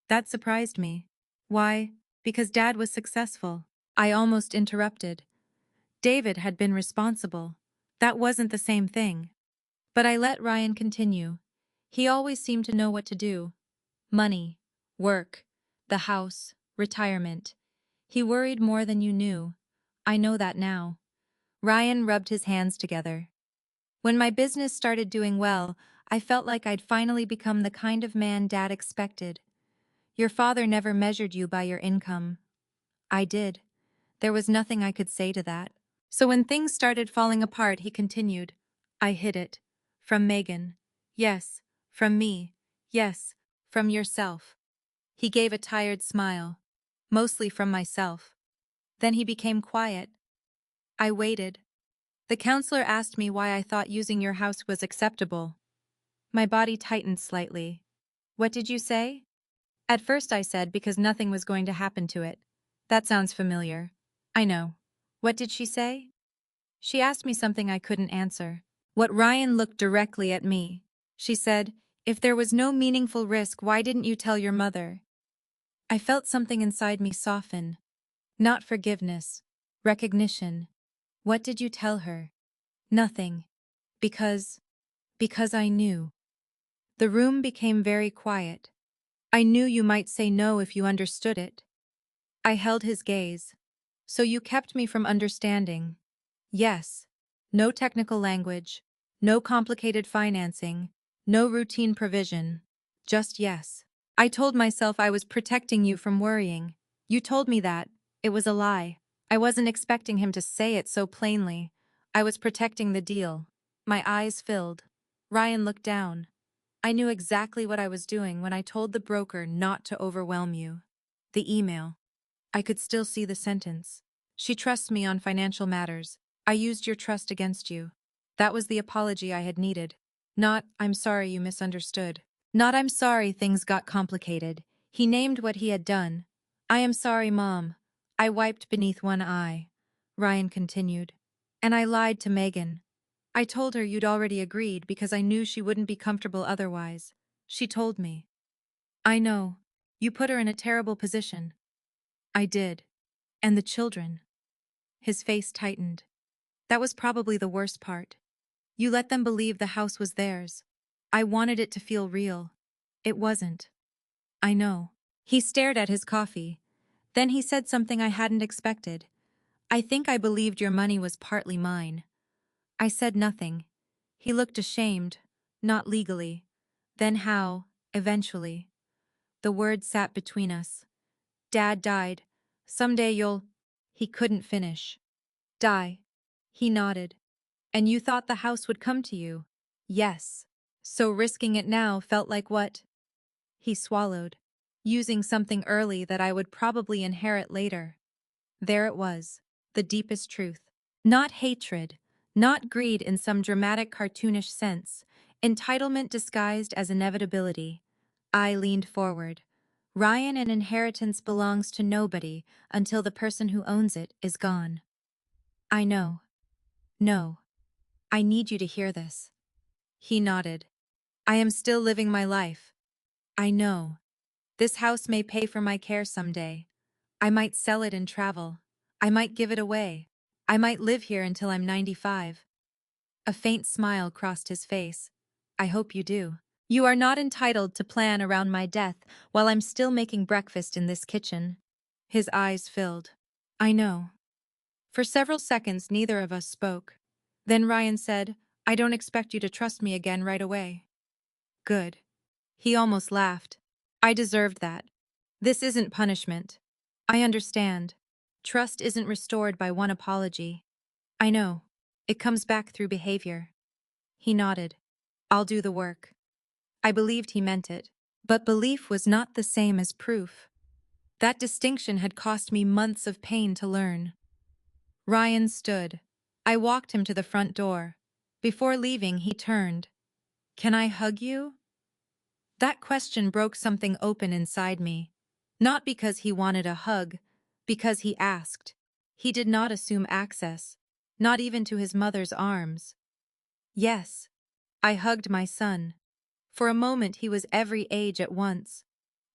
That surprised me. "Why?" "Because Dad was successful." I almost interrupted. David had been responsible. That wasn't the same thing. But I let Ryan continue. He always seemed to know what to do. Money, work, the house, retirement. He worried more than you knew. I know that now. Ryan rubbed his hands together. "When my business started doing well, I felt like I'd finally become the kind of man Dad expected. Your father never measured you by your income. I did. There was nothing I could say to that. So when things started falling apart," he continued, "I hid it. From Megan. Yes. From me. Yes. From yourself." He gave a tired smile. "Mostly from myself." Then he became quiet. I waited. "The counselor asked me why I thought using your house was acceptable." My body tightened slightly. "What did you say?" "At first I said because nothing was going to happen to it." "That sounds familiar." "I know." "What did she say?" "She asked me something I couldn't answer." What Ryan looked directly at me. "She said, if there was no meaningful risk, why didn't you tell your mother?" I felt something inside me soften. Not forgiveness. Recognition. What did you tell her? Nothing. Because I knew. The room became very quiet. I knew you might say no if you understood it. I held his gaze. So you kept me from understanding. Yes. No technical language. No complicated financing. No routine provision. Just yes. I told myself I was protecting you from worrying. You told me that. It was a lie. I wasn't expecting him to say it so plainly. I was protecting the deal. My eyes filled. Ryan looked down. I knew exactly what I was doing when I told the broker not to overwhelm you. The email. I could still see the sentence. She trusts me on financial matters. I used your trust against you. That was the apology I had needed. Not, I'm sorry you misunderstood. Not, I'm sorry things got complicated. He named what he had done. I am sorry, Mom. I wiped beneath one eye. Ryan continued. And I lied to Megan. I told her you'd already agreed because I knew she wouldn't be comfortable otherwise. She told me. I know. You put her in a terrible position. I did. And the children. His face tightened. That was probably the worst part. You let them believe the house was theirs. I wanted it to feel real. It wasn't. I know. He stared at his coffee. Then he said something I hadn't expected. I think I believed your money was partly mine. I said nothing. He looked ashamed. Not legally. Then how, eventually. The words sat between us. Dad died. Someday you'll... He couldn't finish. Die. He nodded. And you thought the house would come to you? Yes. So risking it now felt like what? He swallowed. Using something early that I would probably inherit later. There it was. The deepest truth. Not hatred. Not greed in some dramatic cartoonish sense. Entitlement disguised as inevitability. I leaned forward. Ryan, an inheritance belongs to nobody until the person who owns it is gone. I know. No. I need you to hear this. He nodded. I am still living my life. I know. This house may pay for my care someday. I might sell it and travel. I might give it away. I might live here until I'm 95. A faint smile crossed his face. I hope you do. You are not entitled to plan around my death while I'm still making breakfast in this kitchen. His eyes filled. I know. For several seconds, neither of us spoke. Then Ryan said, I don't expect you to trust me again right away. Good. He almost laughed. I deserved that. This isn't punishment. I understand. Trust isn't restored by one apology. I know. It comes back through behavior. He nodded. I'll do the work. I believed he meant it. But belief was not the same as proof. That distinction had cost me months of pain to learn. Ryan stood. I walked him to the front door. Before leaving, he turned. Can I hug you? That question broke something open inside me. Not because he wanted a hug, because he asked. He did not assume access, not even to his mother's arms. Yes, I hugged my son. For a moment he was every age at once.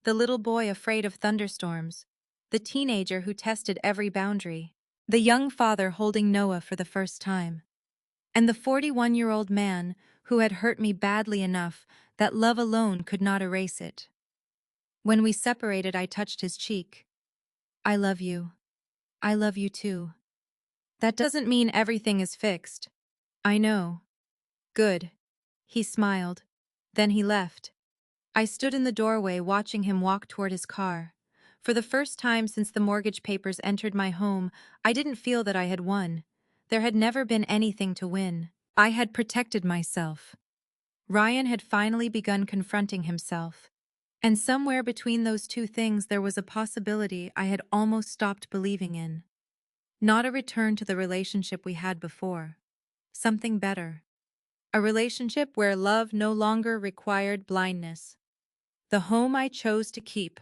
The little boy afraid of thunderstorms, the teenager who tested every boundary, the young father holding Noah for the first time, and the 41-year-old man who had hurt me badly enough that love alone could not erase it. When we separated, I touched his cheek. I love you. I love you too. That doesn't mean everything is fixed. I know. Good. He smiled. Then he left. I stood in the doorway watching him walk toward his car. For the first time since the mortgage papers entered my home, I didn't feel that I had won. There had never been anything to win. I had protected myself. Ryan had finally begun confronting himself. And somewhere between those two things there was a possibility I had almost stopped believing in. Not a return to the relationship we had before. Something better. A relationship where love no longer required blindness. The home I chose to keep.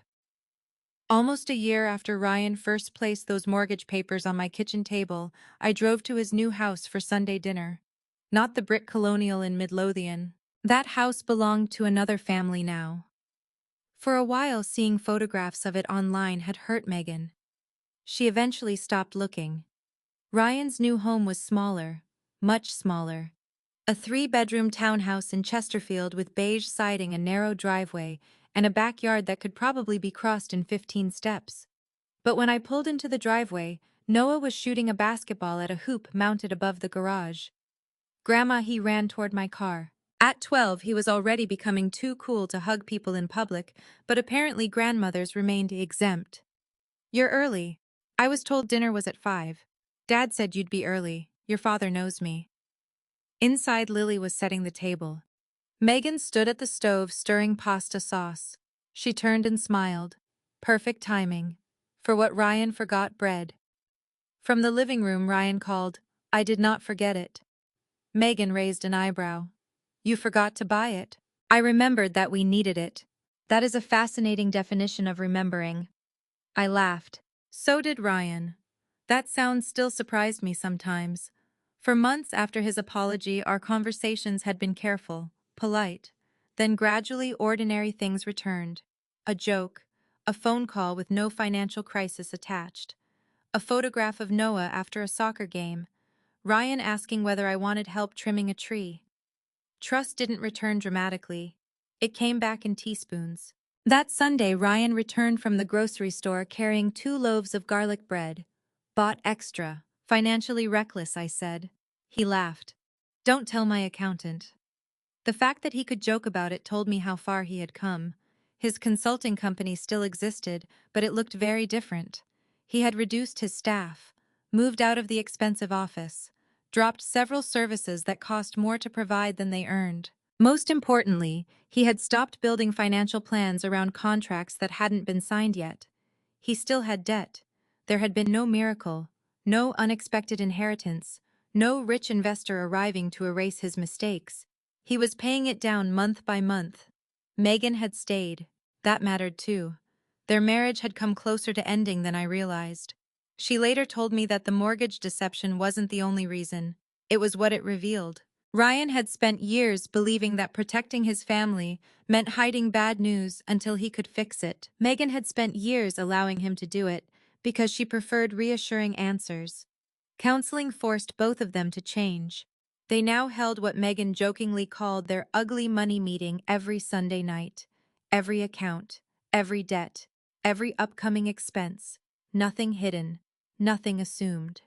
Almost a year after Ryan first placed those mortgage papers on my kitchen table, I drove to his new house for Sunday dinner. Not the brick colonial in Midlothian. That house belonged to another family now. For a while, seeing photographs of it online had hurt Megan. She eventually stopped looking. Ryan's new home was smaller, much smaller. A 3-bedroom townhouse in Chesterfield with beige siding, a narrow driveway, and a backyard that could probably be crossed in 15 steps. But when I pulled into the driveway, Noah was shooting a basketball at a hoop mounted above the garage. "Grandma," he ran toward my car. At 12, he was already becoming too cool to hug people in public, but apparently grandmothers remained exempt. "You're early. I was told dinner was at 5. Dad said you'd be early. Your father knows me." Inside, Lily was setting the table. Megan stood at the stove stirring pasta sauce. She turned and smiled. Perfect timing. For what Ryan forgot, bread. From the living room, Ryan called, "I did not forget it." Megan raised an eyebrow. "You forgot to buy it." I remembered that we needed it. That is a fascinating definition of remembering. I laughed. So did Ryan. That sound still surprised me sometimes. For months after his apology, our conversations had been careful, polite. Then gradually ordinary things returned. A joke, a phone call with no financial crisis attached, a photograph of Noah after a soccer game, Ryan asking whether I wanted help trimming a tree. Trust didn't return dramatically. It came back in teaspoons. That Sunday, Ryan returned from the grocery store carrying 2 loaves of garlic bread. "Bought extra. Financially reckless," I said. He laughed. "Don't tell my accountant." The fact that he could joke about it told me how far he had come. His consulting company still existed, but it looked very different. He had reduced his staff, moved out of the expensive office, dropped several services that cost more to provide than they earned. Most importantly, he had stopped building financial plans around contracts that hadn't been signed yet. He still had debt. There had been no miracle, no unexpected inheritance, no rich investor arriving to erase his mistakes. He was paying it down month by month. Megan had stayed. That mattered too. Their marriage had come closer to ending than I realized. She later told me that the mortgage deception wasn't the only reason. It was what it revealed. Ryan had spent years believing that protecting his family meant hiding bad news until he could fix it. Megan had spent years allowing him to do it because she preferred reassuring answers. Counseling forced both of them to change. They now held what Megan jokingly called their ugly money meeting every Sunday night. Every account, every debt, every upcoming expense. Nothing hidden, nothing assumed.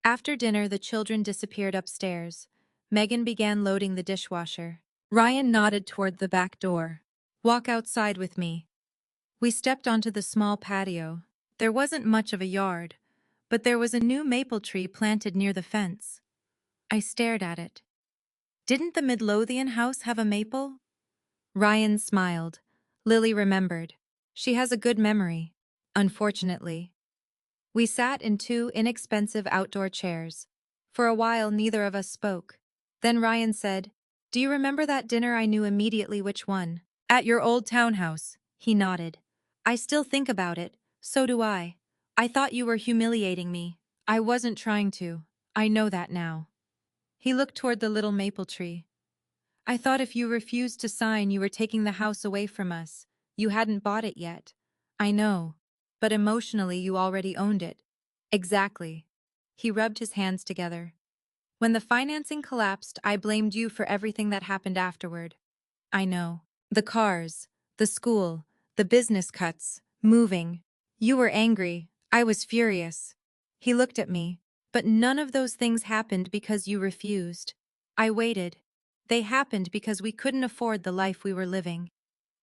After dinner, the children disappeared upstairs. Megan began loading the dishwasher. Ryan nodded toward the back door. "Walk outside with me." We stepped onto the small patio. There wasn't much of a yard, but there was a new maple tree planted near the fence. I stared at it. Didn't the Midlothian house have a maple? Ryan smiled. Lily remembered. She has a good memory, unfortunately. We sat in 2 inexpensive outdoor chairs. For a while, neither of us spoke. Then Ryan said, "Do you remember that dinner?" I knew immediately which one. "At your old townhouse." He nodded. "I still think about it. So do I. I thought you were humiliating me. I wasn't trying to. I know that now." He looked toward the little maple tree. "I thought if you refused to sign, you were taking the house away from us. You hadn't bought it yet." "I know. But emotionally, you already owned it." "Exactly." He rubbed his hands together. "When the financing collapsed, I blamed you for everything that happened afterward." "I know. The cars, the school, the business cuts, moving. You were angry. I was furious." He looked at me. "But none of those things happened because you refused. I waited. They happened because we couldn't afford the life we were living."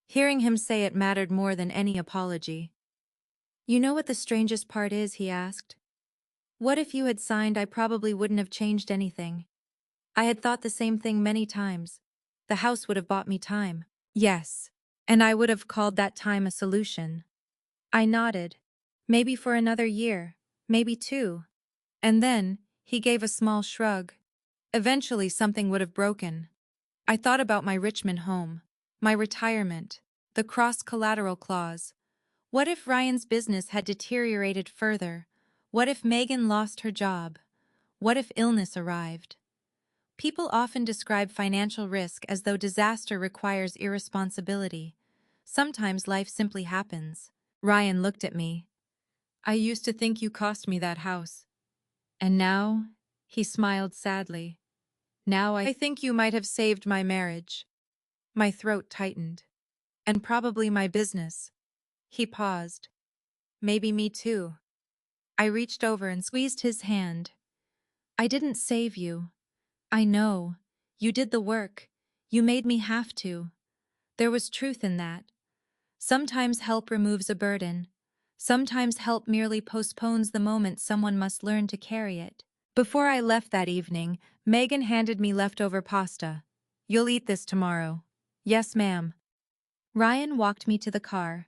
Hearing him say it mattered more than any apology. "You know what the strangest part is?" he asked. "What if you had signed? I probably wouldn't have changed anything." I had thought the same thing many times. The house would have bought me time. Yes. And I would have called that time a solution. I nodded. Maybe for another year. Maybe 2. And then, he gave a small shrug. Eventually something would have broken. I thought about my Richmond home, my retirement, the cross-collateral clause. What if Ryan's business had deteriorated further? What if Megan lost her job? What if illness arrived? People often describe financial risk as though disaster requires irresponsibility. Sometimes life simply happens. Ryan looked at me. I used to think you cost me that house. And now? He smiled sadly. Now I think you might have saved my marriage. My throat tightened. And probably my business. He paused. Maybe me too. I reached over and squeezed his hand. I didn't save you. I know. You did the work. You made me have to. There was truth in that. Sometimes help removes a burden. Sometimes help merely postpones the moment someone must learn to carry it. Before I left that evening, Megan handed me leftover pasta. You'll eat this tomorrow. Yes, ma'am. Ryan walked me to the car.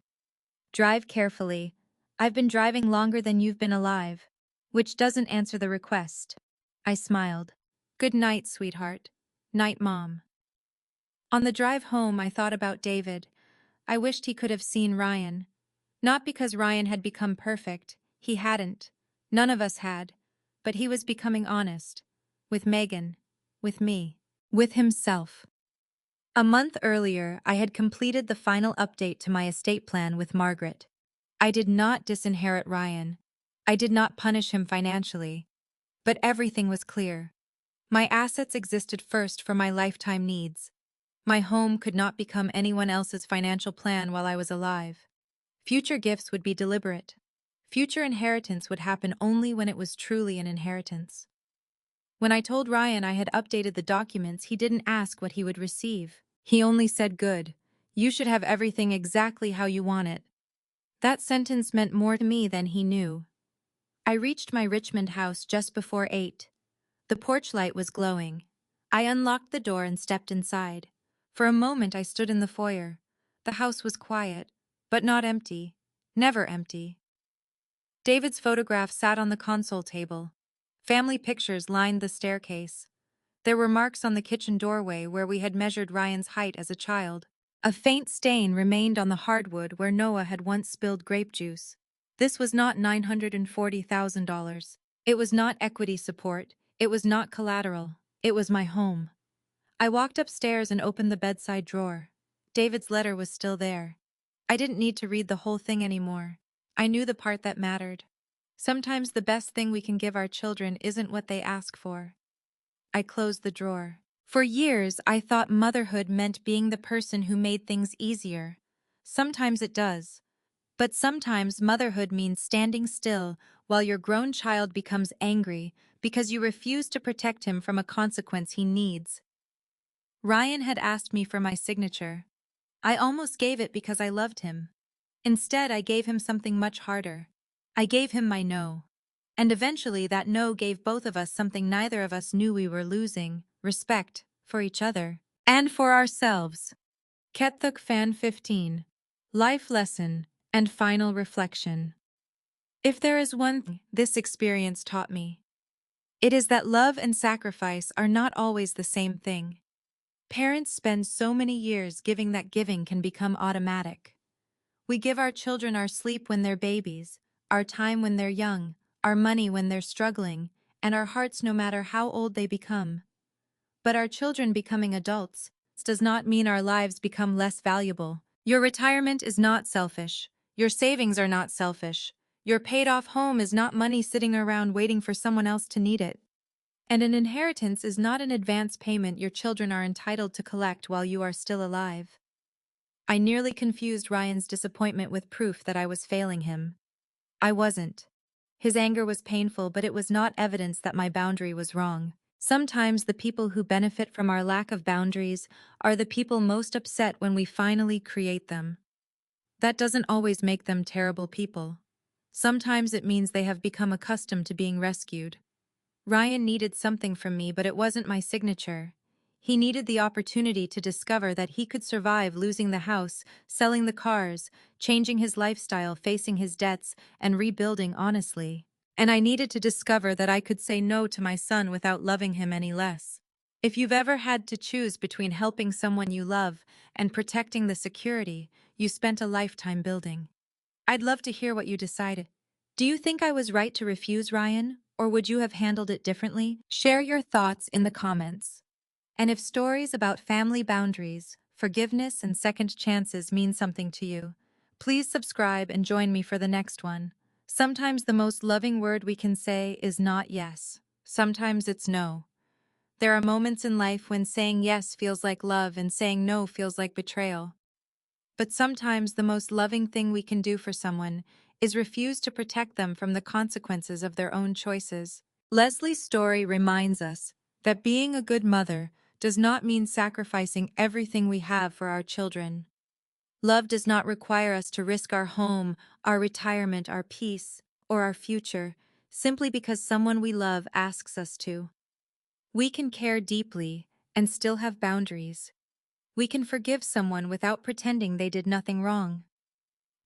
Drive carefully. I've been driving longer than you've been alive. Which doesn't answer the request. I smiled. Good night, sweetheart. Night, Mom. On the drive home, I thought about David. I wished he could have seen Ryan. Not because Ryan had become perfect. He hadn't. None of us had. But he was becoming honest. With Megan. With me. With himself. A month earlier, I had completed the final update to my estate plan with Margaret. I did not disinherit Ryan. I did not punish him financially. But everything was clear. My assets existed first for my lifetime needs. My home could not become anyone else's financial plan while I was alive. Future gifts would be deliberate. Future inheritance would happen only when it was truly an inheritance. When I told Ryan I had updated the documents, he didn't ask what he would receive. He only said, "Good. You should have everything exactly how you want it." That sentence meant more to me than he knew. I reached my Richmond house just before 8. The porch light was glowing. I unlocked the door and stepped inside. For a moment I stood in the foyer. The house was quiet, but not empty. Never empty. David's photograph sat on the console table. Family pictures lined the staircase. There were marks on the kitchen doorway where we had measured Ryan's height as a child. A faint stain remained on the hardwood where Noah had once spilled grape juice. This was not $940,000. It was not equity support. It was not collateral. It was my home. I walked upstairs and opened the bedside drawer. David's letter was still there. I didn't need to read the whole thing anymore. I knew the part that mattered. Sometimes the best thing we can give our children isn't what they ask for. I closed the drawer. For years, I thought motherhood meant being the person who made things easier. Sometimes it does. But sometimes motherhood means standing still while your grown child becomes angry because you refuse to protect him from a consequence he needs. Ryan had asked me for my signature. I almost gave it because I loved him. Instead, I gave him something much harder. I gave him my no. And eventually that no gave both of us something neither of us knew we were losing: respect for each other and for ourselves. Kethuk Fan 15. Life Lesson and Final Reflection. If there is one thing this experience taught me, it is that love and sacrifice are not always the same thing. Parents spend so many years giving that giving can become automatic. We give our children our sleep when they're babies, our time when they're young, our money when they're struggling, and our hearts no matter how old they become. But our children becoming adults does not mean our lives become less valuable. Your retirement is not selfish. Your savings are not selfish. Your paid-off home is not money sitting around waiting for someone else to need it. And an inheritance is not an advance payment your children are entitled to collect while you are still alive. I nearly confused Ryan's disappointment with proof that I was failing him. I wasn't. His anger was painful, but it was not evidence that my boundary was wrong. Sometimes the people who benefit from our lack of boundaries are the people most upset when we finally create them. That doesn't always make them terrible people. Sometimes it means they have become accustomed to being rescued. Ryan needed something from me, but it wasn't my signature. He needed the opportunity to discover that he could survive losing the house, selling the cars, changing his lifestyle, facing his debts, and rebuilding honestly. And I needed to discover that I could say no to my son without loving him any less. If you've ever had to choose between helping someone you love and protecting the security you spent a lifetime building, I'd love to hear what you decided. Do you think I was right to refuse Ryan, or would you have handled it differently? Share your thoughts in the comments. And if stories about family boundaries, forgiveness and second chances mean something to you. Please subscribe and join me for the next one. Sometimes the most loving word we can say is not yes. Sometimes it's no. There are moments in life when saying yes feels like love and saying no feels like betrayal. But sometimes the most loving thing we can do for someone is refuse to protect them from the consequences of their own choices. Leslie's story reminds us that being a good mother does not mean sacrificing everything we have for our children. Love does not require us to risk our home, our retirement, our peace, or our future, simply because someone we love asks us to. We can care deeply and still have boundaries. We can forgive someone without pretending they did nothing wrong.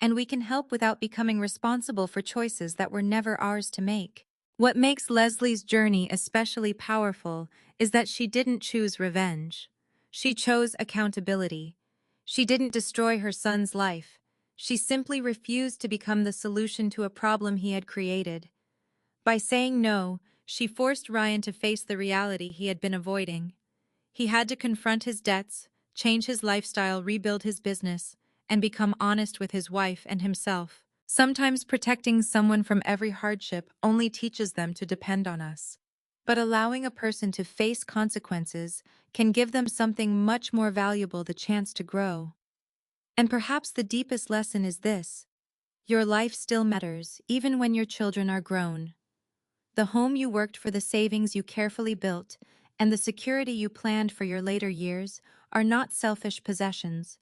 And we can help without becoming responsible for choices that were never ours to make. What makes Leslie's journey especially powerful is that she didn't choose revenge. She chose accountability. She didn't destroy her son's life. She simply refused to become the solution to a problem he had created. By saying no, she forced Ryan to face the reality he had been avoiding. He had to confront his debts, change his lifestyle, rebuild his business, and become honest with his wife and himself. Sometimes protecting someone from every hardship only teaches them to depend on us. But allowing a person to face consequences can give them something much more valuable: the chance to grow. And perhaps the deepest lesson is this: your life still matters, even when your children are grown. The home you worked for, the savings you carefully built, and the security you planned for your later years are not selfish possessions.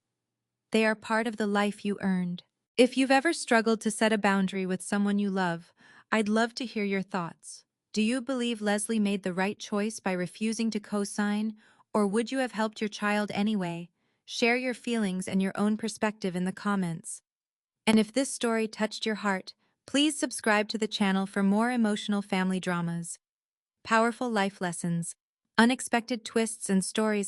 They are part of the life you earned. If you've ever struggled to set a boundary with someone you love, I'd love to hear your thoughts. Do you believe Leslie made the right choice by refusing to co-sign, or would you have helped your child anyway? Share your feelings and your own perspective in the comments. And if this story touched your heart, please subscribe to the channel for more emotional family dramas, powerful life lessons, unexpected twists, and stories